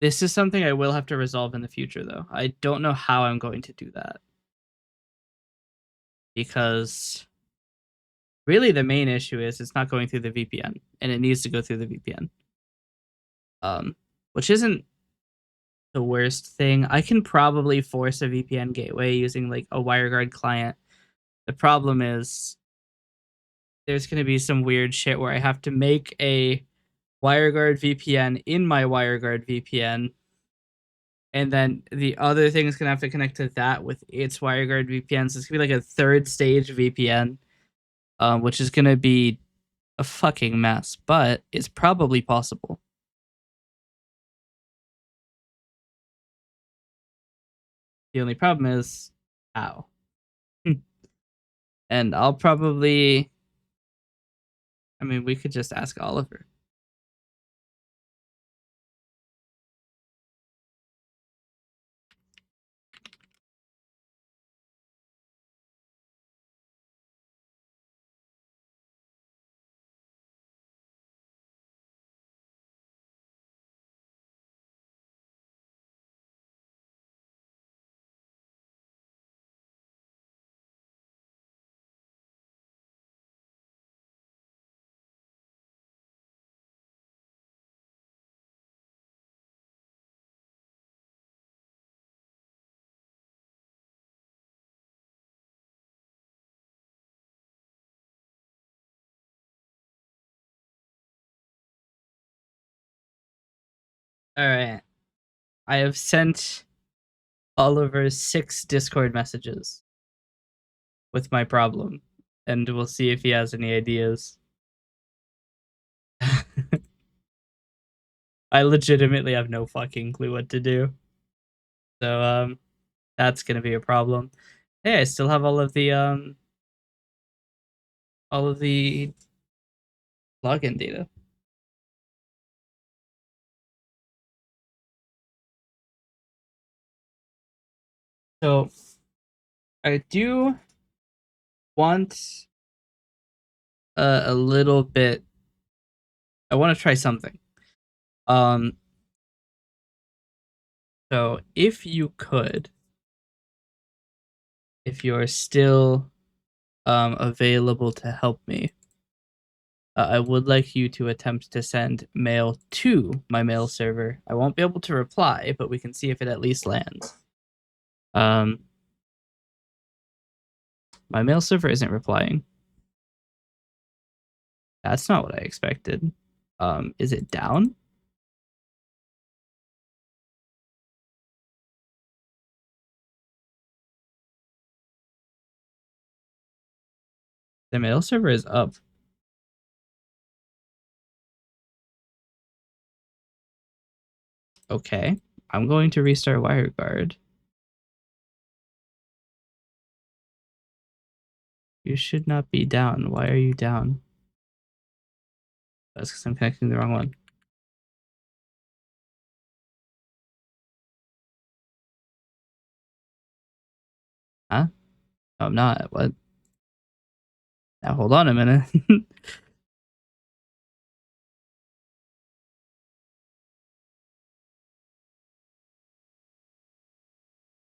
This is something I will have to resolve in the future, though. I don't know how I'm going to do that. Because really the main issue is it's not going through the VPN, and it needs to go through the VPN. Which isn't the worst thing. I can probably force a VPN gateway using like a WireGuard client. The problem is there's going to be some weird shit where I have to make a WireGuard VPN in my WireGuard VPN, and then the other thing is going to have to connect to that with its WireGuard VPN. So it's going to be like a third stage VPN, which is going to be a fucking mess, but it's probably possible. The only problem is how. And I'll probably, I mean, we could just ask Oliver. All right. I have sent Oliver 6 Discord messages with my problem, and we'll see if he has any ideas. I legitimately have no fucking clue what to do. So that's gonna be a problem. Hey, I still have all of the login data. So I do want a little bit. I want to try something. Um, so if you're still available to help me, I would like you to attempt to send mail to my mail server. I won't be able to reply, but we can see if it at least lands. My mail server isn't replying. That's not what I expected. Is it down? The mail server is up. Okay. I'm going to restart WireGuard. You should not be down. Why are you down? That's because I'm connecting the wrong one. Huh? No, I'm not. What? Now hold on a minute.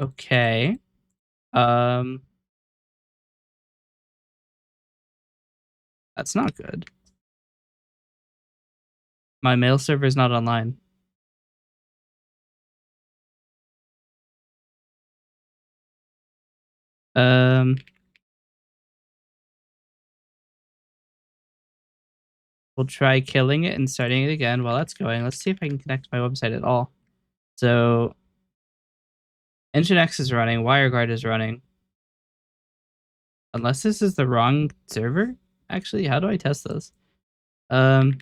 Okay. Um, that's not good. My mail server is not online. Um, we'll try killing it and starting it again while that's going. Let's see if I can connect to my website at all. So, Nginx is running, WireGuard is running. Unless this is the wrong server? Actually, how do I test this? Um,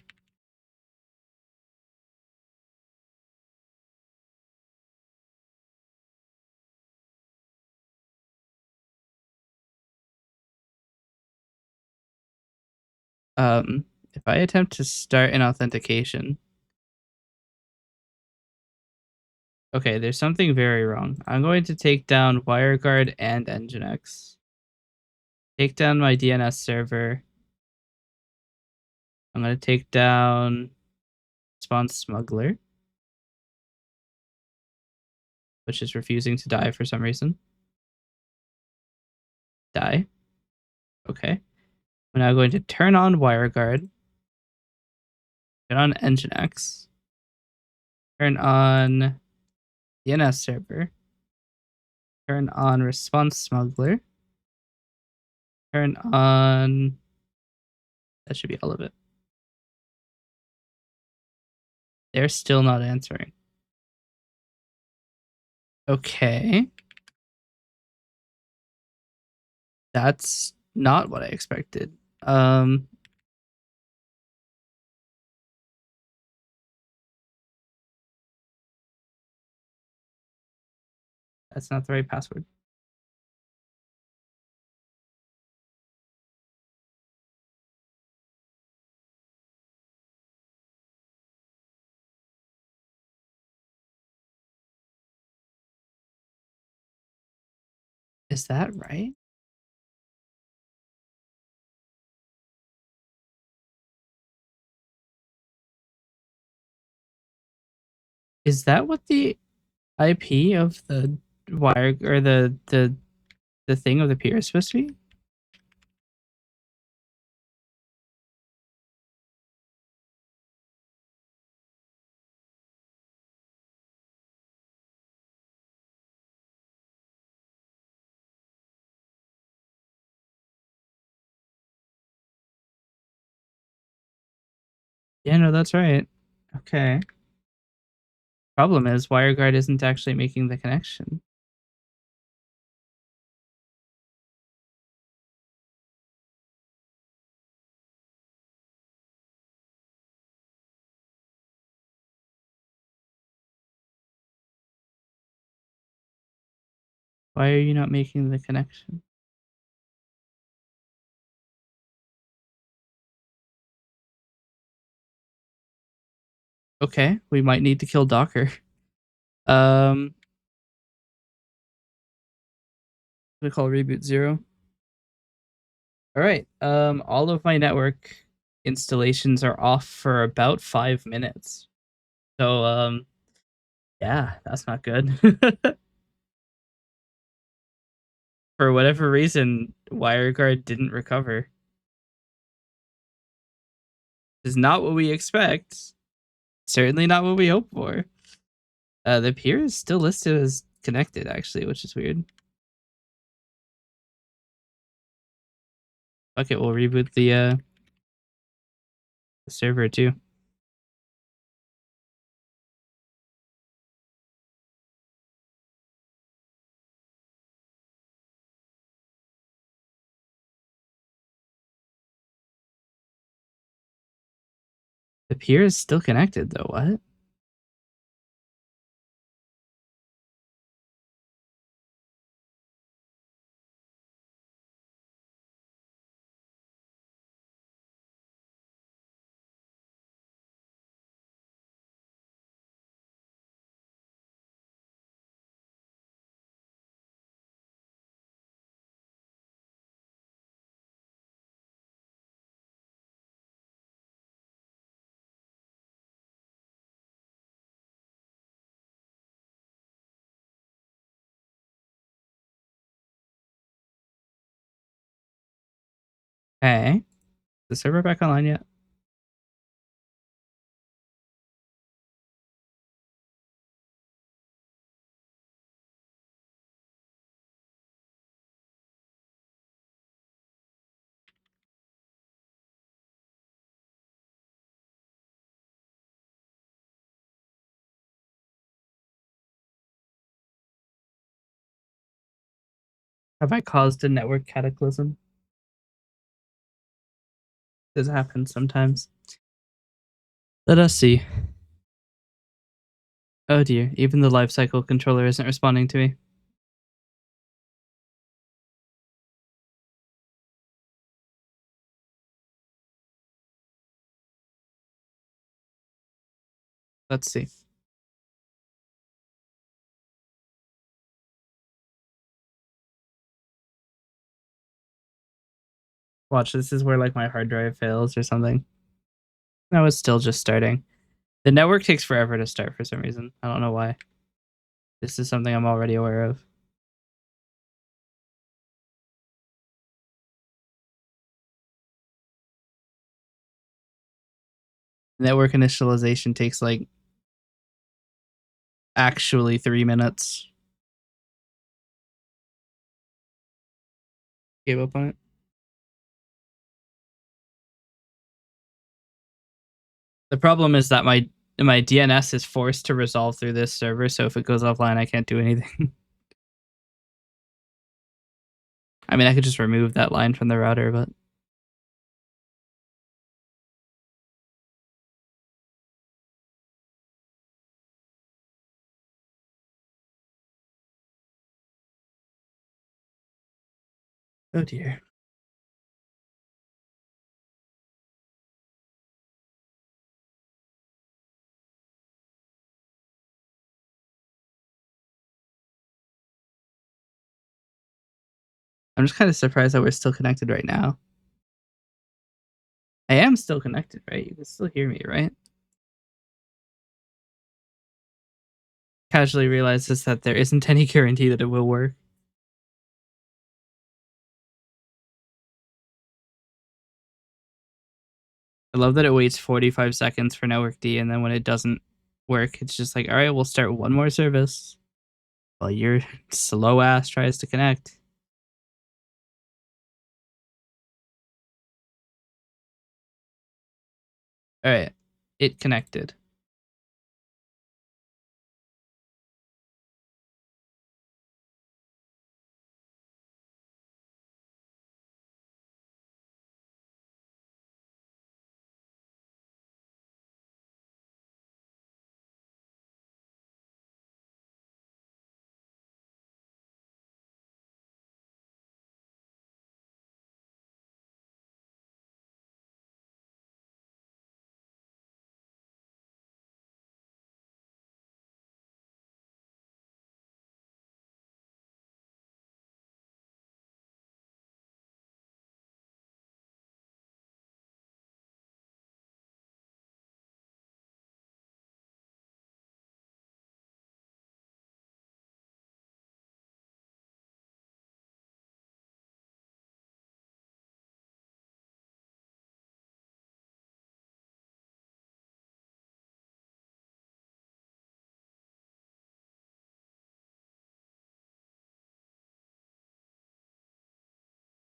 if I attempt to start an authentication. Okay, there's something very wrong. I'm going to take down WireGuard and Nginx. Take down my DNS server. I'm going to take down Spawn Smuggler, which is refusing to die for some reason. Die. Okay. I'm now going to turn on WireGuard, turn on Nginx, turn on DNS server, turn on Response Smuggler, turn on. That should be all of it. They're still not answering. Okay. That's not what I expected. That's not the right password. Is that right? Is that what the IP of the wire or the thing of the peer is supposed to be? Yeah, no, that's right. Okay. Problem is, WireGuard isn't actually making the connection. Why are you not making the connection? Okay, we might need to kill Docker. Um, We call reboot 0. All right. All of my network installations are off for about 5 minutes. So yeah, that's not good. For whatever reason, WireGuard didn't recover. This is not what we expect. Certainly not what we hope for. The peer is still listed as connected, actually, which is weird. Okay, we'll reboot the server too. The peer is still connected, though. What? Hey, the server back online yet? Have I caused a network cataclysm? This happens sometimes. Let us see. Oh dear, even the lifecycle controller isn't responding to me. Let's see. Watch, this is where like my hard drive fails or something. No, it's still just starting. The network takes forever to start for some reason. I don't know why. This is something I'm already aware of. Network initialization takes like actually 3 minutes. Gave up on it. The problem is that my DNS is forced to resolve through this server, so if it goes offline, I can't do anything. I mean, I could just remove that line from the router, but oh dear. I'm just kind of surprised that we're still connected right now. I am still connected, right? You can still hear me, right? Casually realizes that there isn't any guarantee that it will work. I love that it waits 45 seconds for network D, and then when it doesn't work, it's just like, all right, we'll start one more service while your slow ass tries to connect. All right, it connected.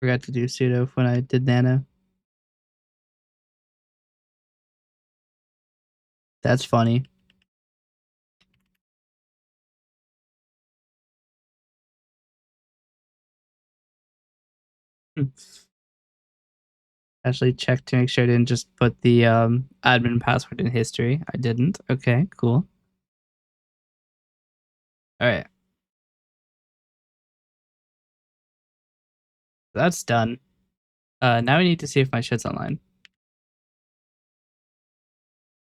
Forgot to do sudo when I did nano. That's funny. Hmm. Actually checked to make sure I didn't just put the admin password in history. I didn't. Okay, cool. All right. That's done. Now we need to see if my shit's online.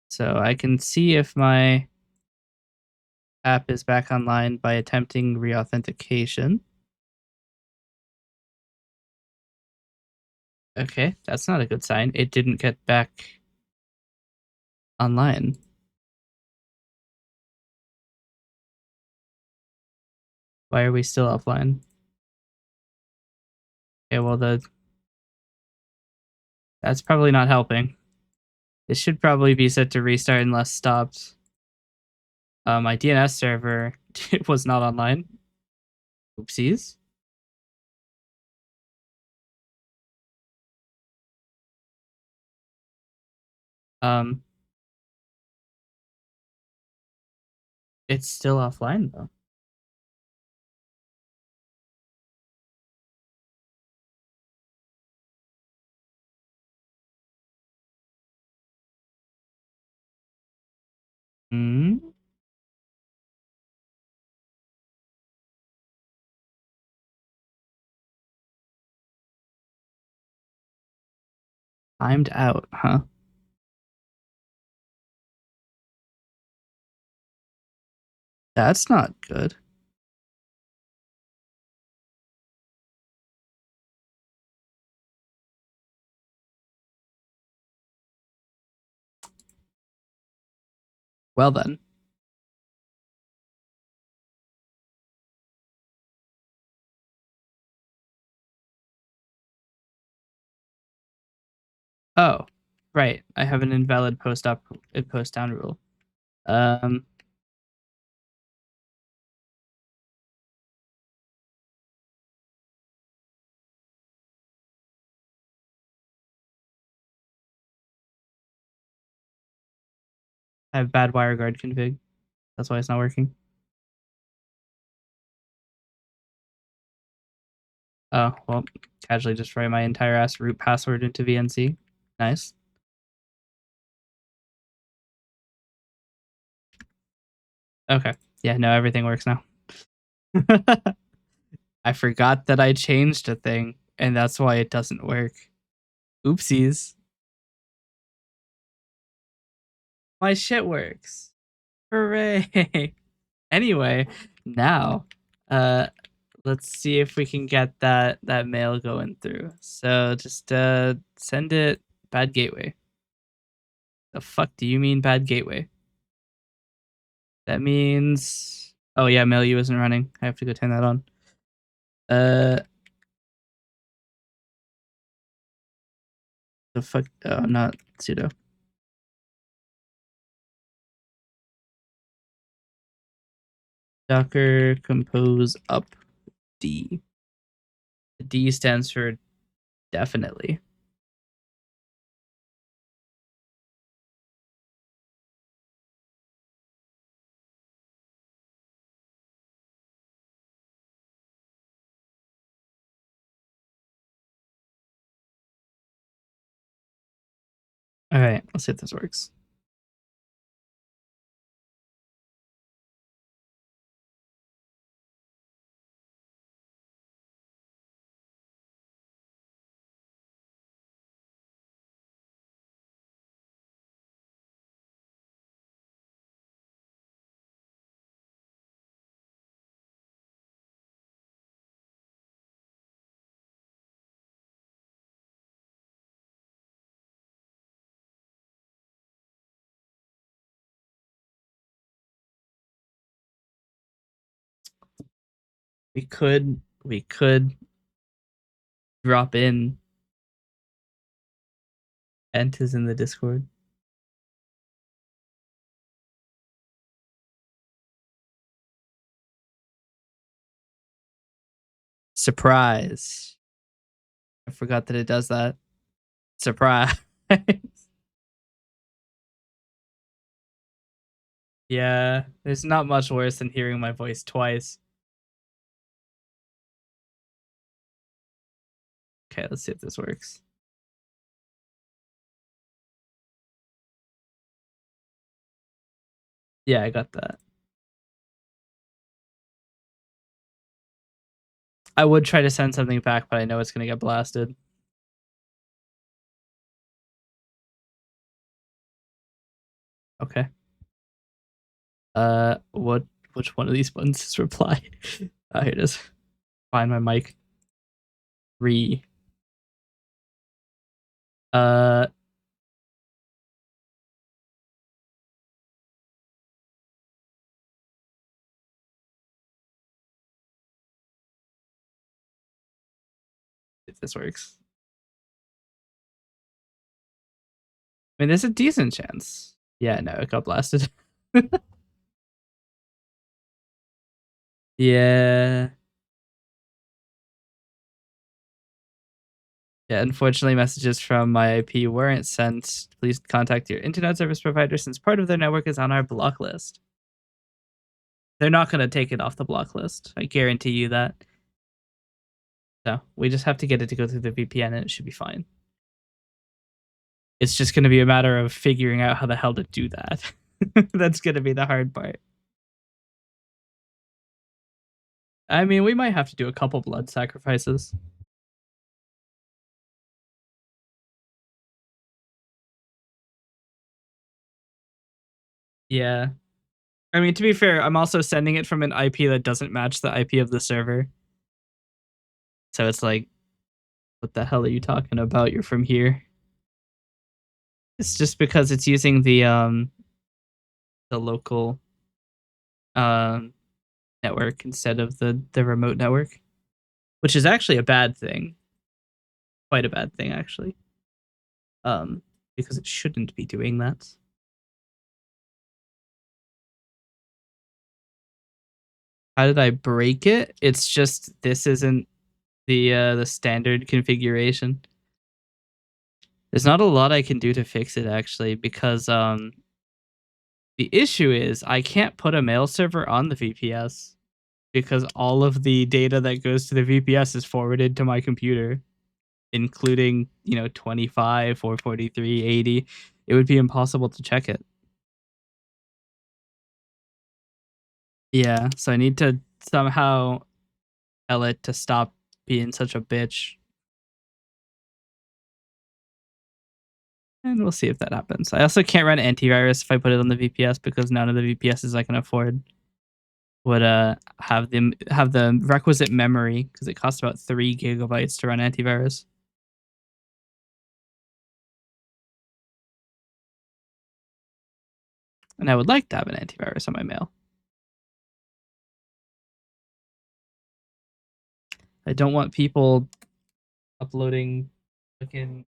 So I can see if my app is back online by attempting reauthentication. Okay, that's not a good sign. It didn't get back online. Why are we still offline? Okay, well that's probably not helping. It should probably be set to restart unless stopped. My DNS server was not online. Oopsies. Um, it's still offline though. Hmm. Timed out, huh? That's not good. Well then. Oh, right. I have an invalid post up post down rule. Um, I have bad WireGuard config. That's why it's not working. Oh, well, casually just write my entire ass root password into VNC. Nice. Okay. Yeah, no, everything works now. I forgot that I changed a thing, and that's why it doesn't work. Oopsies. My shit works. Hooray. Anyway, now, uh, let's see if we can get that mail going through. So just send it bad gateway. The fuck do you mean bad gateway? That means oh yeah, mail you isn't running. I have to go turn that on. Uh the fuck oh not sudo. Docker compose up D. The D stands for definitely. All right, let's see if this works. We could drop in Ent is in the Discord. Surprise. I forgot that it does that. Surprise. Yeah, there's not much worse than hearing my voice twice. Okay, let's see if this works. Yeah, I got that. I would try to send something back, but I know it's gonna get blasted. Okay. What? Which one of these buttons is reply? Oh, here it is. Find my mic. Re. Uh, if this works. I mean, there's a decent chance. Yeah, no, it got blasted. Yeah. Yeah, unfortunately, messages from my IP weren't sent. Please contact your internet service provider since part of their network is on our block list. They're not going to take it off the block list. I guarantee you that. So we just have to get it to go through the VPN and it should be fine. It's just going to be a matter of figuring out how the hell to do that. That's going to be the hard part. I mean, we might have to do a couple blood sacrifices. Yeah. I mean, to be fair, I'm also sending it from an IP that doesn't match the IP of the server. So it's like, what the hell are you talking about? You're from here. It's just because it's using the local um network instead of the remote network, which is actually a bad thing. Quite a bad thing actually. Because it shouldn't be doing that. How did I break it? It's just this isn't the standard configuration. There's not a lot I can do to fix it actually because the issue is I can't put a mail server on the VPS because all of the data that goes to the VPS is forwarded to my computer, including, 25 or 43, 80. It would be impossible to check it. Yeah, so I need to somehow tell it to stop being such a bitch. And we'll see if that happens. I also can't run antivirus if I put it on the VPS because none of the VPSs I can afford would have the requisite memory because it costs about 3 gigabytes to run antivirus. And I would like to have an antivirus on my mail. I don't want people uploading fucking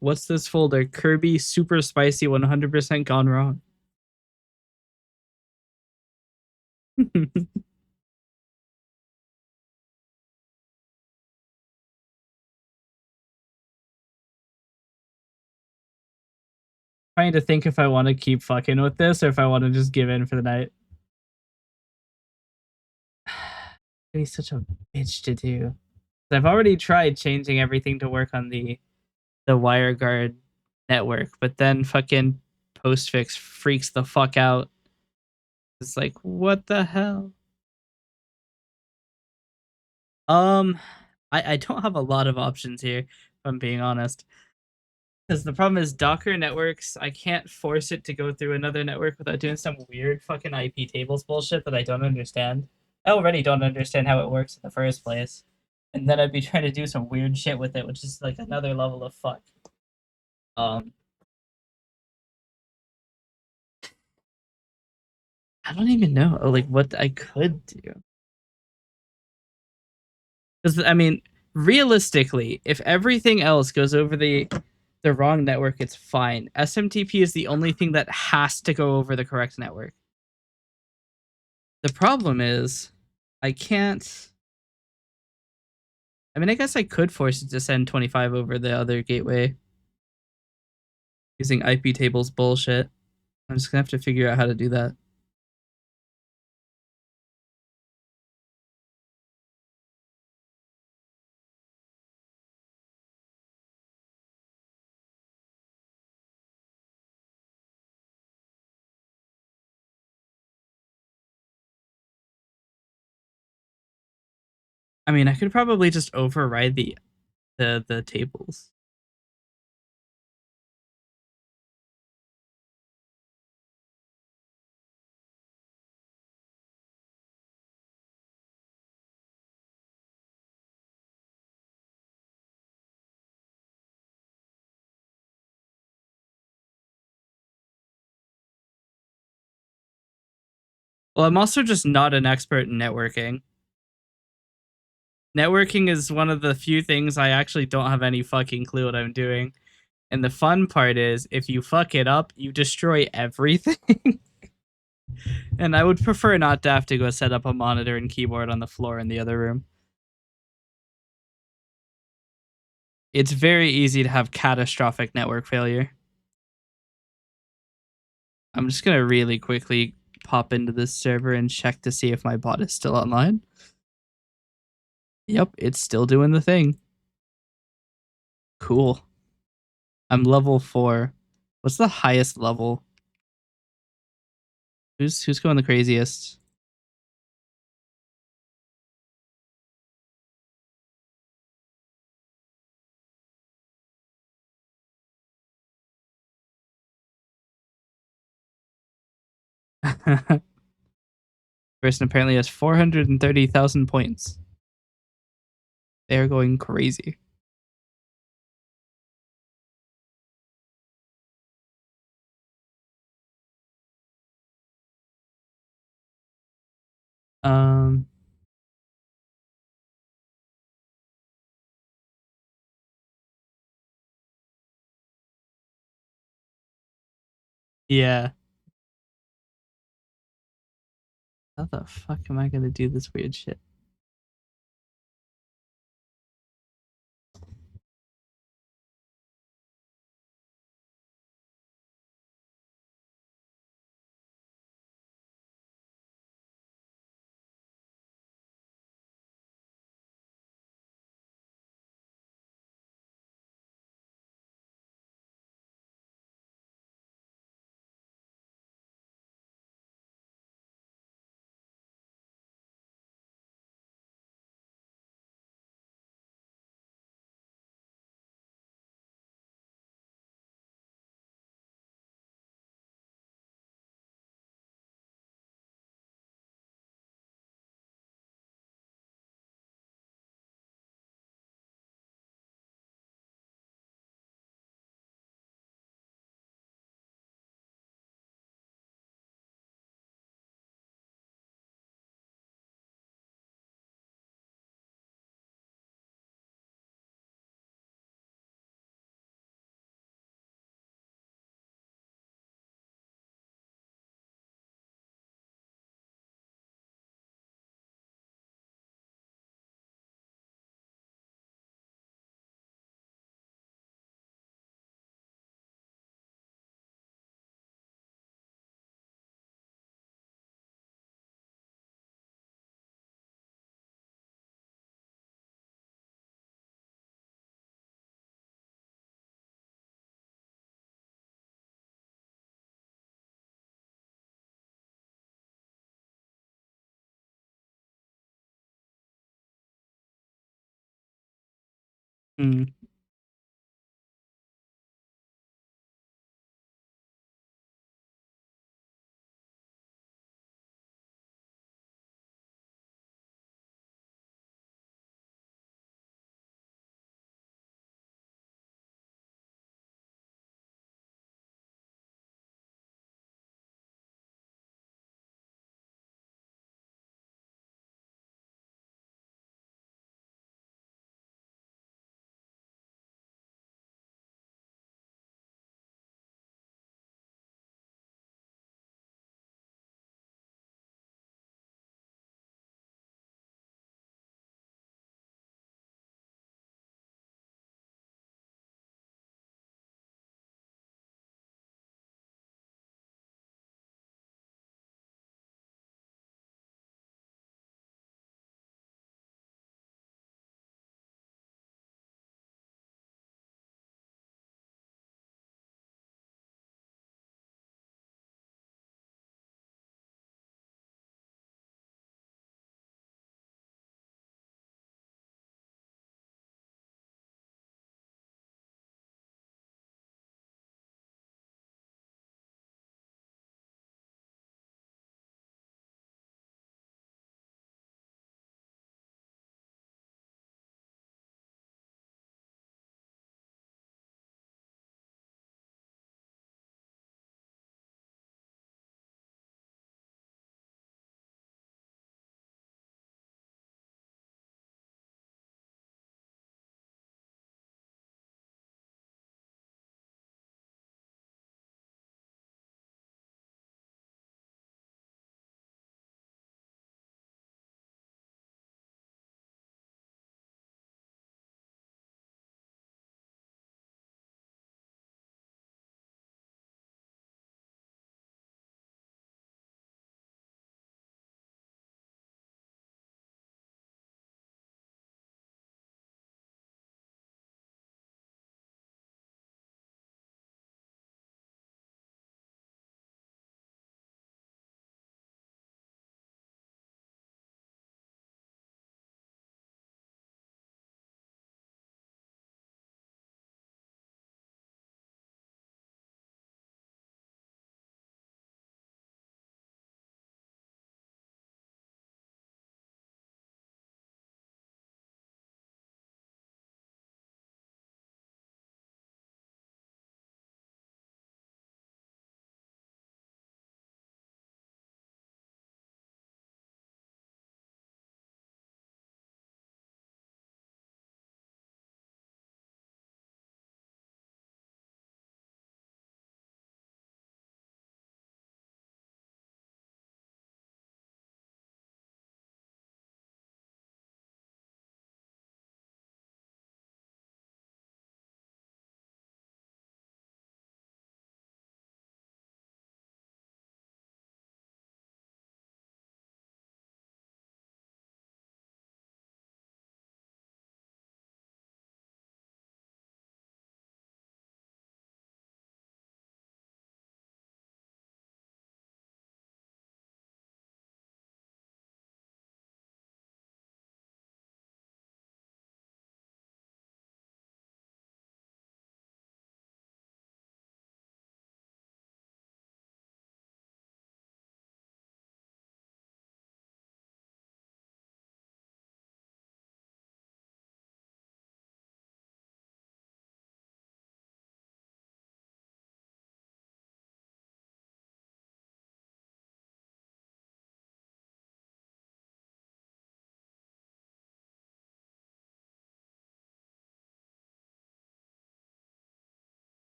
What's this folder? Kirby super spicy 100% gone wrong. Trying to think if I want to keep fucking with this or if I want to just give in for the night. He's such a bitch to do. I've already tried changing everything to work on the WireGuard network, but then fucking Postfix freaks the fuck out. It's like, what the hell? Um, I don't have a lot of options here, if I'm being honest. Because the problem is Docker networks, I can't force it to go through another network without doing some weird fucking IP tables bullshit that I don't understand. I already don't understand how it works in the first place. And then I'd be trying to do some weird shit with it, which is like another level of fuck. Um, I don't even know like what I could do. Because I mean, realistically, if everything else goes over the wrong network, it's fine. SMTP is the only thing that has to go over the correct network. The problem is, I can't. I mean, I guess I could force it to send 25 over the other gateway using IP tables bullshit. I'm just gonna have to figure out how to do that. I mean, I could probably just override the tables. Well, I'm also just not an expert in networking. Networking is one of the few things I actually don't have any fucking clue what I'm doing. And the fun part is, if you fuck it up, you destroy everything. And I would prefer not to have to go set up a monitor and keyboard on the floor in the other room. It's very easy to have catastrophic network failure. I'm just gonna really quickly pop into this server and check to see if my bot is still online. Yep, it's still doing the thing. Cool. I'm level 4. What's the highest level? Who's going the craziest? Person apparently has 430,000 points. They're going crazy. Um, yeah. How the fuck am I gonna do this weird shit? Hmm.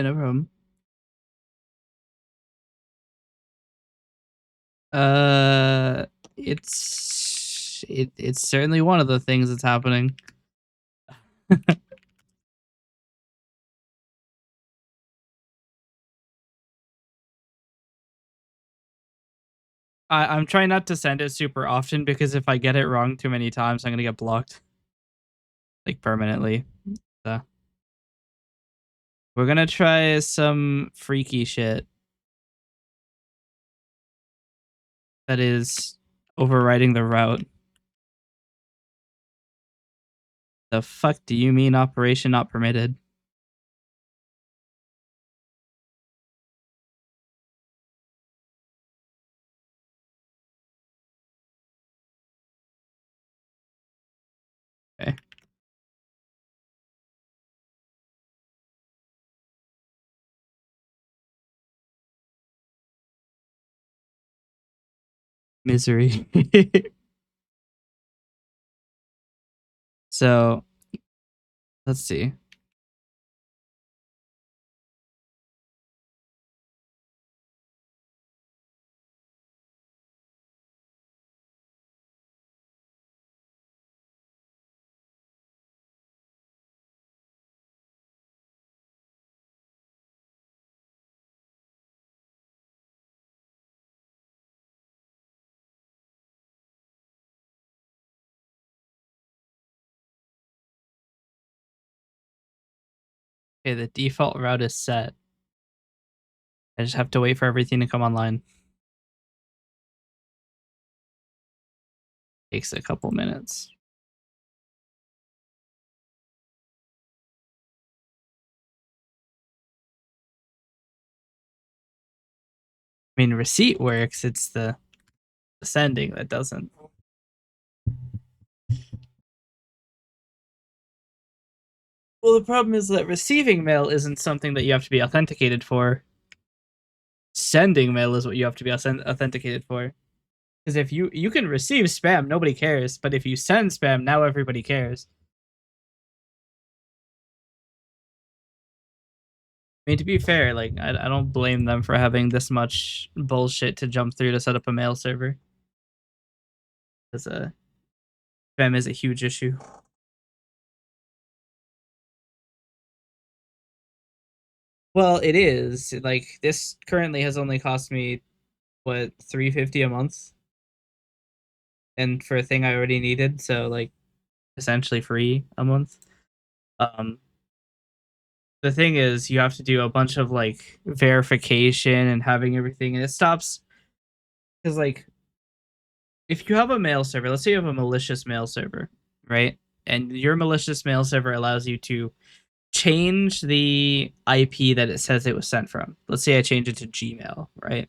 No problem. It's certainly one of the things that's happening. I'm trying not to send it super often because if I get it wrong too many times, I'm gonna get blocked, like permanently. So we're gonna try some freaky shit that is overriding the route. The fuck do you mean operation not permitted? Okay. Misery. So let's see. Okay, the default route is set. I just have to wait for everything to come online. Takes a couple minutes. I mean, receipt works. It's the sending that doesn't. Well, the problem is that receiving mail isn't something that you have to be authenticated for. Sending mail is what you have to be authenticated for. Because if you can receive spam, nobody cares. But if you send spam, now everybody cares. I mean, to be fair, like I don't blame them for having this much bullshit to jump through to set up a mail server. Because spam is a huge issue. Well, it is. Like this currently has only cost me what $350 a month, and for a thing I already needed, so like essentially free a month. Um, the thing is, you have to do a bunch of like verification and having everything, and it stops because like if you have a mail server, let's say you have a malicious mail server, right? And your malicious mail server allows you to change the IP that it says it was sent from. Let's say I change it to Gmail, right?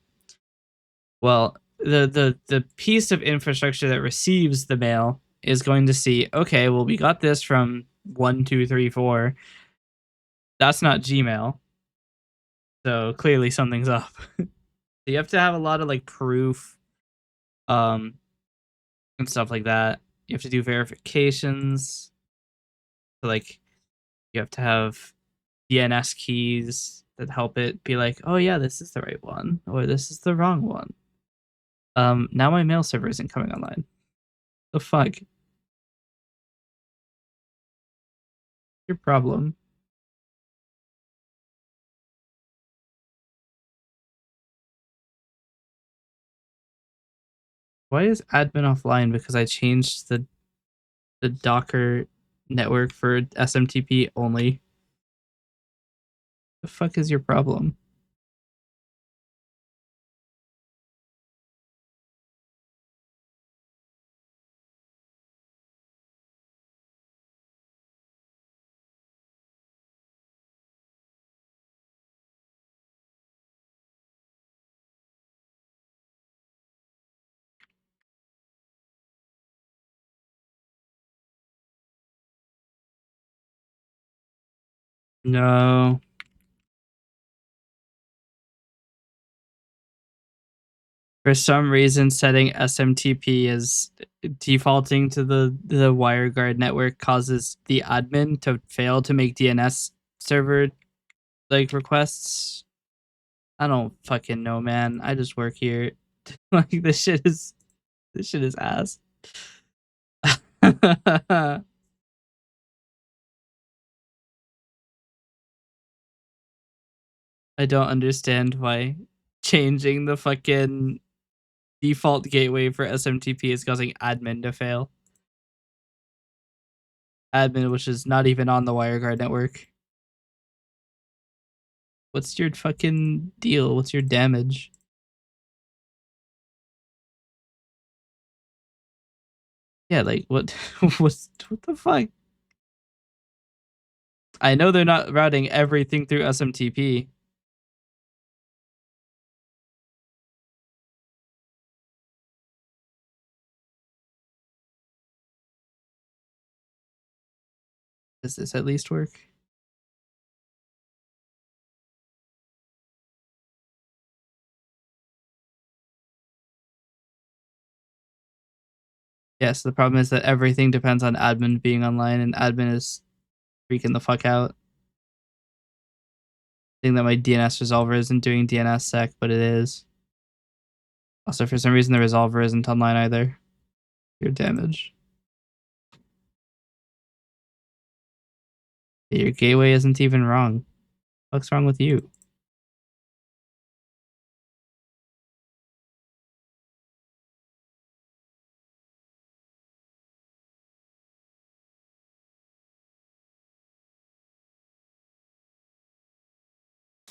Well, the piece of infrastructure that receives the mail is going to see, okay, well, we got this from 1234. That's not Gmail. So clearly something's up. You have to have a lot of like proof um and stuff like that. You have to do verifications. So, like you have to have DNS keys that help it be like, oh yeah, this is the right one, or this is the wrong one. Now my mail server isn't coming online. The fuck? Your problem. Why is admin offline? Because I changed the Docker network for SMTP only. The fuck is your problem? No. For some reason, setting SMTP as defaulting to the WireGuard network causes the admin to fail to make DNS server like requests. I don't fucking know, man. I just work here. Like this shit is ass. I don't understand why changing the fucking default gateway for SMTP is causing admin to fail. Admin, which is not even on the WireGuard network. What's your fucking deal? What's your damage? Yeah, like what? what the fuck? I know they're not routing everything through SMTP. Does this at least work? Yes, the problem is that everything depends on admin being online, and admin is freaking the fuck out. Saying that my DNS resolver isn't doing DNS sec, but it is. Also, for some reason, the resolver isn't online either. Your damage. Your gateway isn't even wrong. What's wrong with you?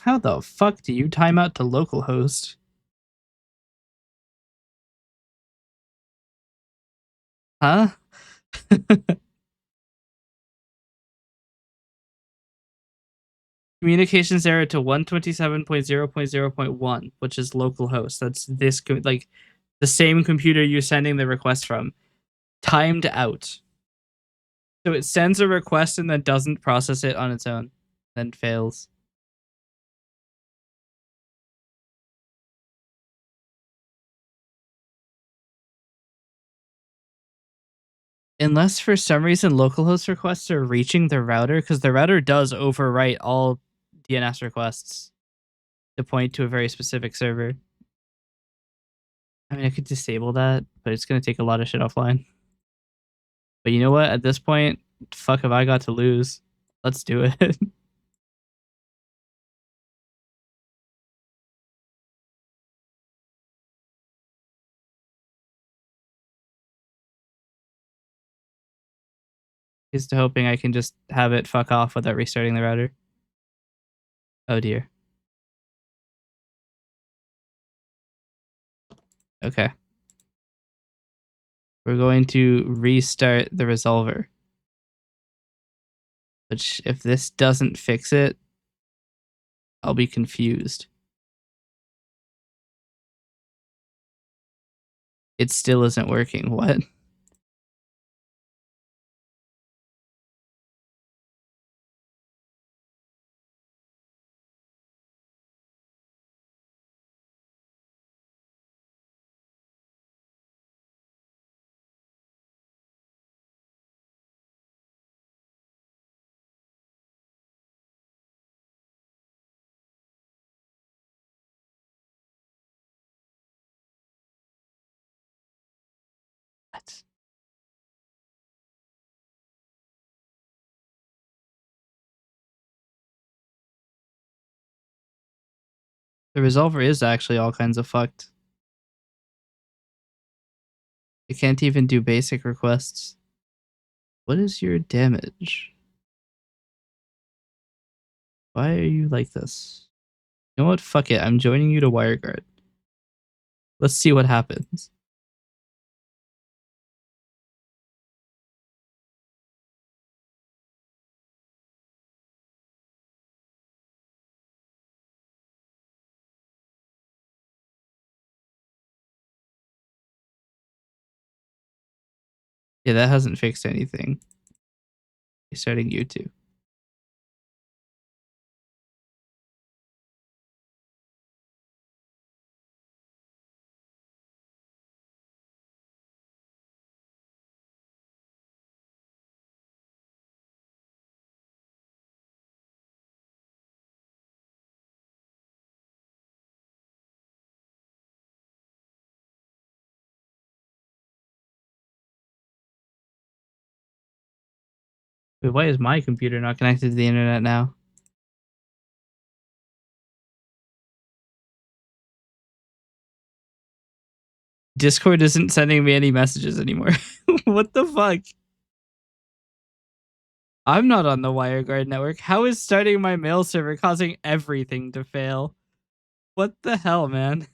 How the fuck do you time out to localhost? Huh? Communications error to 127.0.0.1, which is localhost. That's this, like, the same computer you're sending the request from. Timed out. So it sends a request and then doesn't process it on its own. Then fails. Unless for some reason localhost requests are reaching the router, because the router does overwrite all DNS requests to point to a very specific server. I mean, I could disable that, but it's going to take a lot of shit offline. But you know what? At this point, fuck have I got to lose. Let's do it. Here's to hoping I can just have it fuck off without restarting the router. Oh dear. Okay. We're going to restart the resolver. Which, if this doesn't fix it, I'll be confused. It still isn't working. What? What? The resolver is actually all kinds of fucked. It can't even do basic requests. What is your damage? Why are you like this? You know what? Fuck it. I'm joining you to WireGuard. Let's see what happens. Yeah, that hasn't fixed anything. Starting YouTube. Wait, why is my computer not connected to the internet now? Discord isn't sending me any messages anymore. What the fuck? I'm not on the WireGuard network. How is starting my mail server causing everything to fail? What the hell, man?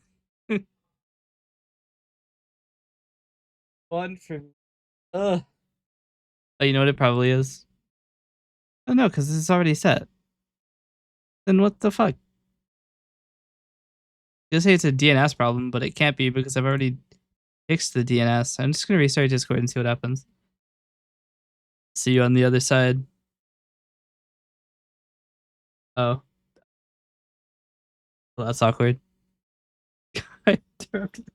One for ugh. Oh, you know what it probably is? Oh no, because this is already set. Then what the fuck? You'll say it's a DNS problem, but it can't be because I've already fixed the DNS. I'm just gonna restart Discord and see what happens. See you on the other side. Oh, well, that's awkward. I interrupted.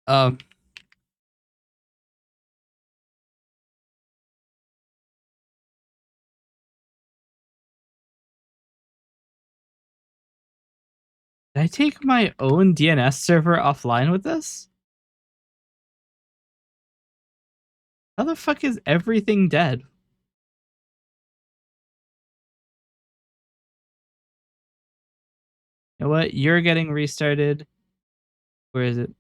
Um, did I take my own DNS server offline with this? How the fuck is everything dead? You know what? You're getting restarted. Where is it?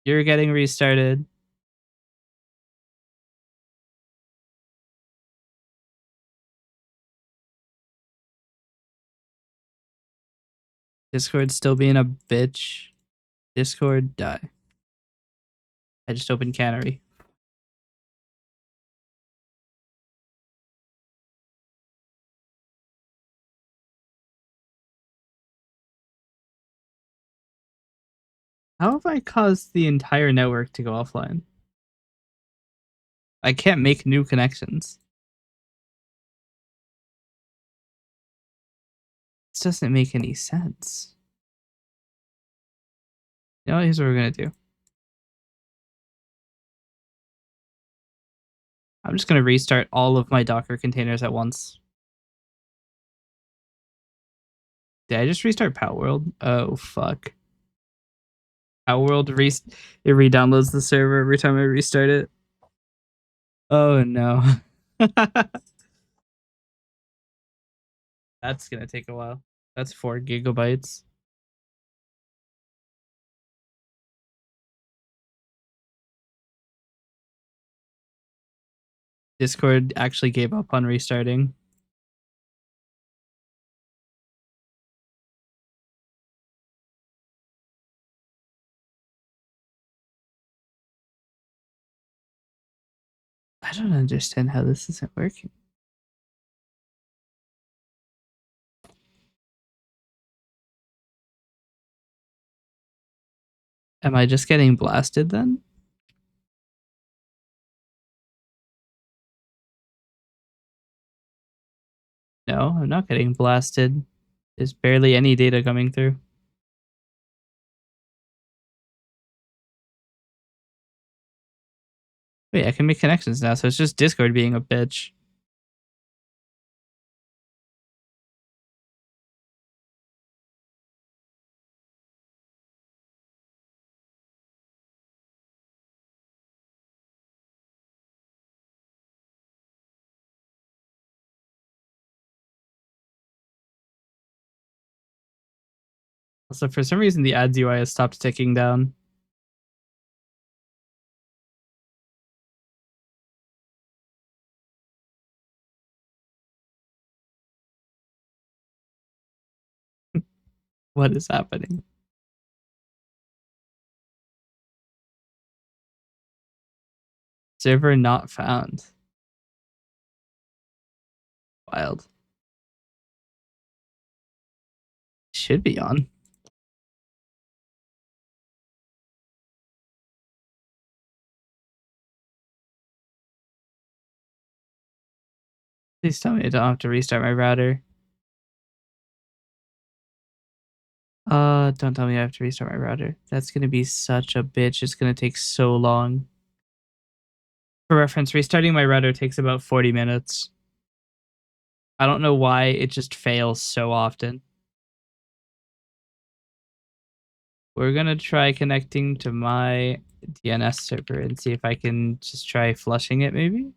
You're getting restarted. Discord still being a bitch. Discord, die. I just opened Cannery. How have I caused the entire network to go offline? I can't make new connections. This doesn't make any sense. You know, here's what we're gonna do. I'm just gonna restart all of my Docker containers at once. Did I just restart Power World? Oh fuck. Power World it re-downloads the server every time I restart it. Oh no. That's gonna take a while. That's 4 gigabytes. Discord actually gave up on restarting. I don't understand how this isn't working. Am I just getting blasted then? No, I'm not getting blasted. There's barely any data coming through. Wait, I can make connections now, so it's just Discord being a bitch. Also, for some reason, the ads UI has stopped ticking down. What is happening? Server not found. Wild. Should be on. Please tell me I don't have to restart my router. Don't tell me I have to restart my router. That's gonna be such a bitch. It's gonna take so long. For reference, restarting my router takes about 40 minutes. I don't know why it just fails so often. We're gonna try connecting to my DNS server and see if I can just try flushing it, maybe.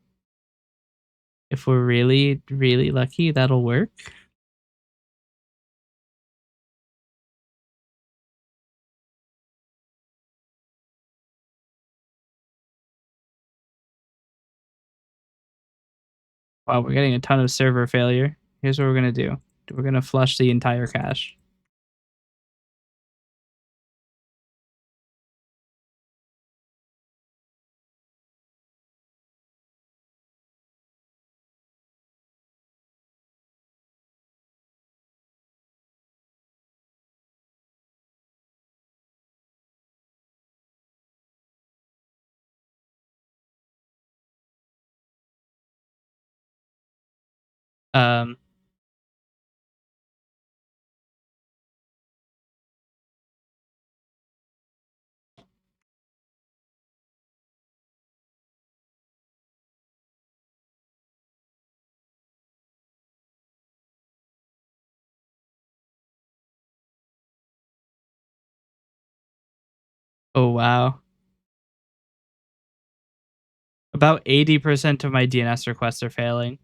If we're really, really lucky, that'll work. Wow, we're getting a ton of server failure. Here's what we're gonna do. We're gonna flush the entire cache. Um, oh wow. About 80% of my DNS requests are failing.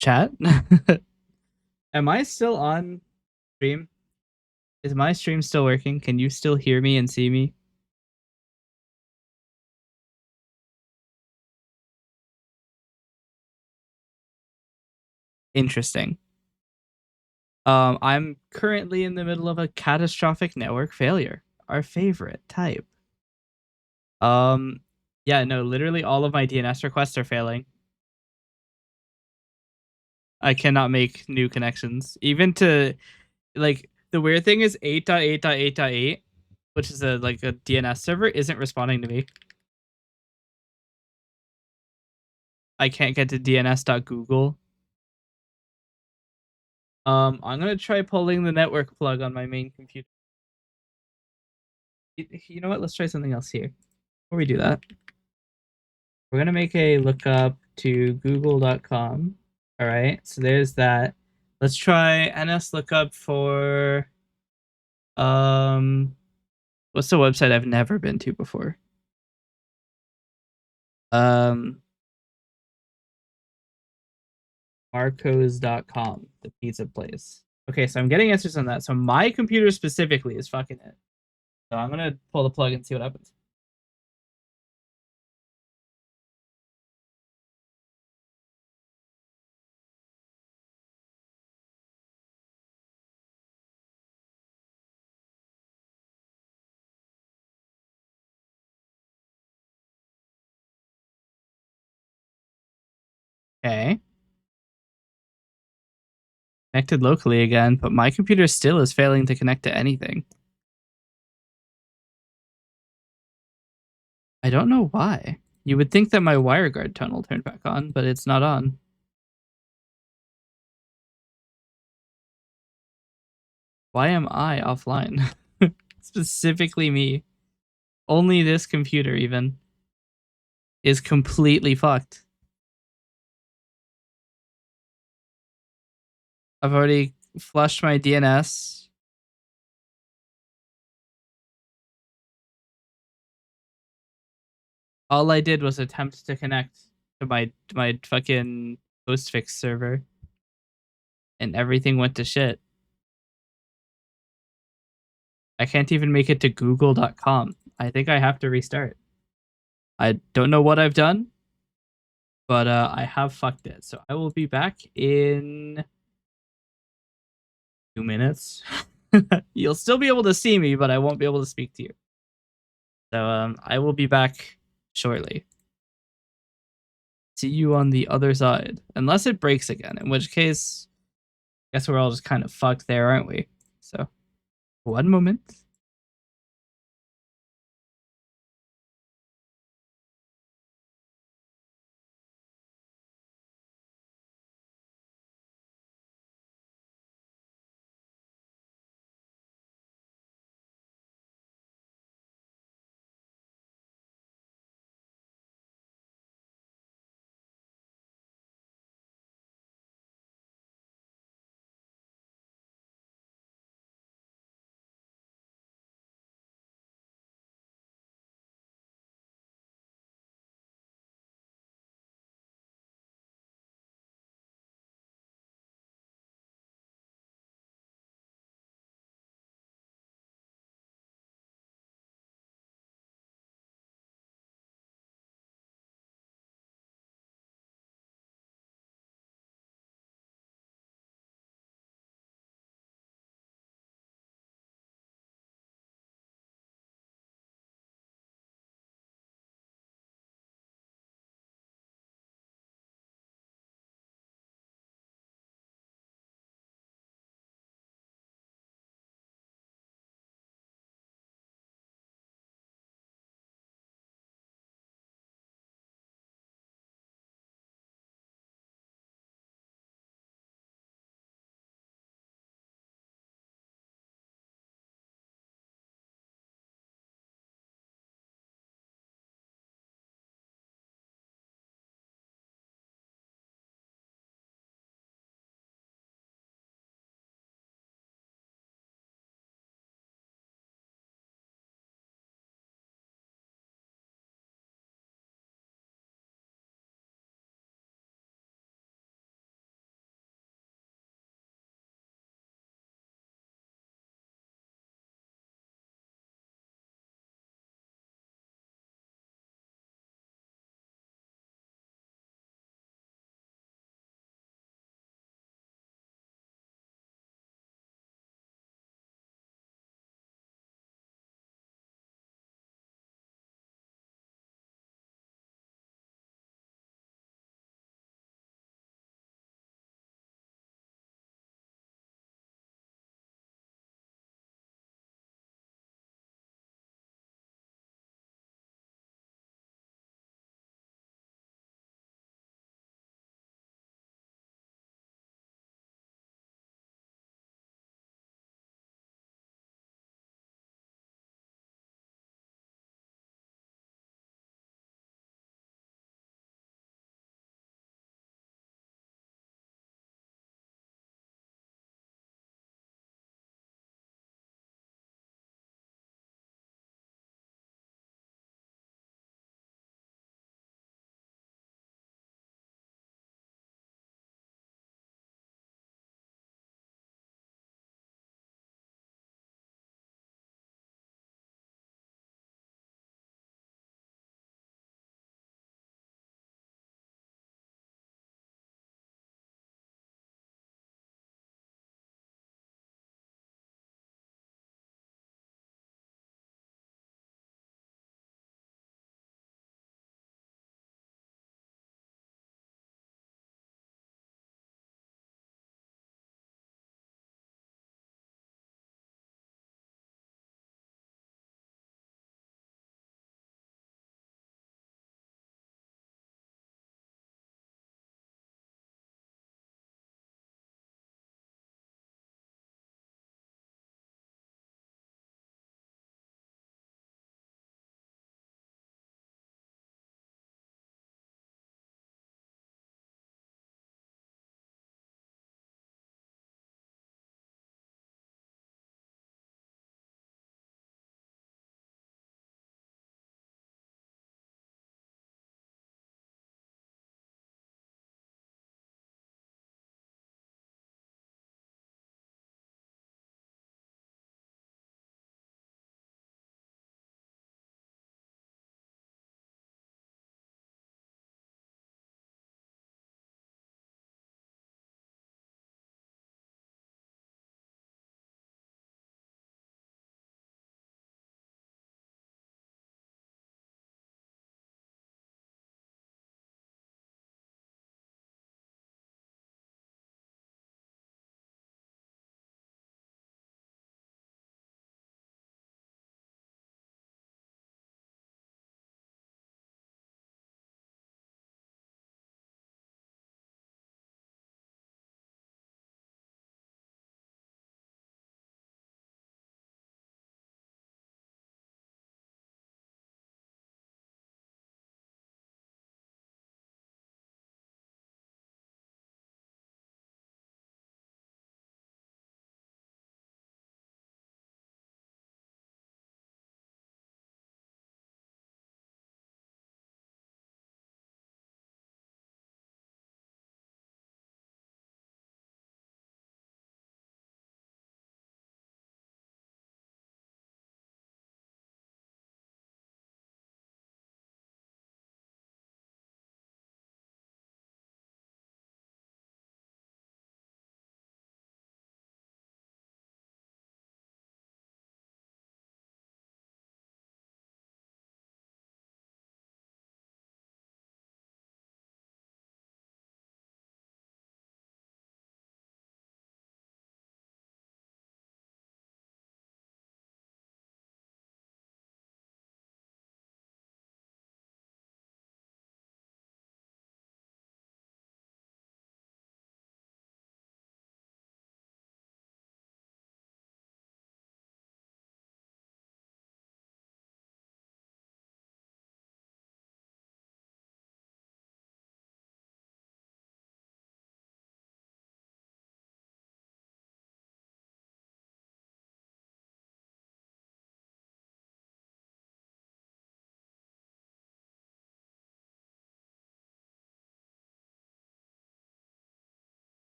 Chat? Am I still on stream? Is my stream still working? Can you still hear me and see me? Interesting. I'm currently in the middle of a catastrophic network failure. Our favorite type. Um, yeah, no, literally all of my DNS requests are failing. I cannot make new connections. Even to like the weird thing is 8.8.8.8, which is a DNS server, isn't responding to me. I can't get to dns.google. I'm gonna try pulling the network plug on my main computer. You know what? Let's try something else here. Before we do that, we're gonna make a lookup to google.com. All right, so there's that. Let's try ns lookup for what's the website I've never been to before? Um, Marcos.com, the pizza place. Okay, so I'm getting answers on that. So my computer specifically is fucking it. So I'm gonna pull the plug and see what happens. Okay. Connected locally again, but my computer still is failing to connect to anything. I don't know why. You would think that my WireGuard tunnel turned back on, but it's not on. Why am I offline? Specifically me. Only this computer even is completely fucked. I've already flushed my DNS. All I did was attempt to connect to my fucking postfix server, and everything went to shit. I can't even make it to google.com. I think I have to restart. I don't know what I've done, but I have fucked it. So I will be back in 2 minutes. You'll still be able to see me, but I won't be able to speak to you. So I will be back shortly. See you on the other side. Unless it breaks again, in which case, I guess we're all just kind of fucked there, aren't we? So, one moment.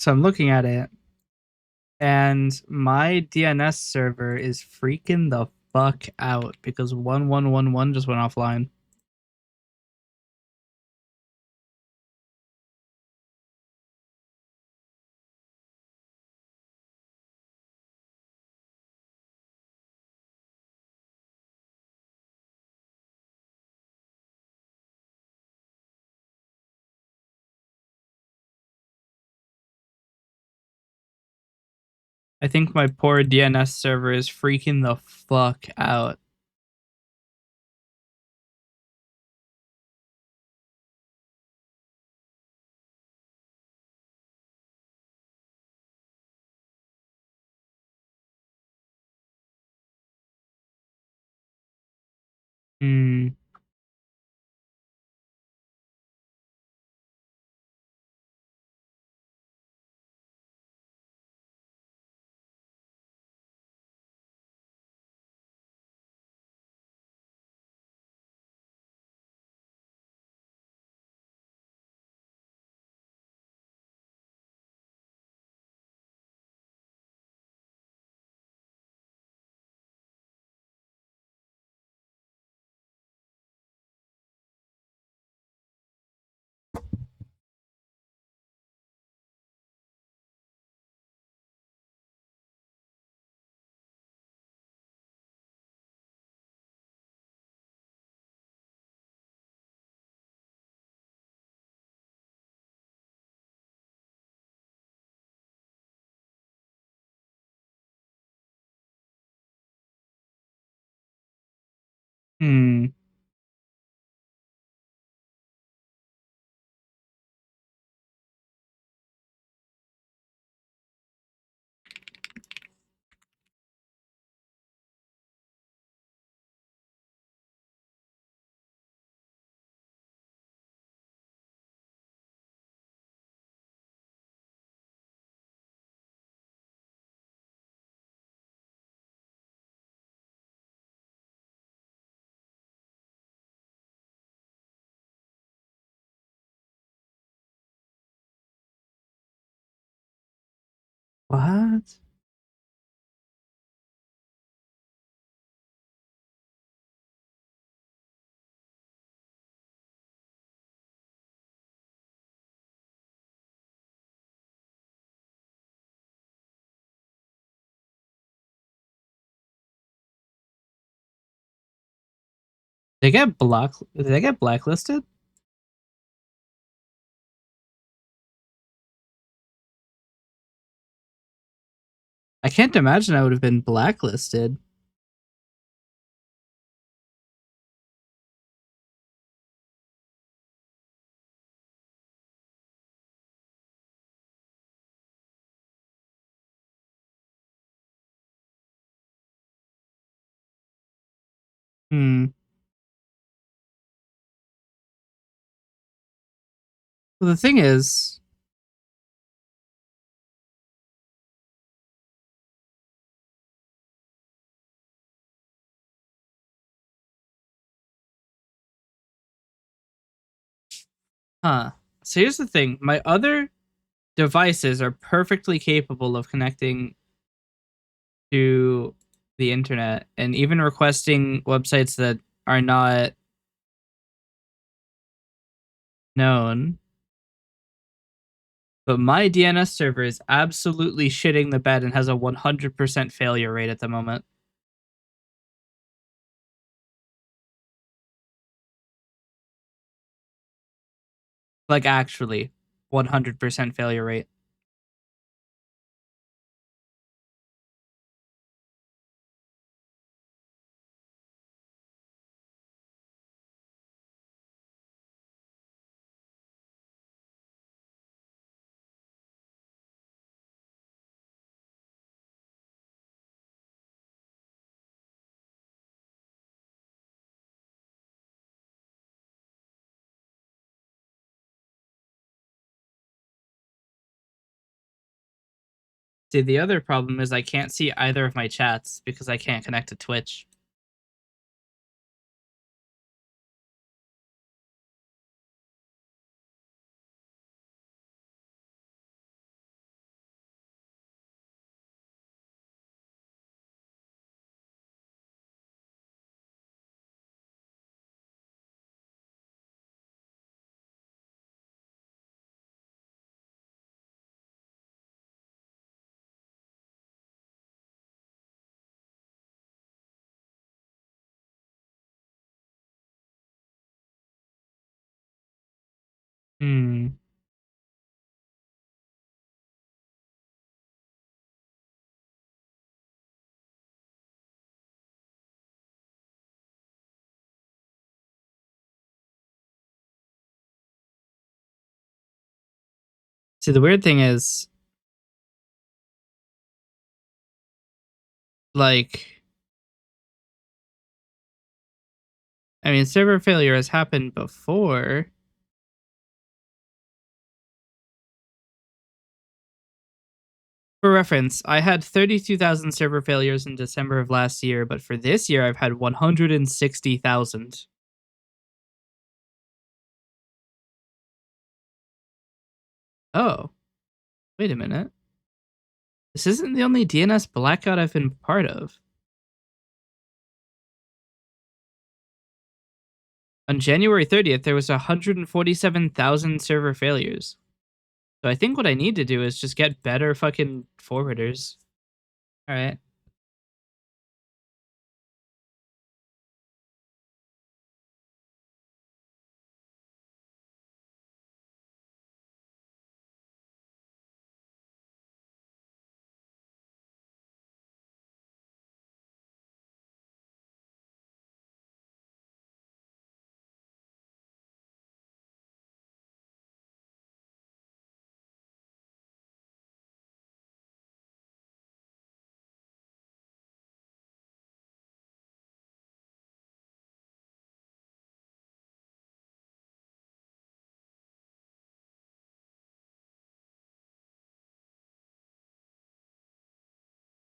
So I'm looking at it, and my DNS server is freaking the fuck out because 1111 just went offline. I think my poor DNS server is freaking the fuck out. Hmm. Hmm. What? Did they get blacklisted? I can't imagine I would have been blacklisted. Hmm. Well, the thing is, huh? So here's the thing: my other devices are perfectly capable of connecting to the internet and even requesting websites that are not known. But my DNS server is absolutely shitting the bed and has a 100% failure rate at the moment. Like, actually, 100% failure rate. See, the other problem is I can't see either of my chats because I can't connect to Twitch. Hmm. See, the weird thing is, like, I mean, server failure has happened before. For reference, I had 32,000 server failures in December of last year, but for this year, I've had 160,000. Oh, wait a minute. This isn't the only DNS blackout I've been part of. On January 30th, there was 147,000 server failures. So I think what I need to do is just get better fucking forwarders. All right.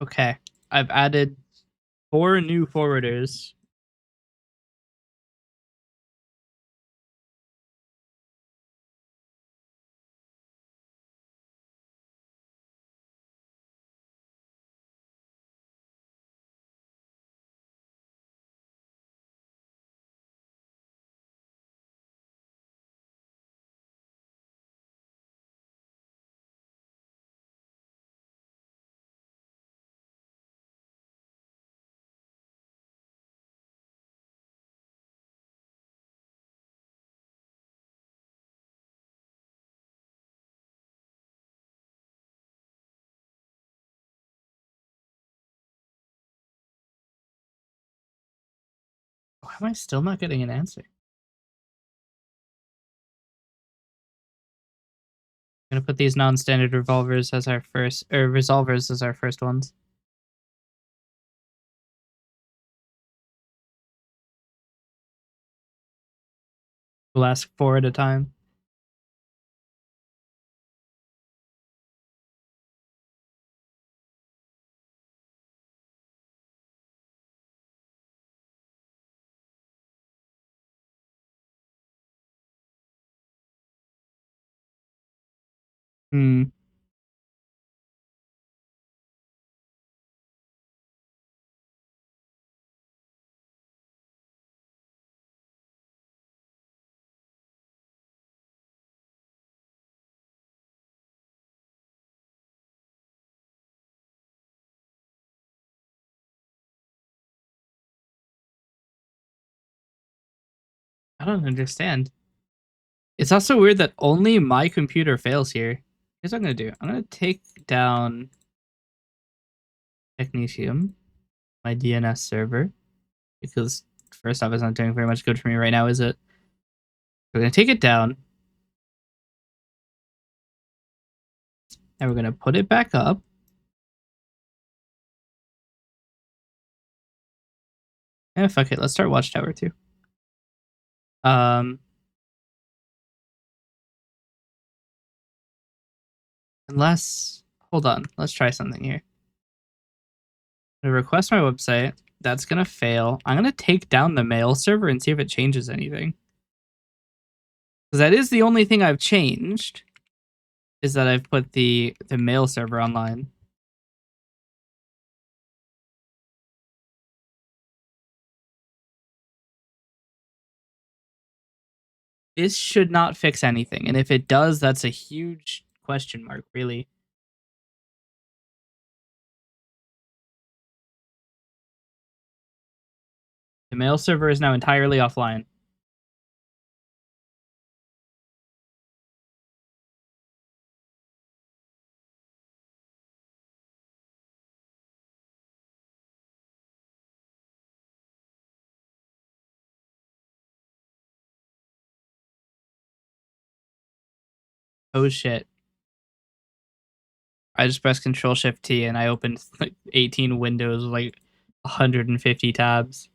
Okay. I've added 4 new forwarders. Why am I still not getting an answer? I'm gonna put these non-standard revolvers as our first, or resolvers as our first ones. We'll ask 4 at a time. Hmm. I don't understand. It's also weird that only my computer fails here. Here's what I'm gonna do. I'm gonna take down Technetium, my DNS server, because first off, it's not doing very much good for me right now, is it? We're gonna take it down, and we're gonna put it back up. And fuck it, let's start Watchtower too. Um, unless, hold on, let's try something here. I'm gonna request my website. That's gonna fail. I'm gonna take down the mail server and see if it changes anything. Because that is the only thing I've changed, is that I've put the mail server online. This should not fix anything, and if it does, that's a huge question mark, really. The mail server is now entirely offline. Oh shit. I just pressed Control Shift T and I opened like 18 windows with like 150 tabs.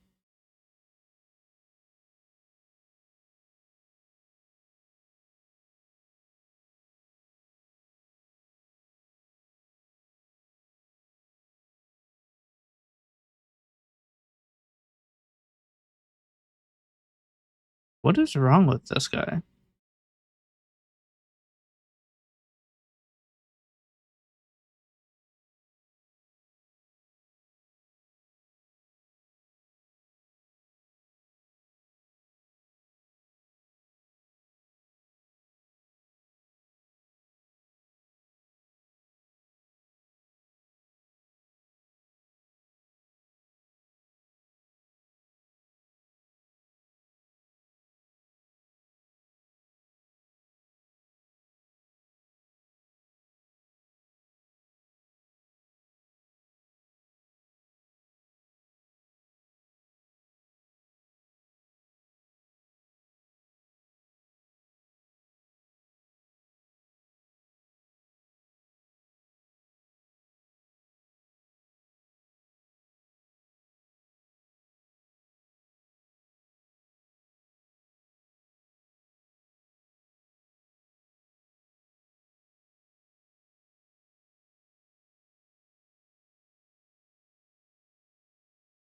What is wrong with this guy?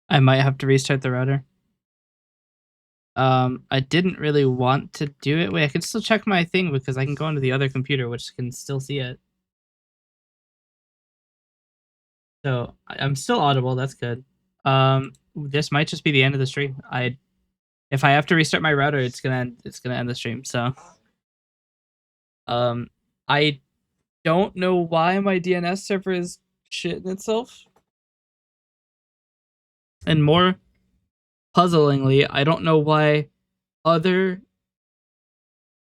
I might have to restart the router. I didn't really want to do it. Wait, I can still check my thing because I can go onto the other computer, which can still see it. So I'm still audible. That's good. This might just be the end of the stream. If I have to restart my router, it's gonna end the stream. So, I don't know why my DNS server is shitting itself, and more puzzlingly, I don't know why other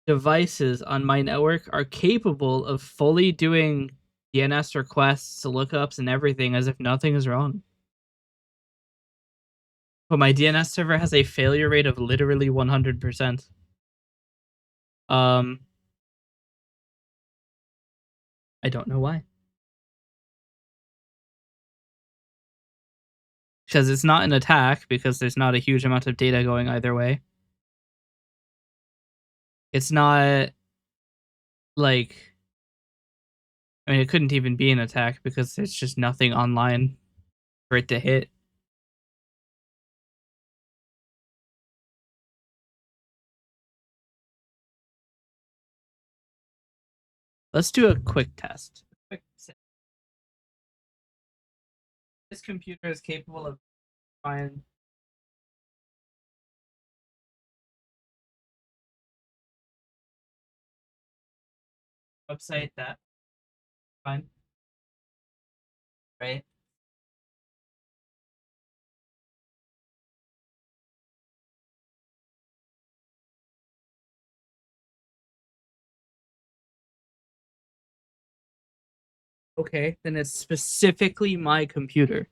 devices on my network are capable of fully doing DNS requests, lookups, and everything as if nothing is wrong. But my DNS server has a failure rate of literally 100%. I don't know why. Because it's not an attack, because there's not a huge amount of data going either way. It's not like, I mean, it couldn't even be an attack because there's just nothing online for it to hit. Let's do a quick test. This computer is capable of finding a website that fine, right? Okay, then it's specifically my computer.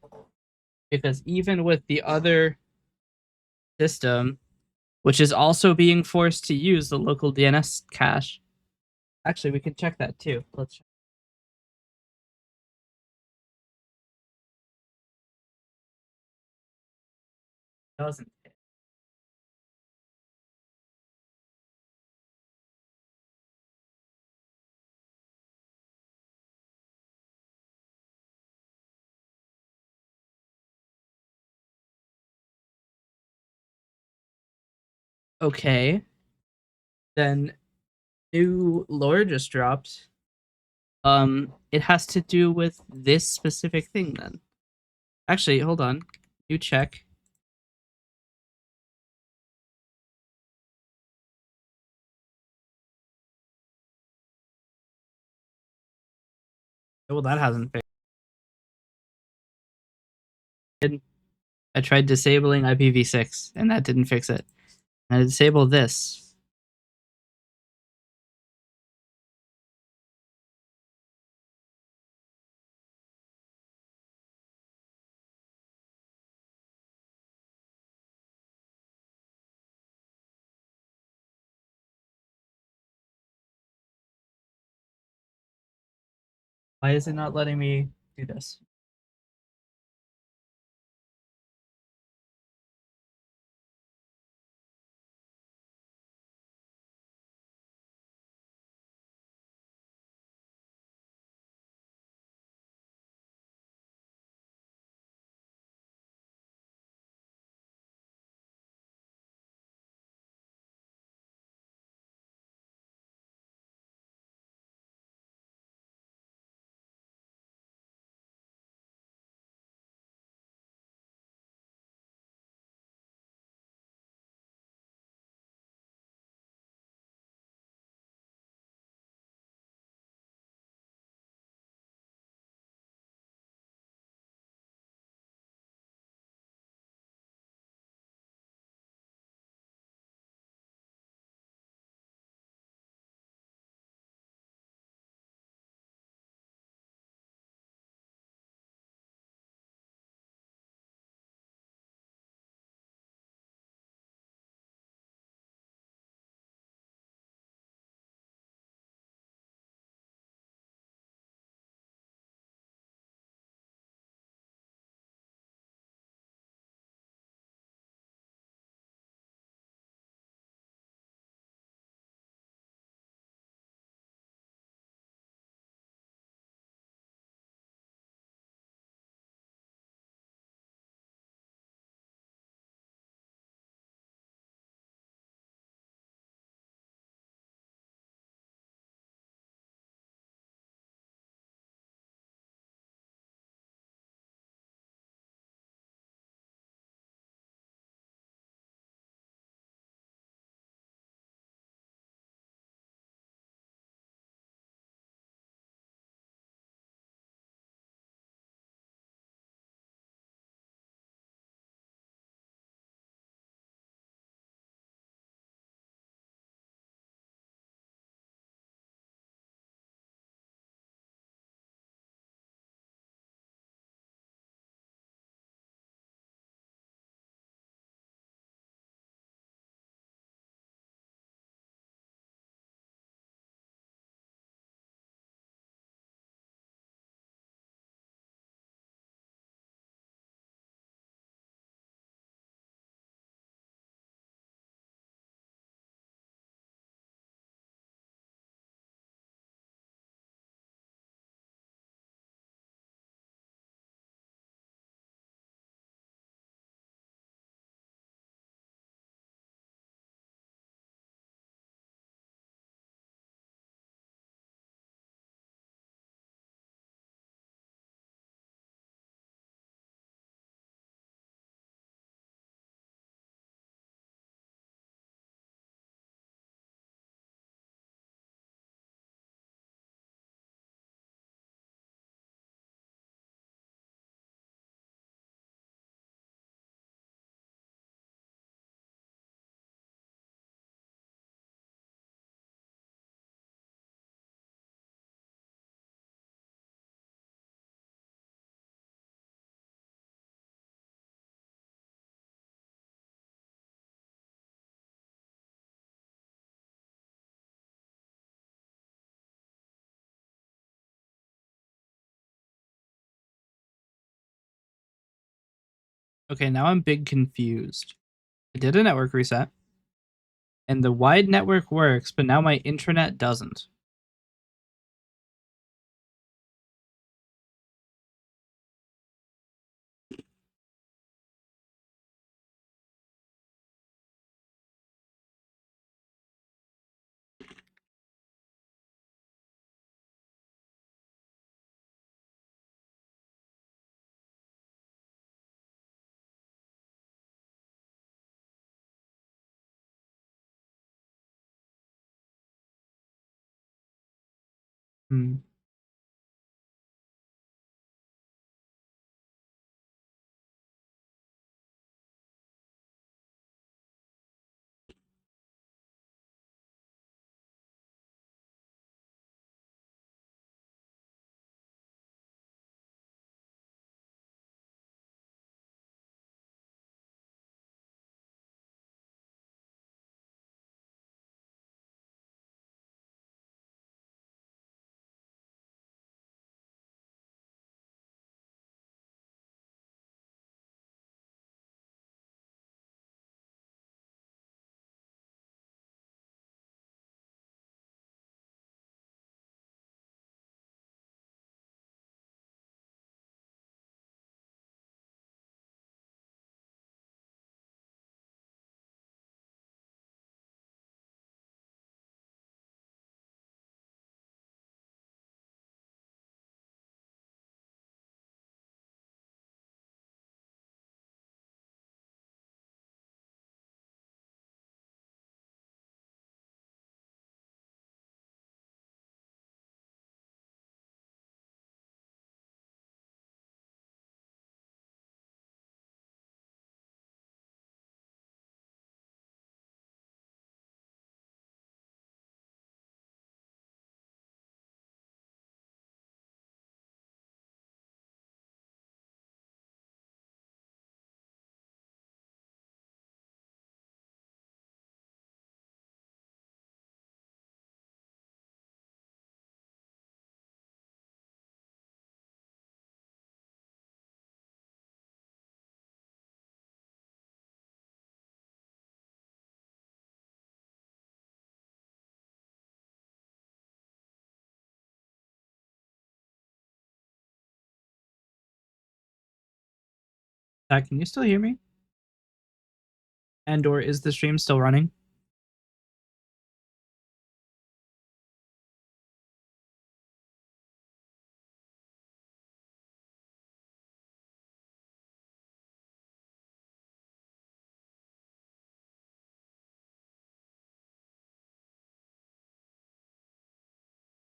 Because even with the other system, which is also being forced to use the local DNS cache, actually, we can check that too. Let's check. Doesn't. Okay, then new lore just dropped. It has to do with this specific thing then. Actually, hold on. You check. Well, that hasn't fixed. I tried disabling IPv6 and that didn't fix it. I disabled this. Why is it not letting me do this? Okay, now I'm big confused. I did a network reset, and the wide network works, but now my intranet doesn't. Hmm. Zach, can you still hear me? And or is the stream still running?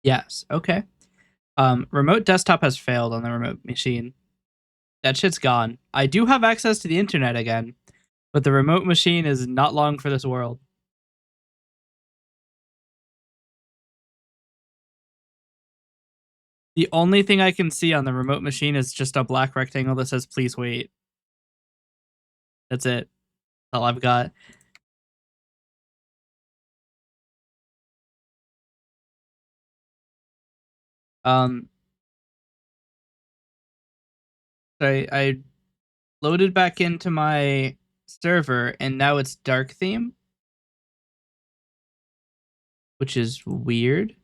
Yes. Okay. Remote desktop has failed on the remote machine. That shit's gone. I do have access to the internet again, but the remote machine is not long for this world. The only thing I can see on the remote machine is just a black rectangle that says please wait. That's it. That's all I've got. Um I loaded back into my server and now it's dark theme, which is weird.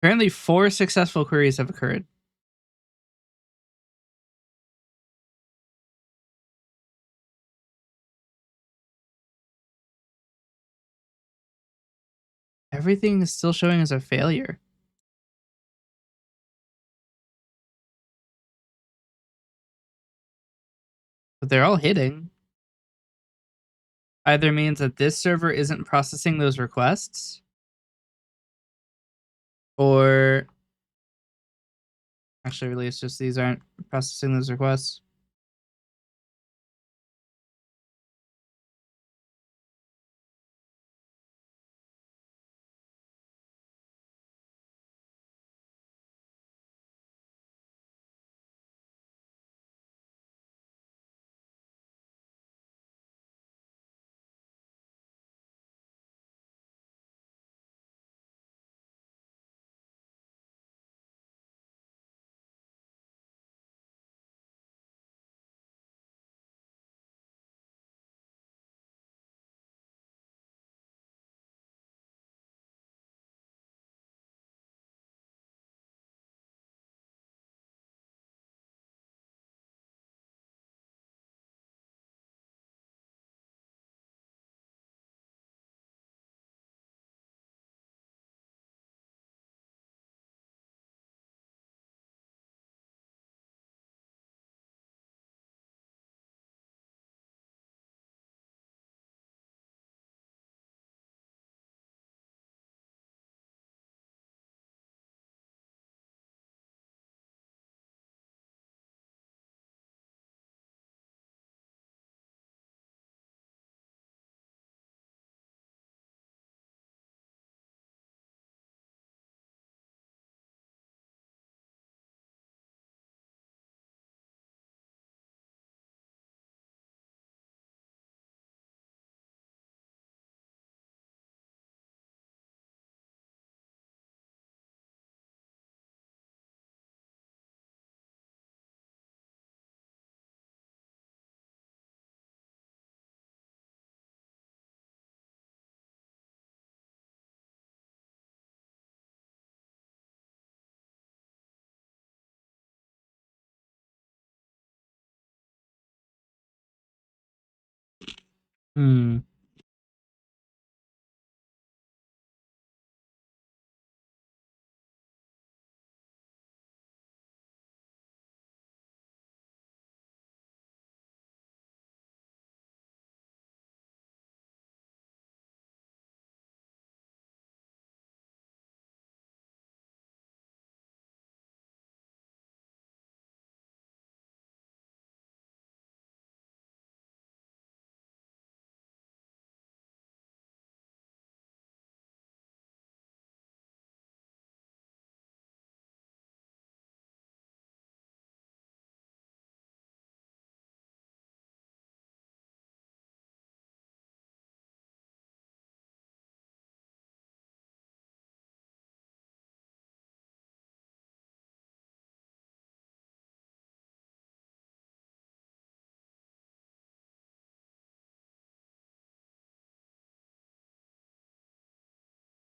Apparently 4 successful queries have occurred. Everything is still showing as a failure. But they're all hitting. Either means that this server isn't processing those requests, or actually, really, it's just these aren't processing those requests. Hmm.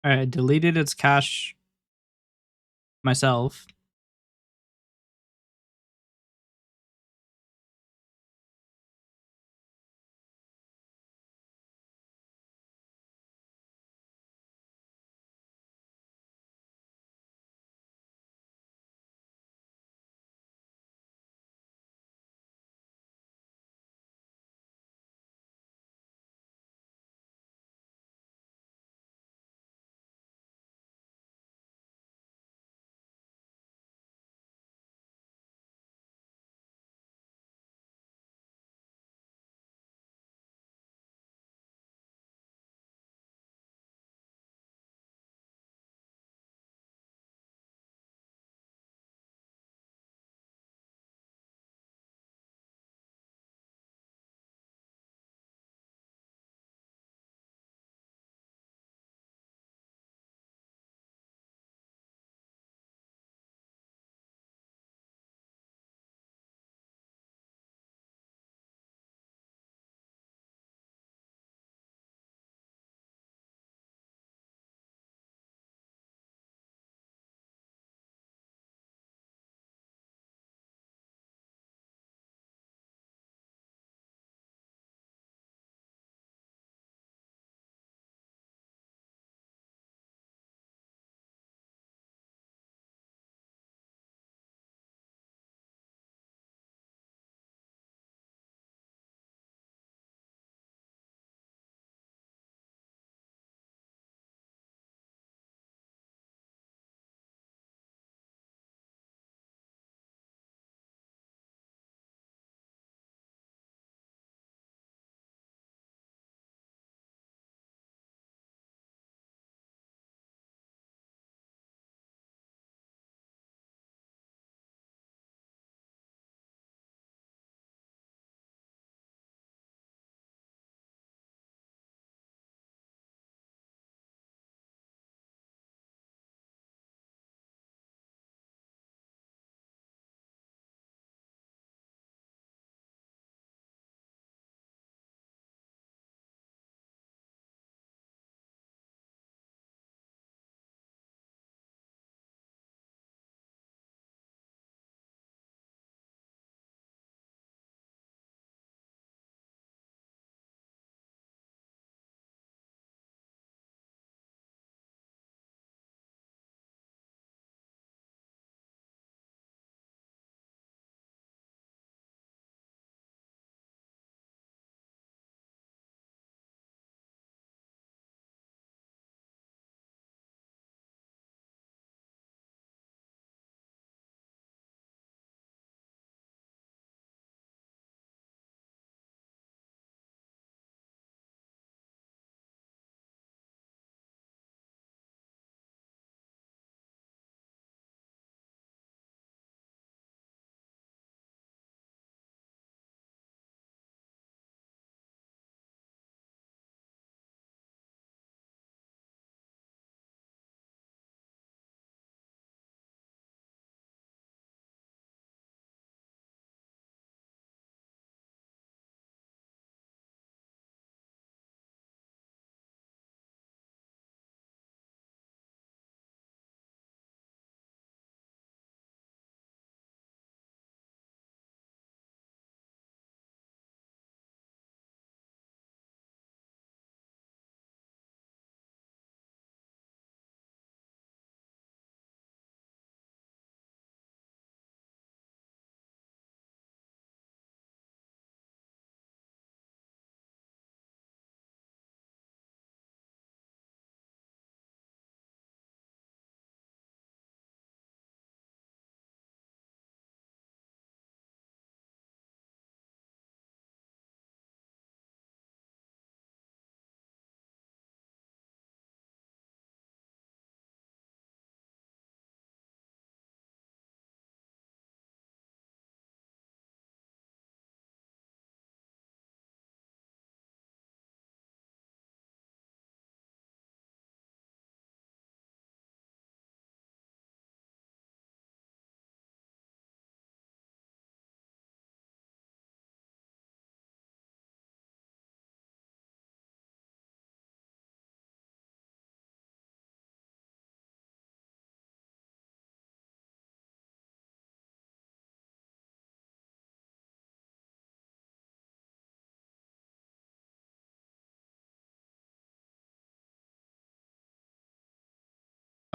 Alright, deleted its cache myself.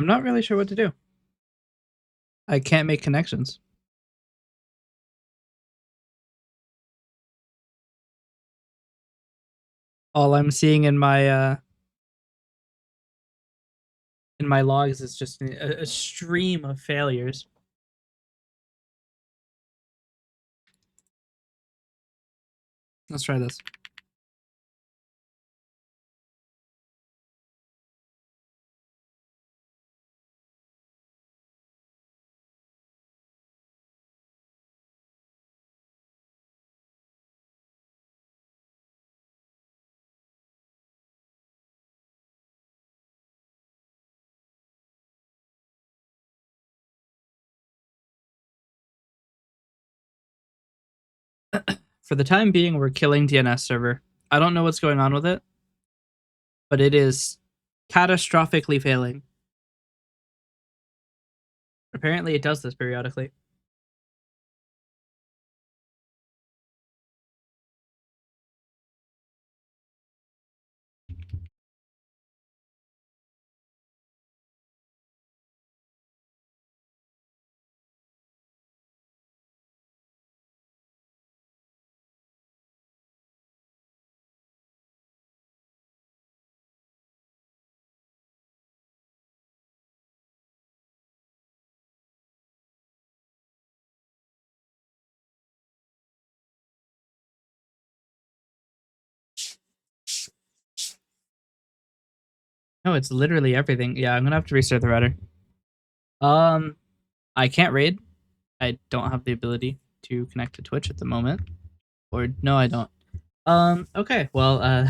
I'm not really sure what to do. I can't make connections. All I'm seeing in my logs is just a stream of failures. Let's try this. For the time being, we're killing DNS server. I don't know what's going on with it, but it is catastrophically failing. Apparently, it does this periodically. No, it's literally everything. Yeah, I'm gonna have to restart the router. I can't raid. I don't have the ability to connect to Twitch at the moment. Or no, I don't. Okay. Well,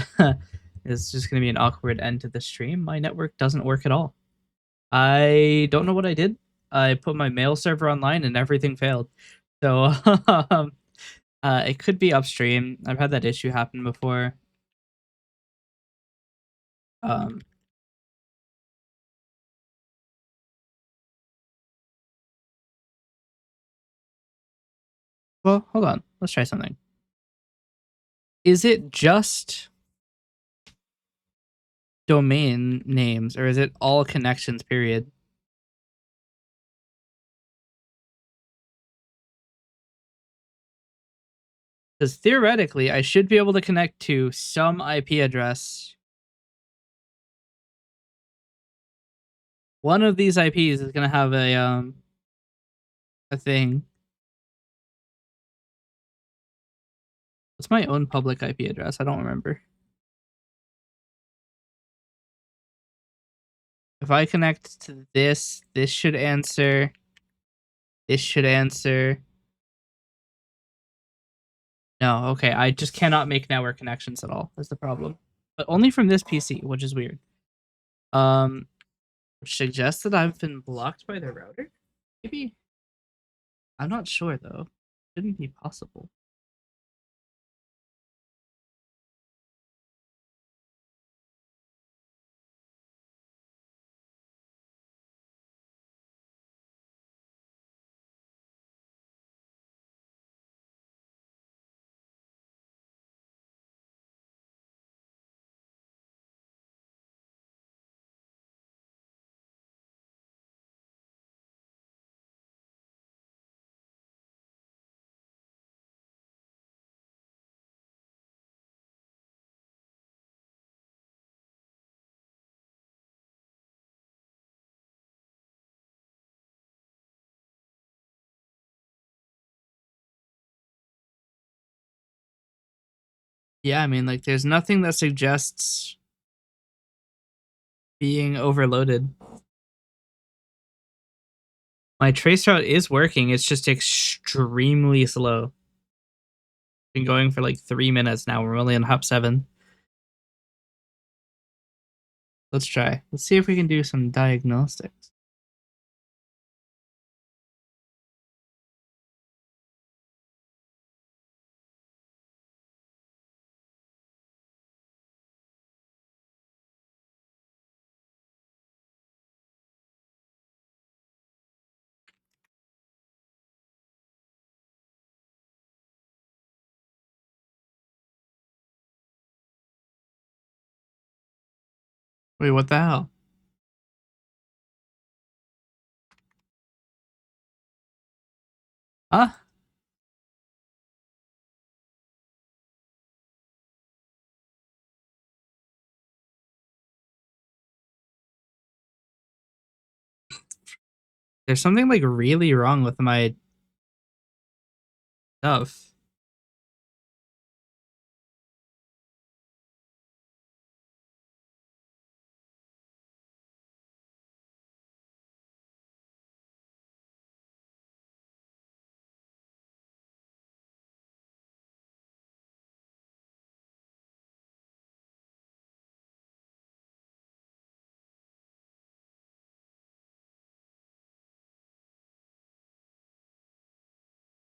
it's just gonna be an awkward end to the stream. My network doesn't work at all. I don't know what I did. I put my mail server online and everything failed. So it could be upstream. I've had that issue happen before. Um, well, hold on. Let's try something. Is it just domain names or is it all connections, period? Because theoretically, I should be able to connect to some IP address. One of these IPs is gonna have a thing. What's my own public IP address? I don't remember. If I connect to this, this should answer. This should answer. No, okay. I just cannot make network connections at all. That's the problem. But only from this PC, which is weird. Which suggests that I've been blocked by the router? Maybe. I'm not sure though. Shouldn't be possible. Yeah, I mean, like, there's nothing that suggests being overloaded. My traceroute is working. It's just extremely slow. Been going for like 3 minutes now. We're only on hop 7. Let's try. Let's see if we can do some diagnostics. Wait, what the hell? Ah, there's something like really wrong with my stuff.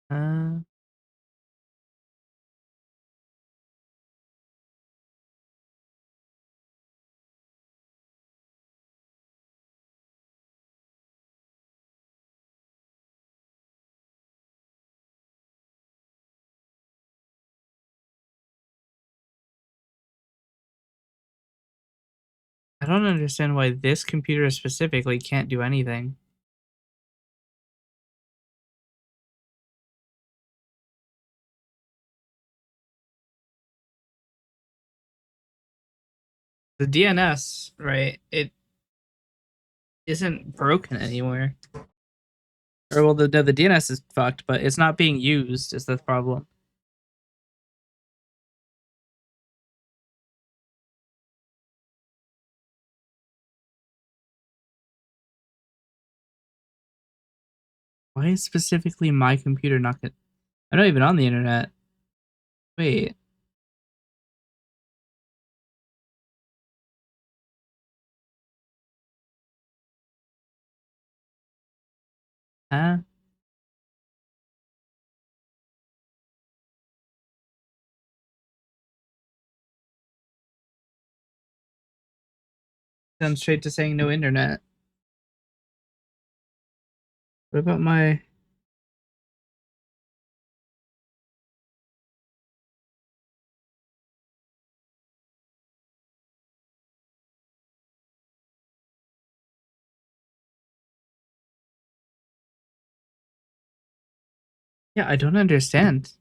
Uh, I don't understand why this computer specifically can't do anything. The DNS, right? It isn't broken anywhere. Or well, the DNS is fucked, but it's not being used. Is the problem? Why is specifically my computer not gonna? I'm not even on the internet. Wait, huh? Gone straight to saying no internet. What about my? Yeah, I don't understand.